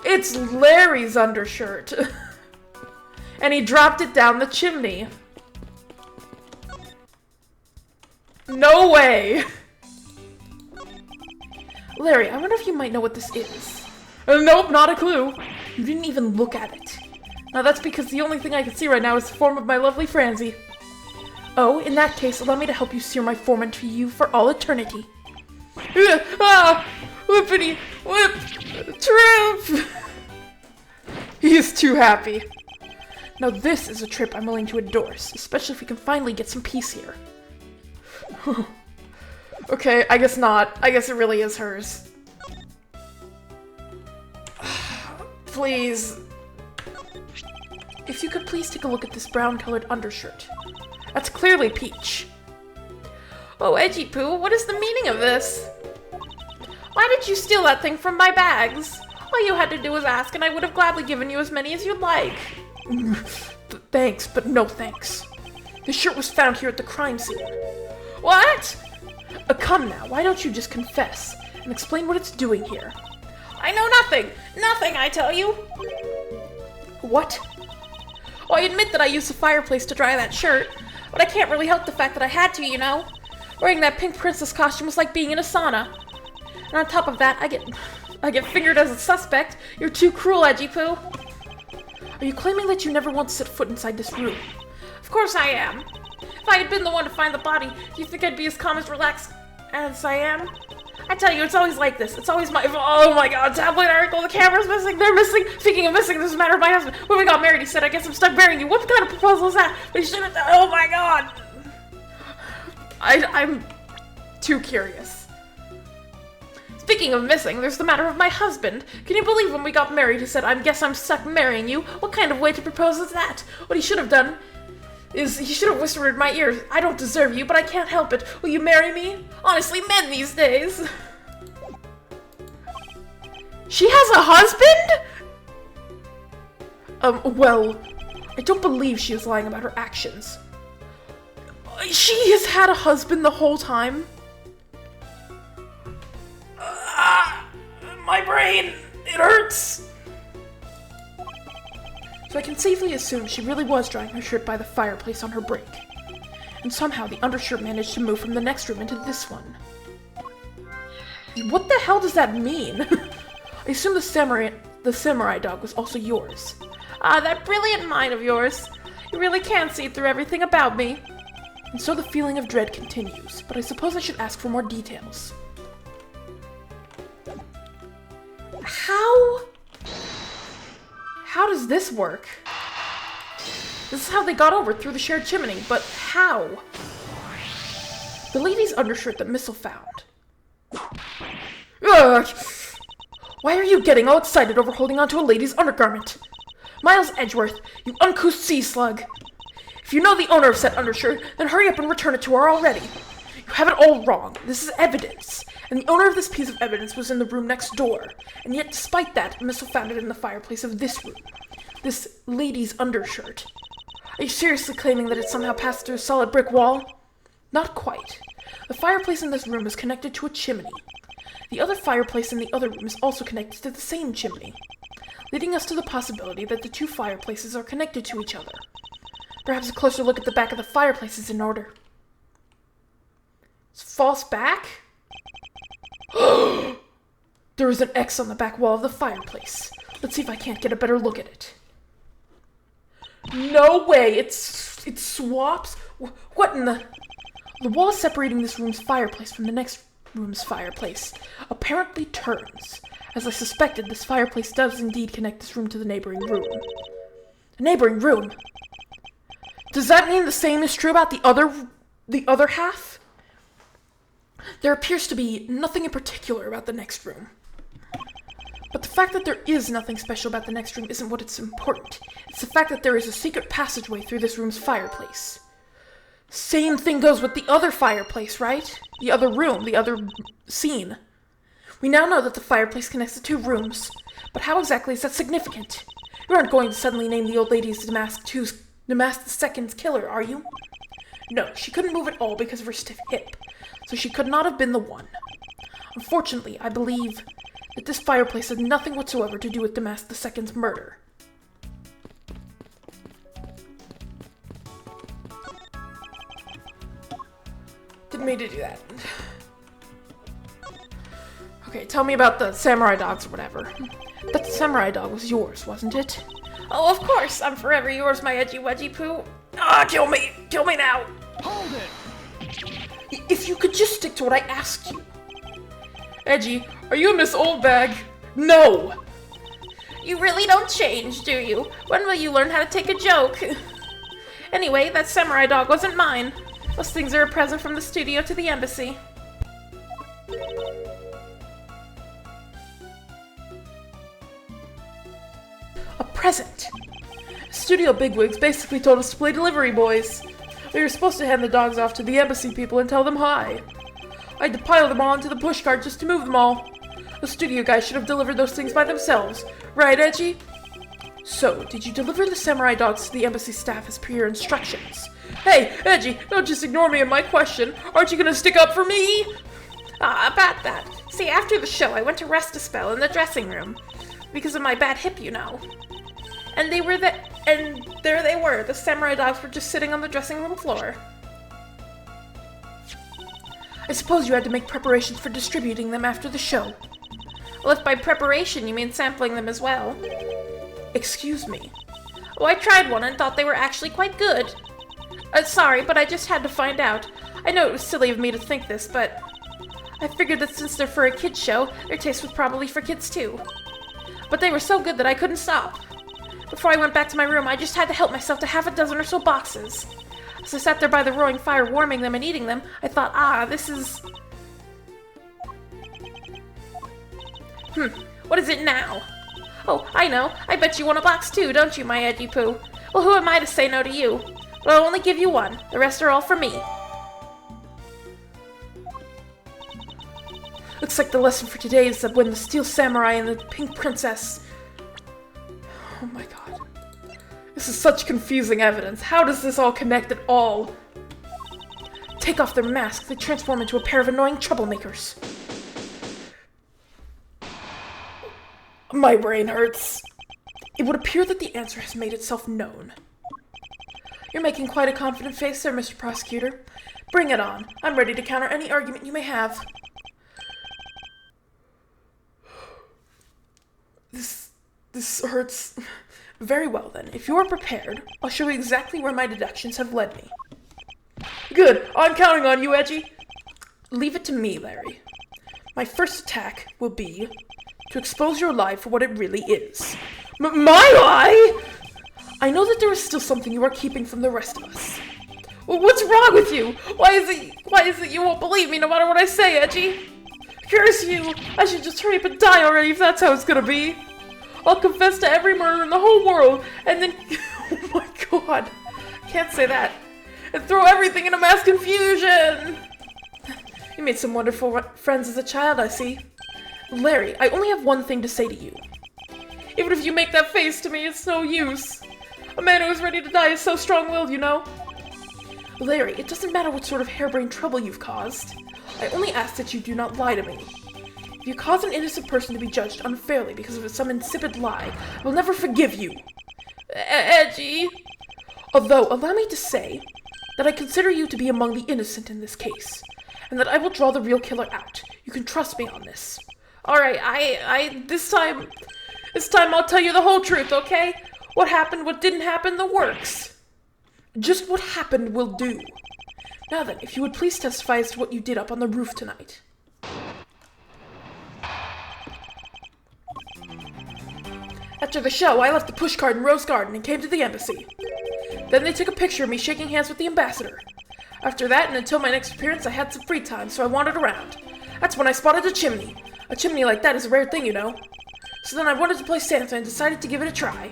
It's Larry's undershirt. And he dropped it down the chimney. No way! Larry, I wonder if you might know what this is. Nope, not a clue. You didn't even look at it. Now that's because the only thing I can see right now is the form of my lovely Francie. Oh, in that case, allow me to help you sear my form into you for all eternity. Ah! Whippity! Whip! Trip! He's too happy. Now this is a trip I'm willing to endorse, especially if we can finally get some peace here. Okay, I guess not. I guess it really is hers. Please. If you could please take a look at this brown-colored undershirt. That's clearly peach. Oh, Edgy Poo, what is the meaning of this? Why did you steal that thing from my bags? All you had to do was ask, and I would have gladly given you as many as you'd like. Thanks, but no thanks. The shirt was found here at the crime scene. What? Come now, why don't you just confess and explain what it's doing here? I know nothing! Nothing, I tell you! What? Oh, I admit that I used the fireplace to dry that shirt, but I can't really help the fact that I had to, you know? Wearing that pink princess costume was like being in a sauna. And on top of that, I get fingered as a suspect. You're too cruel, Edgy Poo. Are you claiming that you never once set foot inside this room? Of course I am. If I had been the one to find the body, do you think I'd be as calm as relaxed as I am? I tell you, it's always like this. It's always my fault. Oh my god, tabloid article, the camera's missing, they're missing. Speaking of missing, this is a matter of my husband. When we got married, he said, I guess I'm stuck marrying you. What kind of proposal is that? We should have, oh my god. I'm too curious. Speaking of missing, there's the matter of my husband. Can you believe when we got married he said, I guess I'm stuck marrying you? What kind of way to propose is that? What he should have done is he should have whispered in my ear, I don't deserve you, but I can't help it. Will you marry me? Honestly, men these days. She has a husband? Well, I don't believe she is lying about her actions. She has had a husband the whole time? My brain, it hurts. So I can safely assume she really was drying her shirt by the fireplace on her break. And somehow the undershirt managed to move from the next room into this one. What the hell does that mean? I assume the samurai dog was also yours. Ah, that brilliant mind of yours. You really can see through everything about me. And so the feeling of dread continues, but I suppose I should ask for more details. How does this work? This is how they got over through the shared chimney, but how? The lady's undershirt that Missile found. Ugh! Why are you getting all excited over holding onto a lady's undergarment? Miles Edgeworth, you uncouth sea slug! If you know the owner of said undershirt, then hurry up and return it to her already. You have it all wrong. This is evidence. And the owner of this piece of evidence was in the room next door. And yet, despite that, Missile found it in the fireplace of this room. This lady's undershirt. Are you seriously claiming that it somehow passed through a solid brick wall? Not quite. The fireplace in this room is connected to a chimney. The other fireplace in the other room is also connected to the same chimney, leading us to the possibility that the two fireplaces are connected to each other. Perhaps a closer look at the back of the fireplace is in order. It's false back? There is an X on the back wall of the fireplace. Let's see if I can't get a better look at it. No way! It swaps? What in the... The wall separating this room's fireplace from the next room's fireplace apparently turns. As I suspected, this fireplace does indeed connect this room to the neighboring room. The neighboring room? Does that mean the same is true about the other half? There appears to be nothing in particular about the next room. But the fact that there is nothing special about the next room isn't what is important. It's the fact that there is a secret passageway through this room's fireplace. Same thing goes with the other fireplace, right? The other room, the other scene. We now know that the fireplace connects the two rooms, but how exactly is that significant? You aren't going to suddenly name the old lady as Damask II's killer, are you? No, she couldn't move at all because of her stiff hip, so she could not have been the one. Unfortunately, I believe that this fireplace has nothing whatsoever to do with Damask II's murder. Didn't mean to do that. Okay, tell me about the samurai dogs or whatever. That samurai dog was yours, wasn't it? Oh, of course, I'm forever yours, my edgy wedgy poo. Ah, kill me now. Hold it! If you could just stick to what I asked you. Edgy, are you Miss Oldbag? No! You really don't change, do you? When will you learn how to take a joke? Anyway, that samurai dog wasn't mine. Those things are a present from the studio to the embassy. A present? Studio bigwigs basically told us to play delivery boys. We were supposed to hand the dogs off to the embassy people and tell them hi. I had to pile them all into the pushcart just to move them all. The studio guys should have delivered those things by themselves. Right, Edgy? So, did you deliver the samurai dogs to the embassy staff as per your instructions? Hey, Edgy, don't just ignore me and my question. Aren't you gonna stick up for me? About that. See, after the show, I went to rest a spell in the dressing room. Because of my bad hip, you know. And there they were. The samurai dogs were just sitting on the dressing room floor. I suppose you had to make preparations for distributing them after the show. Well, if by preparation you mean sampling them as well. Excuse me. Oh, I tried one and thought they were actually quite good. Sorry, but I just had to find out. I know it was silly of me to think this, but I figured that since they're for a kids show, their taste was probably for kids too. But they were so good that I couldn't stop. Before I went back to my room, I just had to help myself to half a dozen or so boxes. As I sat there by the roaring fire warming them and eating them, I thought, this is... What is it now? Oh, I know. I bet you want a box too, don't you, my edgy poo? Well, who am I to say no to you? But I'll only give you one. The rest are all for me. Looks like the lesson for today is that when the Steel Samurai and the Pink Princess... Oh my god. This is such confusing evidence. How does this all connect at all? Take off their masks, they transform into a pair of annoying troublemakers. My brain hurts. It would appear that the answer has made itself known. You're making quite a confident face there, Mr. Prosecutor. Bring it on. I'm ready to counter any argument you may have. This hurts. Very well then. If you are prepared, I'll show you exactly where my deductions have led me. Good. I'm counting on you, Edgy. Leave it to me, Larry. My first attack will be to expose your lie for what it really is. My lie? I know that there is still something you are keeping from the rest of us. Well, what's wrong with you? Why is it you won't believe me no matter what I say, Edgy? Curse you! I should just hurry up and die already if that's how it's gonna be. I'll confess to every murder in the whole world, and then... Oh my god. Can't say that. And throw everything into mass confusion! You made some wonderful friends as a child, I see. Larry, I only have one thing to say to you. Even if you make that face to me, it's no use. A man who is ready to die is so strong-willed, you know. Larry, it doesn't matter what sort of harebrained trouble you've caused. I only ask that you do not lie to me. If you cause an innocent person to be judged unfairly because of some insipid lie, I will never forgive you. Edgy. Although, allow me to say that I consider you to be among the innocent in this case, and that I will draw the real killer out. You can trust me on this. Alright, this time I'll tell you the whole truth, okay? What happened, what didn't happen, the works. Just what happened will do. Now then, if you would please testify as to what you did up on the roof tonight. After the show, I left the pushcart in Rose Garden and came to the embassy. Then they took a picture of me shaking hands with the ambassador. After that, and until my next appearance, I had some free time, so I wandered around. That's when I spotted a chimney. A chimney like that is a rare thing, you know. So then I wanted to play Santa and decided to give it a try.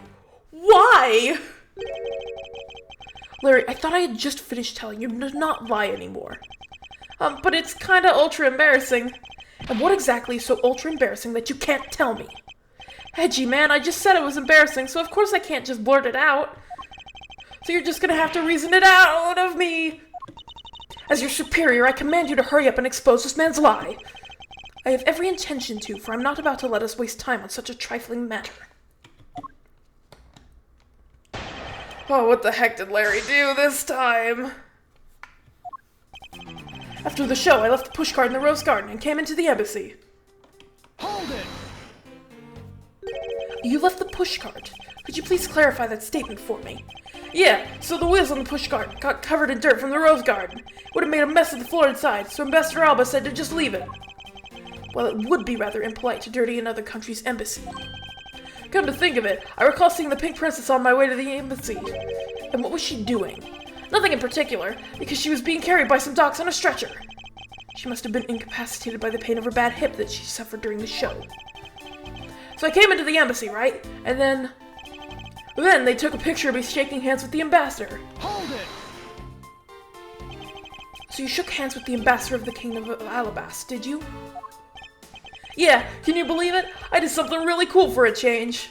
Why? Larry, I thought I had just finished telling you to not lie anymore. But it's kinda ultra embarrassing. And what exactly is so ultra embarrassing that you can't tell me? Edgy, man, I just said it was embarrassing, so of course I can't just blurt it out. So you're just gonna have to reason it out of me. As your superior, I command you to hurry up and expose this man's lie. I have every intention to, for I'm not about to let us waste time on such a trifling matter. Oh, what the heck did Larry do this time? After the show, I left the pushcart in the Rose Garden and came into the embassy. Hold it! You left the pushcart. Could you please clarify that statement for me? Yeah, so the wheels on the pushcart got covered in dirt from the Rose Garden. Would have made a mess of the floor inside, so Ambassador Alba said to just leave it. Well, it would be rather impolite to dirty another country's embassy. Come to think of it, I recall seeing the Pink Princess on my way to the embassy. And what was she doing? Nothing in particular, because she was being carried by some docs on a stretcher. She must have been incapacitated by the pain of her bad hip that she suffered during the show. So I came into the embassy, right? And then they took a picture of me shaking hands with the ambassador. Hold it! So you shook hands with the ambassador of the Kingdom of Alabas, did you? Yeah, can you believe it? I did something really cool for a change.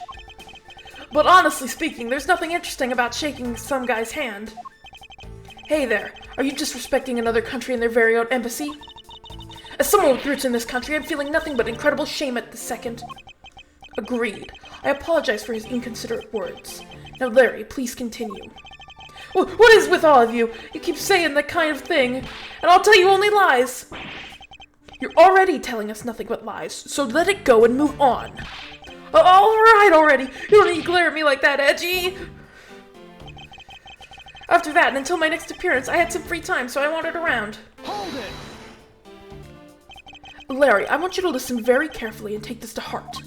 But honestly speaking, there's nothing interesting about shaking some guy's hand. Hey there, are you disrespecting another country and their very own embassy? As someone with roots in this country, I'm feeling nothing but incredible shame at this second. Agreed. I apologize for his inconsiderate words. Now, Larry, please continue. What is with all of you? You keep saying that kind of thing, and I'll tell you only lies. You're already telling us nothing but lies, so let it go and move on. Alright already! You don't need to glare at me like that, Edgy! After that, and until my next appearance, I had some free time, so I wandered around. Hold it! Larry, I want you to listen very carefully and take this to heart.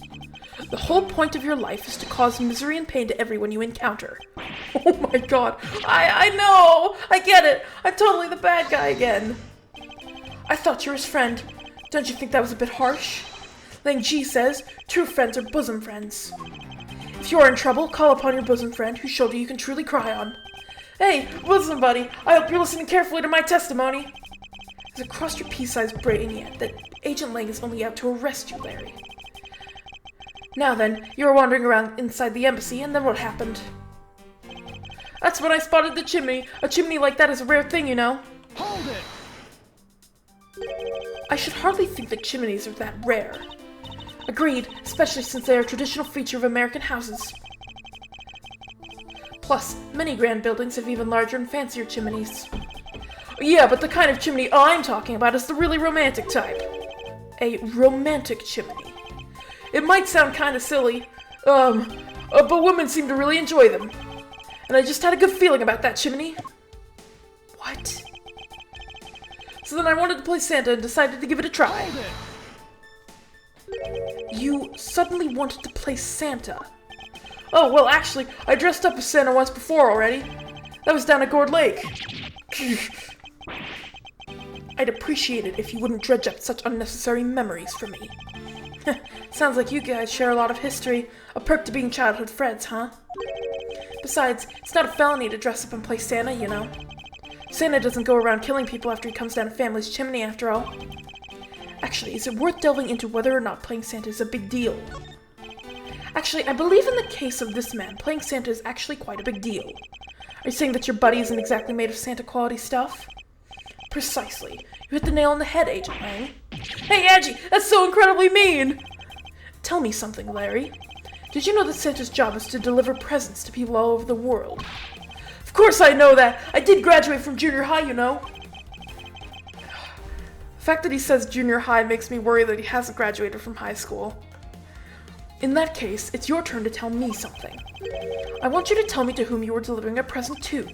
The whole point of your life is to cause misery and pain to everyone you encounter. Oh my god, I know! I get it! I'm totally the bad guy again. I thought you were his friend. Don't you think that was a bit harsh? Lang Ji says, true friends are bosom friends. If you are in trouble, call upon your bosom friend, whose shoulder you can truly cry on. Hey, bosom buddy, I hope you're listening carefully to my testimony. Has it crossed your pea-sized brain yet that Agent Lang is only out to arrest you, Larry? Now then, you were wandering around inside the embassy, and then what happened? That's when I spotted the chimney. A chimney like that is a rare thing, you know. Hold it! I should hardly think that chimneys are that rare. Agreed, especially since they are a traditional feature of American houses. Plus, many grand buildings have even larger and fancier chimneys. Yeah, but the kind of chimney I'm talking about is the really romantic type. A romantic chimney. It might sound kind of silly, but women seem to really enjoy them. And I just had a good feeling about that chimney. What? So then I wanted to play Santa and decided to give it a try. Hold it! You suddenly wanted to play Santa? Oh, well actually, I dressed up as Santa once before already. That was down at Gourd Lake. I'd appreciate it if you wouldn't dredge up such unnecessary memories for me. Sounds like you guys share a lot of history, a perk to being childhood friends, huh? Besides, it's not a felony to dress up and play Santa, you know. Santa doesn't go around killing people after he comes down a family's chimney, after all. Actually, is it worth delving into whether or not playing Santa is a big deal? Actually, I believe in the case of this man, playing Santa is actually quite a big deal. Are you saying that your buddy isn't exactly made of Santa-quality stuff? Precisely. You hit the nail on the head, Agent Lang. Hey, Edgy! That's so incredibly mean! Tell me something, Larry. Did you know that Santa's job is to deliver presents to people all over the world? Of course I know that! I did graduate from junior high, you know. The fact that he says junior high makes me worry that he hasn't graduated from high school. In that case, it's your turn to tell me something. I want you to tell me to whom you were delivering a present to.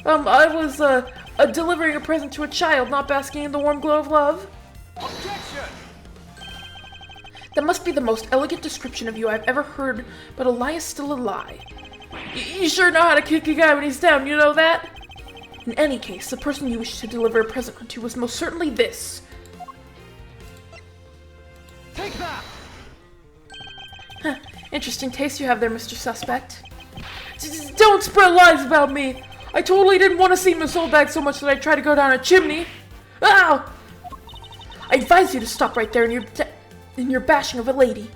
I was, delivering a present to a child not basking in the warm glow of love. Objection! That must be the most elegant description of you I've ever heard, but a lie is still a lie. You sure know how to kick a guy when he's down, you know that? In any case, the person you wished to deliver a present to was most certainly this. Take that! Huh, interesting taste you have there, Mr. Suspect. Don't spread lies about me! I totally didn't want to see Miss Oldbag so much that I tried to go down a chimney. Ow! I advise you to stop right there in your bashing of a lady.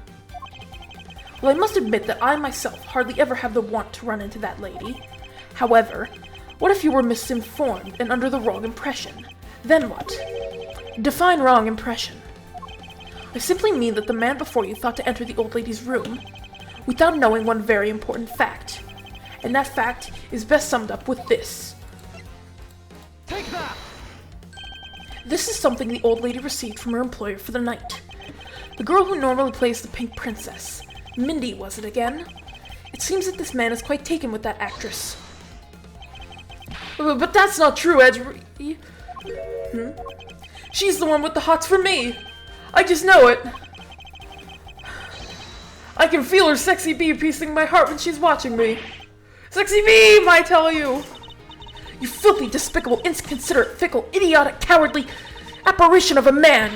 Well, I must admit that I myself hardly ever have the want to run into that lady. However, what if you were misinformed and under the wrong impression? Then what? Define wrong impression. I simply mean that the man before you thought to enter the old lady's room without knowing one very important fact. And that fact is best summed up with this. Take that! This is something the old lady received from her employer for the night. The girl who normally plays the Pink Princess. Mindy, was it again? It seems that this man is quite taken with that actress. But that's not true, Edge. She's the one with the hots for me. I just know it. I can feel her sexy beam piecing my heart when she's watching me. Sexy beam, I tell you. You filthy, despicable, inconsiderate, fickle, idiotic, cowardly apparition of a man.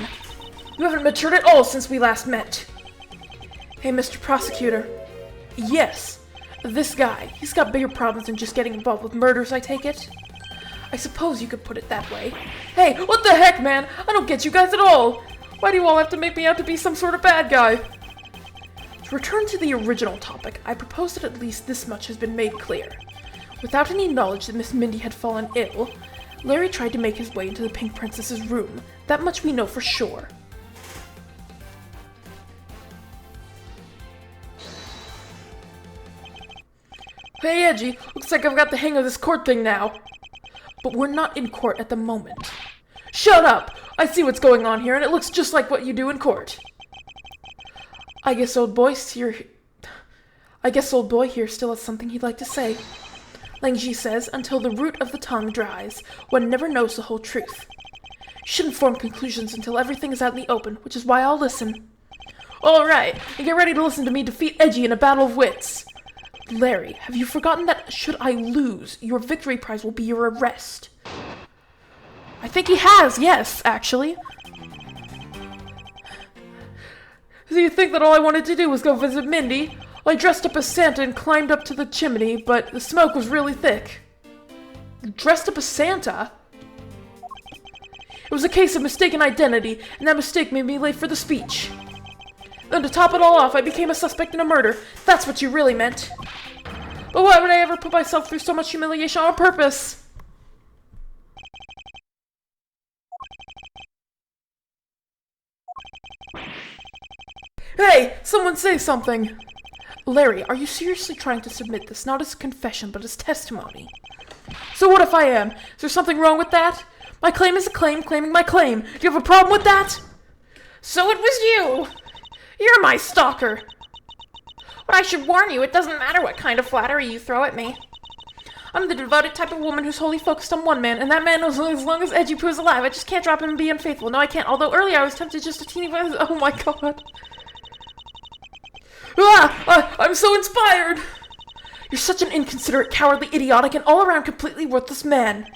You haven't matured at all since we last met. Hey, Mr. Prosecutor. Yes, this guy. He's got bigger problems than just getting involved with murders, I take it. I suppose you could put it that way. Hey, what the heck, man? I don't get you guys at all. Why do you all have to make me out to be some sort of bad guy? To return to the original topic, I propose that at least this much has been made clear. Without any knowledge that Miss Mindy had fallen ill, Larry tried to make his way into the Pink Princess's room. That much we know for sure. Hey, Edgy, looks like I've got the hang of this court thing now. But we're not in court at the moment. Shut up! I see what's going on here, and it looks just like what you do in court. I guess old boy here still has something he'd like to say. Lang Ji says, until the root of the tongue dries, one never knows the whole truth. You shouldn't form conclusions until everything is out in the open, which is why I'll listen. Alright, and get ready to listen to me defeat Edgy in a battle of wits. Larry, have you forgotten that should I lose, your victory prize will be your arrest? I think he has, yes, actually. So you think that all I wanted to do was go visit Mindy? Well, I dressed up as Santa and climbed up to the chimney, but the smoke was really thick. You dressed up as Santa? It was a case of mistaken identity, and that mistake made me late for the speech. Then to top it all off, I became a suspect in a murder. That's what you really meant. But why would I ever put myself through so much humiliation on purpose? Hey, someone say something. Larry, are you seriously trying to submit this not as a confession, but as testimony? So what if I am? Is there something wrong with that? My claim is a claim, claiming my claim. Do you have a problem with that? So it was you. You're my stalker. But I should warn you, it doesn't matter what kind of flattery you throw at me. I'm the devoted type of woman who's wholly focused on one man, and that man knows as long as Edgy Poo's alive. I just can't drop him and be unfaithful. No, I can't. Although earlier I was tempted just a teeny bit. Oh my god. I'm so inspired! You're such an inconsiderate, cowardly, idiotic, and all-around completely worthless man.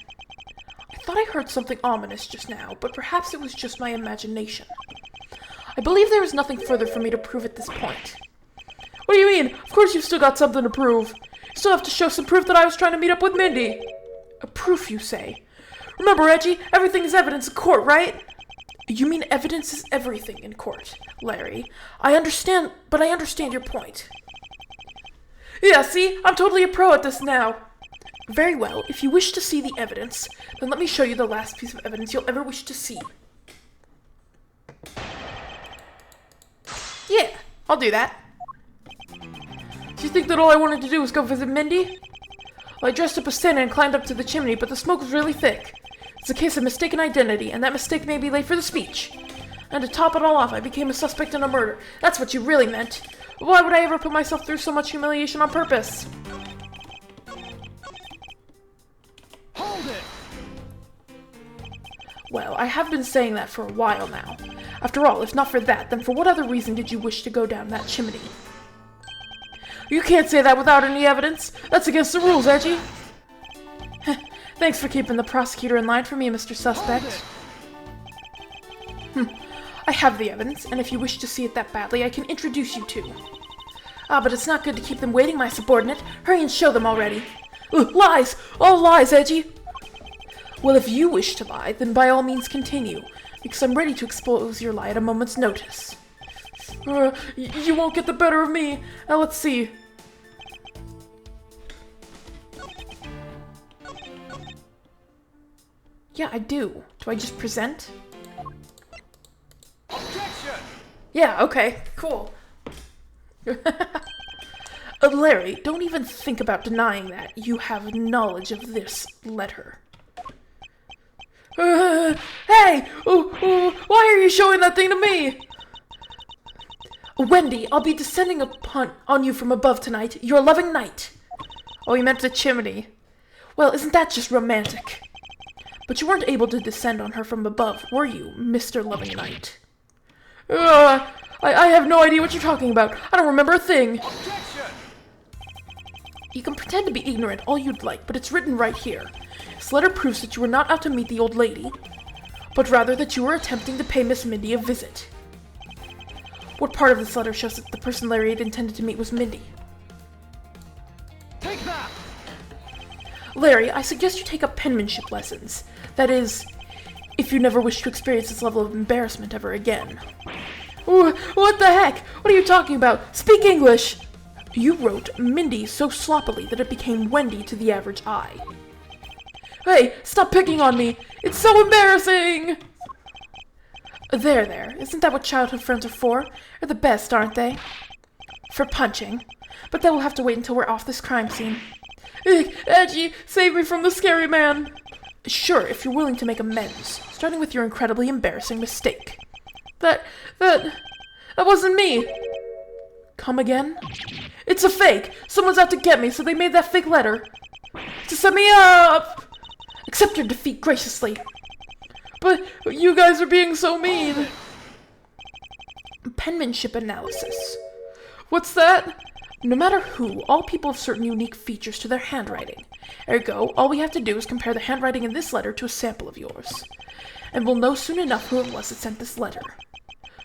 I thought I heard something ominous just now, but perhaps it was just my imagination. I believe there is nothing further for me to prove at this point. What do you mean? Of course you've still got something to prove. You still have to show some proof that I was trying to meet up with Mindy. A proof, you say? Remember, Edgy, everything is evidence in court, right? You mean evidence is everything in court, Larry. I understand, but I understand your point. Yeah, see? I'm totally a pro at this now. Very well. If you wish to see the evidence, then let me show you the last piece of evidence you'll ever wish to see. Yeah, I'll do that. Do you think that all I wanted to do was go visit Mindy? Well, I dressed up as Santa and climbed up to the chimney, but the smoke was really thick. It's a case of mistaken identity, and that mistake made me late for the speech. And to top it all off, I became a suspect in a murder. That's what you really meant. Why would I ever put myself through so much humiliation on purpose? Hold it! Well, I have been saying that for a while now. After all, if not for that, then for what other reason did you wish to go down that chimney? You can't say that without any evidence. That's against the rules, Edgy. Thanks for keeping the prosecutor in line for me, Mr. Suspect. I have the evidence, and if you wish to see it that badly, I can introduce you to. Ah, but it's not good to keep them waiting, my subordinate. Hurry and show them already. Lies! All lies, Edgy! Well, if you wish to lie, then by all means continue, because I'm ready to expose your lie at a moment's notice. You won't get the better of me. Now let's see. Yeah, I do. Do I just present? Objection! Yeah, okay, cool. Larry, don't even think about denying that. You have knowledge of this letter. Hey! Why are you showing that thing to me? Wendy, I'll be descending on you from above tonight, your loving knight. Oh, you meant the chimney. Well, isn't that just romantic? But you weren't able to descend on her from above, were you, Mr. Loving Knight? I have no idea what you're talking about. I don't remember a thing. Objection! You can pretend to be ignorant all you'd like, but it's written right here. This letter proves that you were not out to meet the old lady, but rather that you were attempting to pay Miss Mindy a visit. What part of this letter shows that the person Larry had intended to meet was Mindy? Take that! Larry, I suggest you take up penmanship lessons. That is, if you never wish to experience this level of embarrassment ever again. Ooh, what the heck? What are you talking about? Speak English! You wrote Mindy so sloppily that it became Wendy to the average eye. Hey, stop picking on me! It's so embarrassing! There. Isn't that what childhood friends are for? They're the best, aren't they? For punching. But then we'll have to wait until we're off this crime scene. Edgy, save me from the scary man! Sure, if you're willing to make amends, starting with your incredibly embarrassing mistake. That wasn't me! Come again? It's a fake! Someone's out to get me, so they made that fake letter. To set me up! Accept your defeat graciously. But you guys are being so mean. Penmanship analysis. What's that? No matter who, all people have certain unique features to their handwriting. Ergo, all we have to do is compare the handwriting in this letter to a sample of yours. And we'll know soon enough who it was that sent this letter.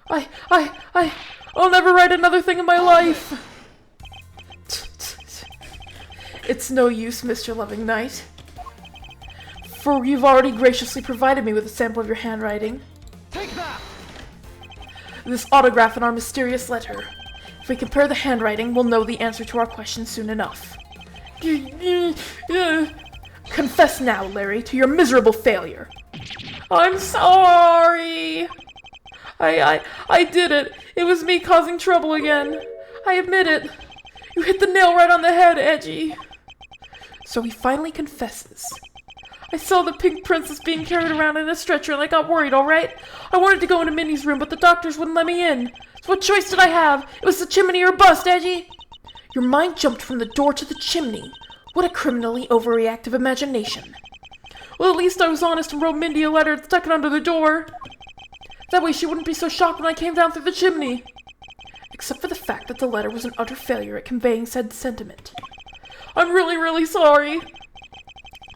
I'll never write another thing in my life! It's no use, Mr. Loving Knight. For you've already graciously provided me with a sample of your handwriting. Take that! This autograph in our mysterious letter. If we compare the handwriting, we'll know the answer to our question soon enough. Confess now, Larry, to your miserable failure. I'm sorry! I did it. It was me causing trouble again. I admit it. You hit the nail right on the head, Edgy. So he finally confesses. I saw the pink princess being carried around in a stretcher and I got worried, alright? I wanted to go into Minnie's room, but the doctors wouldn't let me in. So what choice did I have? It was the chimney or bust, Edgy. Your mind jumped from the door to the chimney. What a criminally overreactive imagination. Well, at least I was honest and wrote Mindy a letter and stuck it under the door. That way she wouldn't be so shocked when I came down through the chimney. Except for the fact that the letter was an utter failure at conveying said sentiment. I'm really, really sorry.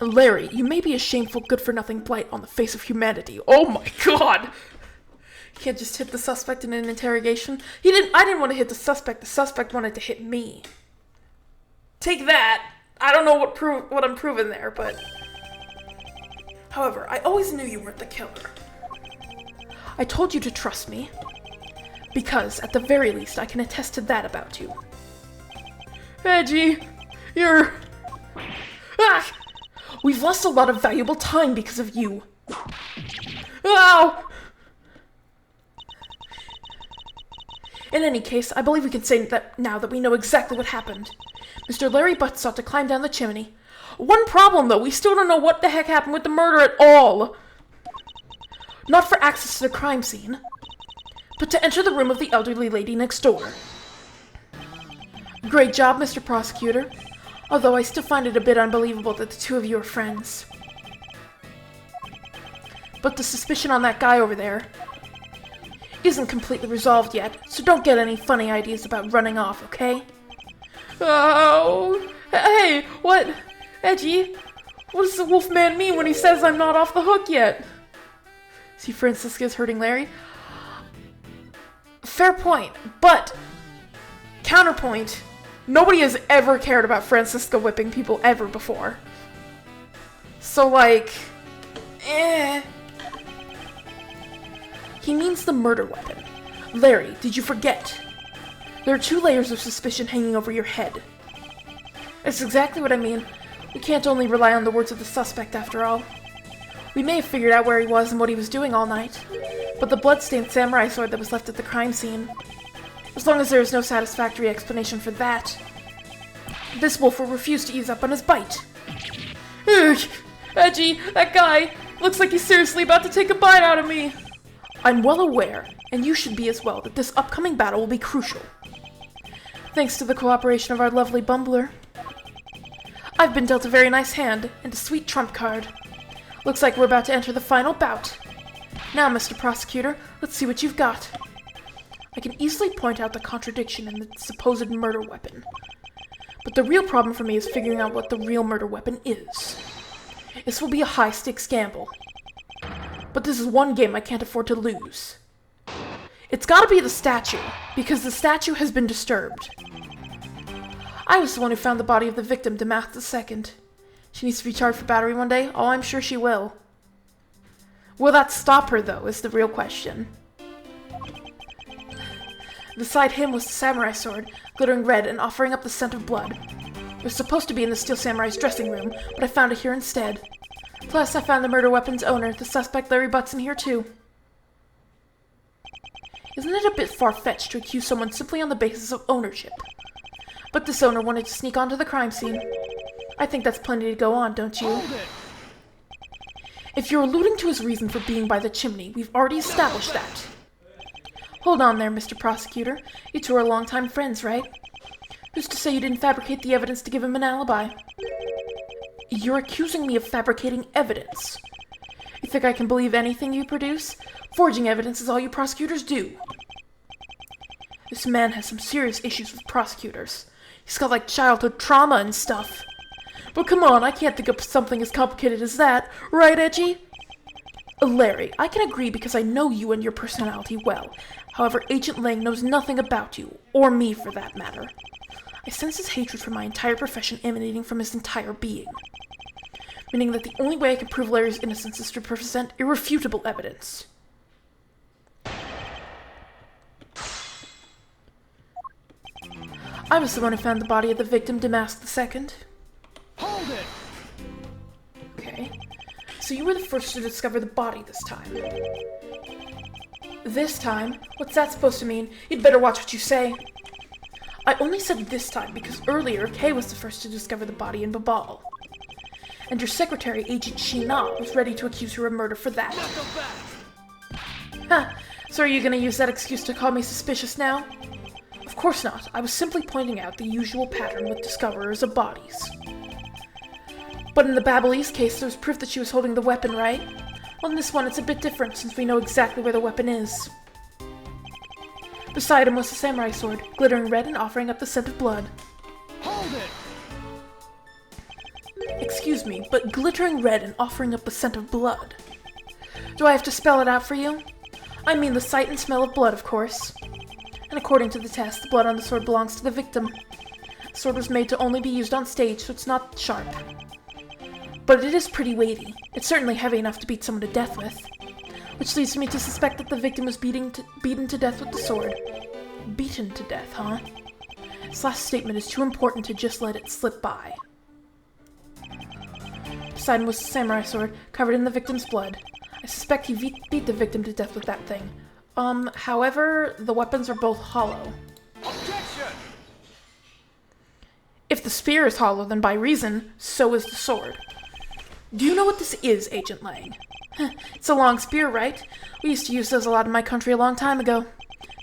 Larry, you may be a shameful, good-for-nothing blight on the face of humanity. Oh my god! You can't just hit the suspect in an interrogation. I didn't want to hit the suspect wanted to hit me. Take that! I don't know what I'm proving there, but... However, I always knew you weren't the killer. I told you to trust me, because, at the very least, I can attest to that about you. Edgy, you're... Ah! We've lost a lot of valuable time because of you. Ow! In any case, I believe we can say that now that we know exactly what happened. Mr. Larry Butts sought to climb down the chimney. One problem, though, we still don't know what the heck happened with the murder at all. Not for access to the crime scene, but to enter the room of the elderly lady next door. Great job, Mr. Prosecutor. Although I still find it a bit unbelievable that the two of you are friends. But the suspicion on that guy over there, isn't completely resolved yet, so don't get any funny ideas about running off, okay? Oh, hey, what? Edgy, what does the Wolfman mean when he says I'm not off the hook yet? See, Franziska's hurting Larry? Fair point, but counterpoint, nobody has ever cared about Franziska whipping people ever before. So, like, He means the murder weapon. Larry, did you forget? There are 2 layers of suspicion hanging over your head. That's exactly what I mean. We can't only rely on the words of the suspect, after all. We may have figured out where he was and what he was doing all night, but the blood-stained samurai sword that was left at the crime scene, as long as there is no satisfactory explanation for that, this wolf will refuse to ease up on his bite. Ugh, Edgy, that guy looks like he's seriously about to take a bite out of me. I'm well aware, and you should be as well, that this upcoming battle will be crucial. Thanks to the cooperation of our lovely Bumbler. I've been dealt a very nice hand, and a sweet trump card. Looks like we're about to enter the final bout. Now, Mr. Prosecutor, let's see what you've got. I can easily point out the contradiction in the supposed murder weapon. But the real problem for me is figuring out what the real murder weapon is. This will be a high-stakes gamble. But this is one game I can't afford to lose. It's gotta be the statue, because the statue has been disturbed. I was the one who found the body of the victim, Damath II. She needs to be charged for battery one day? Oh, I'm sure she will. Will that stop her, though, is the real question. Beside him was the samurai sword, glittering red and offering up the scent of blood. It was supposed to be in the Steel Samurai's dressing room, but I found it here instead. Plus, I found the murder weapon's owner, the suspect Larry Butson, here too. Isn't it a bit far-fetched to accuse someone simply on the basis of ownership? But this owner wanted to sneak onto the crime scene. I think that's plenty to go on, don't you? Hold it! If you're alluding to his reason for being by the chimney, we've already established that. Hold on there, Mr. Prosecutor. You 2 are longtime friends, right? Who's to say you didn't fabricate the evidence to give him an alibi? You're accusing me of fabricating evidence. You think I can believe anything you produce? Forging evidence is all you prosecutors do. This man has some serious issues with prosecutors. He's got, like, childhood trauma and stuff. But come on, I can't think of something as complicated as that. Right, Edgy? Larry, I can agree because I know you and your personality well. However, Agent Lang knows nothing about you, or me for that matter. I sense his hatred for my entire profession emanating from his entire being. Meaning that the only way I can prove Larry's innocence is to present irrefutable evidence. I was the one who found the body of the victim, Damask II. Hold it! Okay. So you were the first to discover the body this time. This time? What's that supposed to mean? You'd better watch what you say. I only said this time because earlier Kay was the first to discover the body in Babal. And your secretary, Agent Shina, was ready to accuse her of murder for that. Huh. So are you gonna use that excuse to call me suspicious now? Of course not. I was simply pointing out the usual pattern with discoverers of bodies. But in the Babalese case, there's proof that she was holding the weapon, right? Well, in this one, it's a bit different since we know exactly where the weapon is. Beside him was the samurai sword, glittering red and offering up the scent of blood. Hold it! Excuse me, but glittering red and offering up the scent of blood. Do I have to spell it out for you? I mean the sight and smell of blood, of course. And according to the test, the blood on the sword belongs to the victim. The sword was made to only be used on stage, so it's not sharp. But it is pretty weighty. It's certainly heavy enough to beat someone to death with. Which leads me to suspect that the victim was beaten to death with the sword. Beaten to death, huh? This last statement is too important to just let it slip by. Beside him was the samurai sword, covered in the victim's blood. I suspect he beat the victim to death with that thing. However, the weapons are both hollow. Objection! If the spear is hollow, then by reason, so is the sword. Do you know what this is, Agent Lang? It's a long spear, right? We used to use those a lot in my country a long time ago.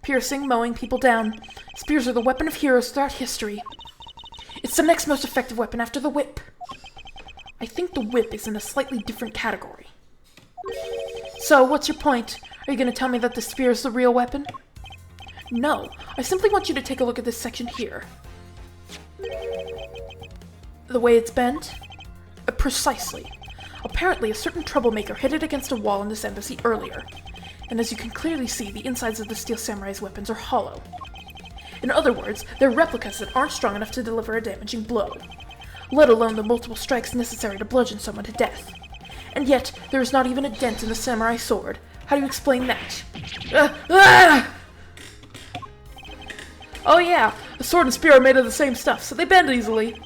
Piercing, mowing people down. Spears are the weapon of heroes throughout history. It's the next most effective weapon after the whip. I think the whip is in a slightly different category. So, what's your point? Are you going to tell me that the spear is the real weapon? No, I simply want you to take a look at this section here. The way it's bent? Precisely. Apparently, a certain troublemaker hit it against a wall in this embassy earlier, and as you can clearly see, the insides of the Steel Samurai's weapons are hollow. In other words, they're replicas that aren't strong enough to deliver a damaging blow, let alone the multiple strikes necessary to bludgeon someone to death. And yet, there is not even a dent in the samurai sword. How do you explain that? Oh yeah, the sword and spear are made of the same stuff, so they bend easily.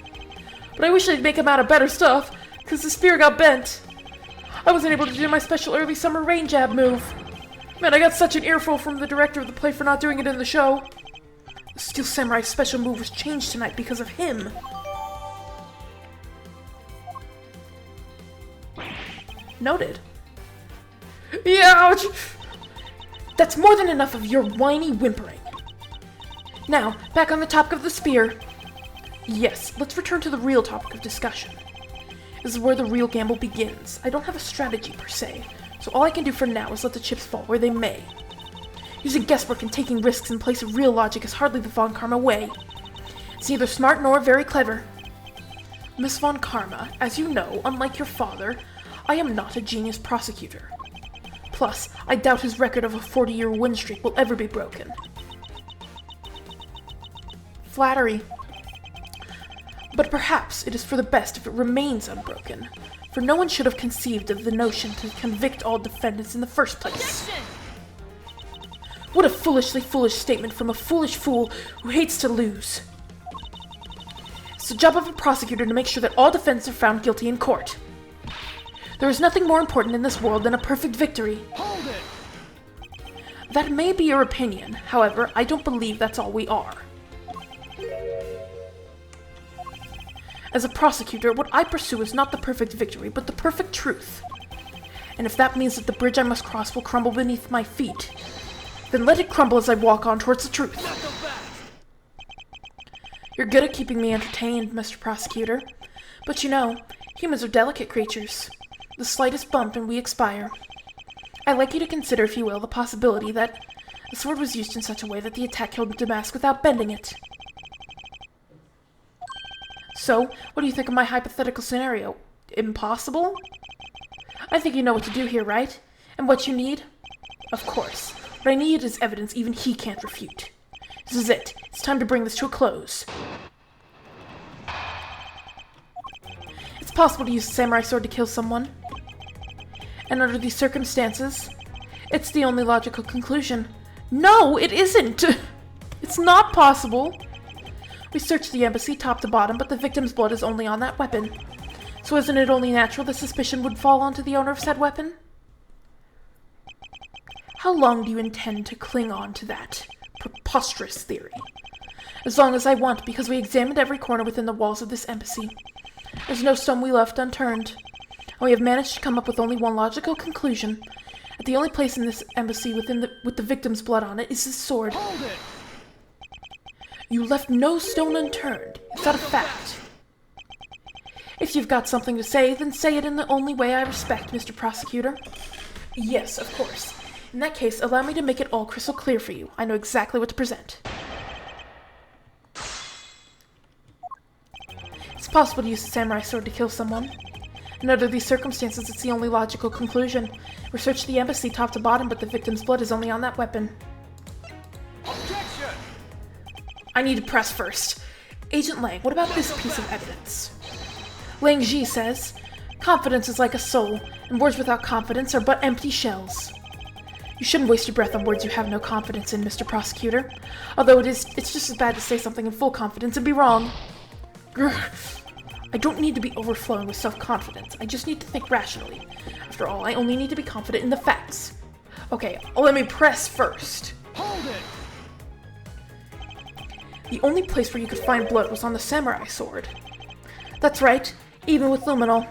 But I wish they'd make them out of better stuff, because the spear got bent. I wasn't able to do my special early summer rain jab move. Man, I got such an earful from the director of the play for not doing it in the show. The Steel Samurai's special move was changed tonight because of him. Noted. Ouch! That's more than enough of your whiny whimpering. Now, back on the topic of the spear. Yes, let's return to the real topic of discussion. This is where the real gamble begins. I don't have a strategy per se, so all I can do for now is let the chips fall where they may. Using guesswork and taking risks in place of real logic is hardly the Von Karma way. It's neither smart nor very clever. Miss Von Karma, as you know, unlike your father, I am not a genius prosecutor. Plus, I doubt his record of a 40-year win streak will ever be broken. Flattery. But perhaps it is for the best if it remains unbroken, for no one should have conceived of the notion to convict all defendants in the first place. What a foolishly foolish statement from a foolish fool who hates to lose. It's the job of a prosecutor to make sure that all defendants are found guilty in court. There is nothing more important in this world than a perfect victory. Hold it! That may be your opinion, however, I don't believe that's all we are. As a prosecutor, what I pursue is not the perfect victory, but the perfect truth. And if that means that the bridge I must cross will crumble beneath my feet, then let it crumble as I walk on towards the truth. You're good at keeping me entertained, Mr. Prosecutor. But you know, humans are delicate creatures. The slightest bump and we expire. I'd like you to consider, if you will, the possibility that the sword was used in such a way that the attack killed Damask without bending it. So, what do you think of my hypothetical scenario? Impossible? I think you know what to do here, right? And what you need? Of course. What I need is evidence even he can't refute. This is it. It's time to bring this to a close. It's possible to use a samurai sword to kill someone. And under these circumstances, it's the only logical conclusion. No, it isn't! It's not possible! We searched the embassy top to bottom, but the victim's blood is only on that weapon. So isn't it only natural the suspicion would fall onto the owner of said weapon? How long do you intend to cling on to that preposterous theory? As long as I want, because we examined every corner within the walls of this embassy. There's no stone we left unturned. And we have managed to come up with only one logical conclusion. That the only place in this embassy with the victim's blood on it is his sword. Hold it! You left no stone unturned. Is that a fact? If you've got something to say, then say it in the only way I respect, Mr. Prosecutor. Yes, of course. In that case, allow me to make it all crystal clear for you. I know exactly what to present. It's possible to use a samurai sword to kill someone. And under these circumstances, it's the only logical conclusion. We searched the embassy top to bottom, but the victim's blood is only on that weapon. Objection! I need to press first. Agent Lang, what about this piece of evidence? Lang Ji says, confidence is like a soul, and words without confidence are but empty shells. You shouldn't waste your breath on words you have no confidence in, Mr. Prosecutor. Although it's just as bad to say something in full confidence and be wrong. Grr. I don't need to be overflowing with self-confidence. I just need to think rationally. After all, I only need to be confident in the facts. Okay, let me press first. Hold it! The only place where you could find blood was on the samurai sword. That's right, even with luminol.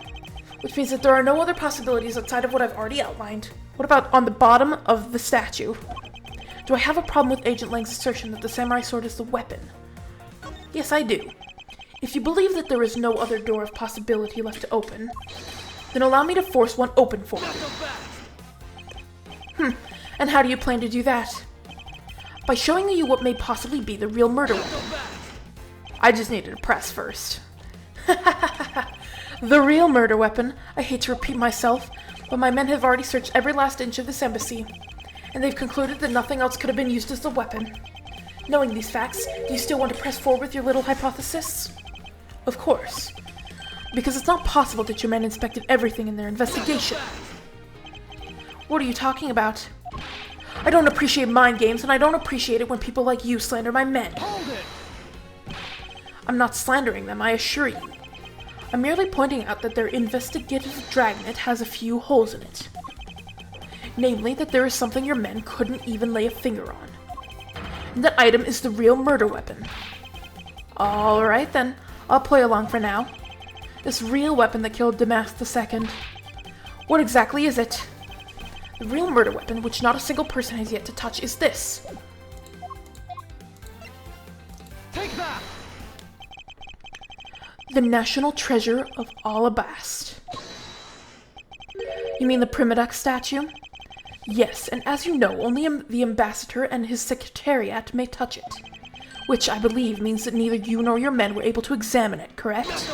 Which means that there are no other possibilities outside of what I've already outlined. What about on the bottom of the statue? Do I have a problem with Agent Lang's assertion that the samurai sword is the weapon? Yes, I do. If you believe that there is no other door of possibility left to open, then allow me to force one open for you. And how do you plan to do that? By showing you what may possibly be the real murder weapon. I just needed to press first. The real murder weapon. I hate to repeat myself, but my men have already searched every last inch of this embassy, and they've concluded that nothing else could have been used as the weapon. Knowing these facts, do you still want to press forward with your little hypothesis? Of course. Because it's not possible that your men inspected everything in their investigation. What are you talking about? I don't appreciate mind games, and I don't appreciate it when people like you slander my men. Hold it! I'm not slandering them, I assure you. I'm merely pointing out that their investigative dragnet has a few holes in it. Namely, that there is something your men couldn't even lay a finger on. And that item is the real murder weapon. Alright then, I'll play along for now. This real weapon that killed Damask II. What exactly is it? The real murder weapon, which not a single person has yet to touch, is this. Take that! The national treasure of Alabast. You mean the Primaduck statue? Yes, and as you know, only the ambassador and his secretariat may touch it. Which I believe means that neither you nor your men were able to examine it, correct?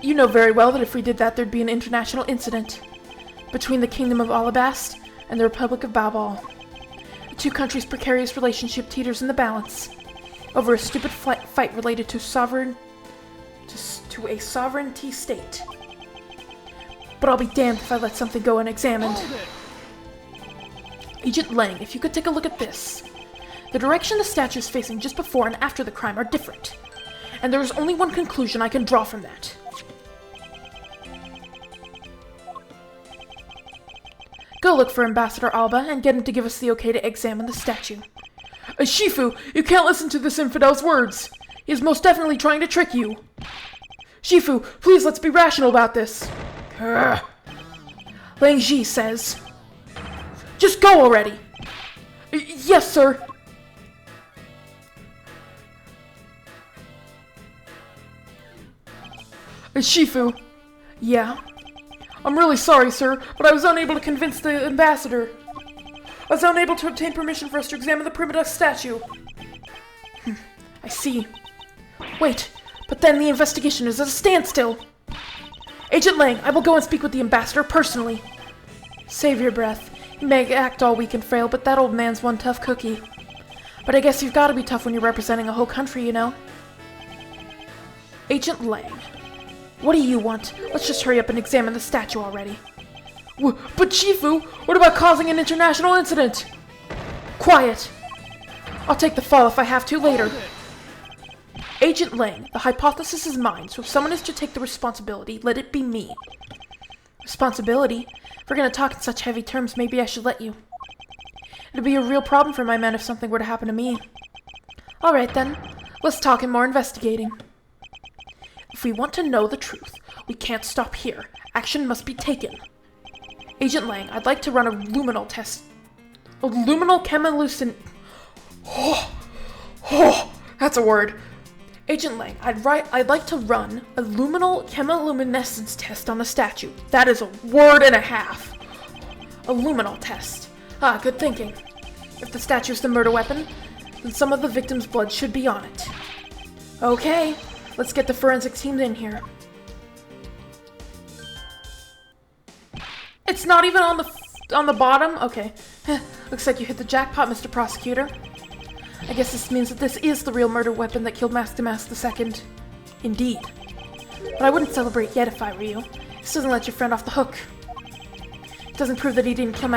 You know very well that if we did that, there'd be an international incident between the Kingdom of Alabast and the Republic of Babal. The two countries' precarious relationship teeters in the balance over a stupid fight related to a sovereignty state. But I'll be damned if I let something go unexamined. Hold it! Agent Lang, if you could take a look at this. The direction the statue is facing just before and after the crime are different. And there is only one conclusion I can draw from that. Go look for Ambassador Alba and get him to give us the okay to examine the statue. Shifu, you can't listen to this infidel's words. He is most definitely trying to trick you. Shifu, please let's be rational about this. Lang Ji says. Just go already. Yes, sir. Shifu. Yeah? I'm really sorry, sir, but I was unable to convince the ambassador. I was unable to obtain permission for us to examine the Primaduck statue. I see. Wait, but then the investigation is at a standstill. Agent Lang, I will go and speak with the ambassador personally. Save your breath. He may act all weak and frail, but that old man's one tough cookie. But I guess you've got to be tough when you're representing a whole country, you know? Agent Lang. What do you want? Let's just hurry up and examine the statue already. But Shifu, what about causing an international incident? Quiet! I'll take the fall if I have to later. Agent Lang, the hypothesis is mine, so if someone is to take the responsibility, let it be me. Responsibility? If we're gonna talk in such heavy terms, maybe I should let you. It'd be a real problem for my men if something were to happen to me. Alright then, let's talk and more investigating. If we want to know the truth, we can't stop here. Action must be taken. Agent Lang, I'd like to run a luminal test. A luminal chemilucin... that's a word. Agent Lang, I'd like to run a luminal chemiluminescence test on the statue. That is a word and a half. A luminal test. Ah, good thinking. If the statue's the murder weapon, then some of the victim's blood should be on it. Okay, let's get the forensic team in here. It's not even on the bottom? Okay. Looks like you hit the jackpot, Mr. Prosecutor. I guess this means that this is the real murder weapon that killed Master Damask II. Indeed. But I wouldn't celebrate yet if I were you. This doesn't let your friend off the hook. It doesn't prove that he didn't kill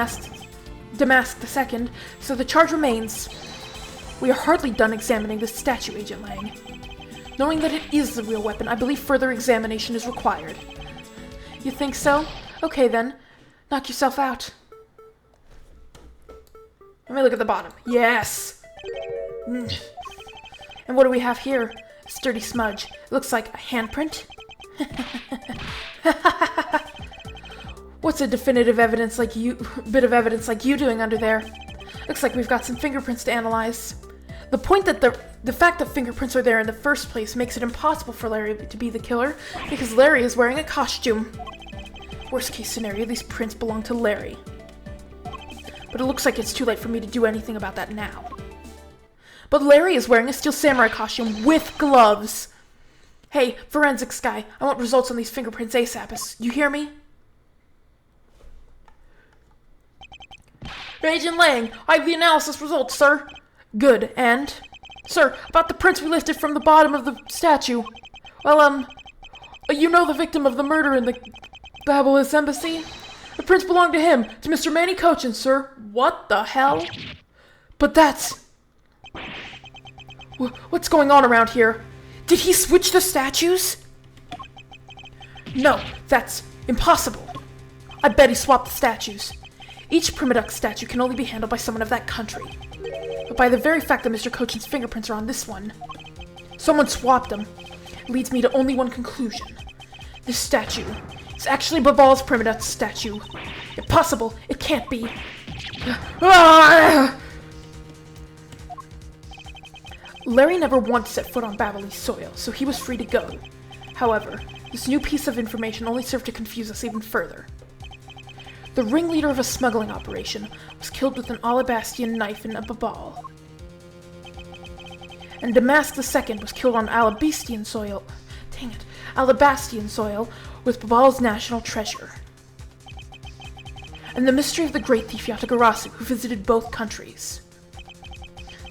Damask II, so the charge remains. We are hardly done examining this statue, Agent Lang. Knowing that it is the real weapon, I believe further examination is required. You think so? Okay then. Knock yourself out. Let me look at the bottom. Yes! And what do we have here? A sturdy smudge. It looks like a handprint. What's a definitive evidence like bit of evidence like you doing under there? Looks like we've got some fingerprints to analyze. The point that the fact that fingerprints are there in the first place makes it impossible for Larry to be the killer, because Larry is wearing a costume. Worst case scenario, these prints belong to Larry. But it looks like it's too late for me to do anything about that now. But Larry is wearing a Steel Samurai costume with gloves. Hey, forensics guy, I want results on these fingerprints ASAP. You hear me? Agent Lang, I have the analysis results, sir. Good, and? Sir, about the prints we lifted from the bottom of the statue. Well, you know the victim of the murder in the Babylos embassy? The prints belong to him, to Mr. Manny Cochin, sir. What the hell? But that's... What's going on around here? Did he switch the statues? No, that's impossible. I bet he swapped the statues. Each Primaduck statue can only be handled by someone of that country. But by the very fact that Mr. Cochin's fingerprints are on this one, someone swapped them, leads me to only one conclusion. This statue is actually Babal's Primaduck statue. Impossible! It can't be! Larry never once set foot on Babylos soil, so he was free to go. However, this new piece of information only served to confuse us even further. The ringleader of a smuggling operation was killed with an Alabastian knife in a Babal. And Damask II was killed on Alabastian soil with Babal's national treasure. And the mystery of the great thief Yatagarasu, who visited both countries.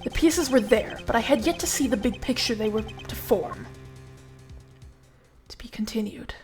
The pieces were there, but I had yet to see the big picture they were to form. To be continued.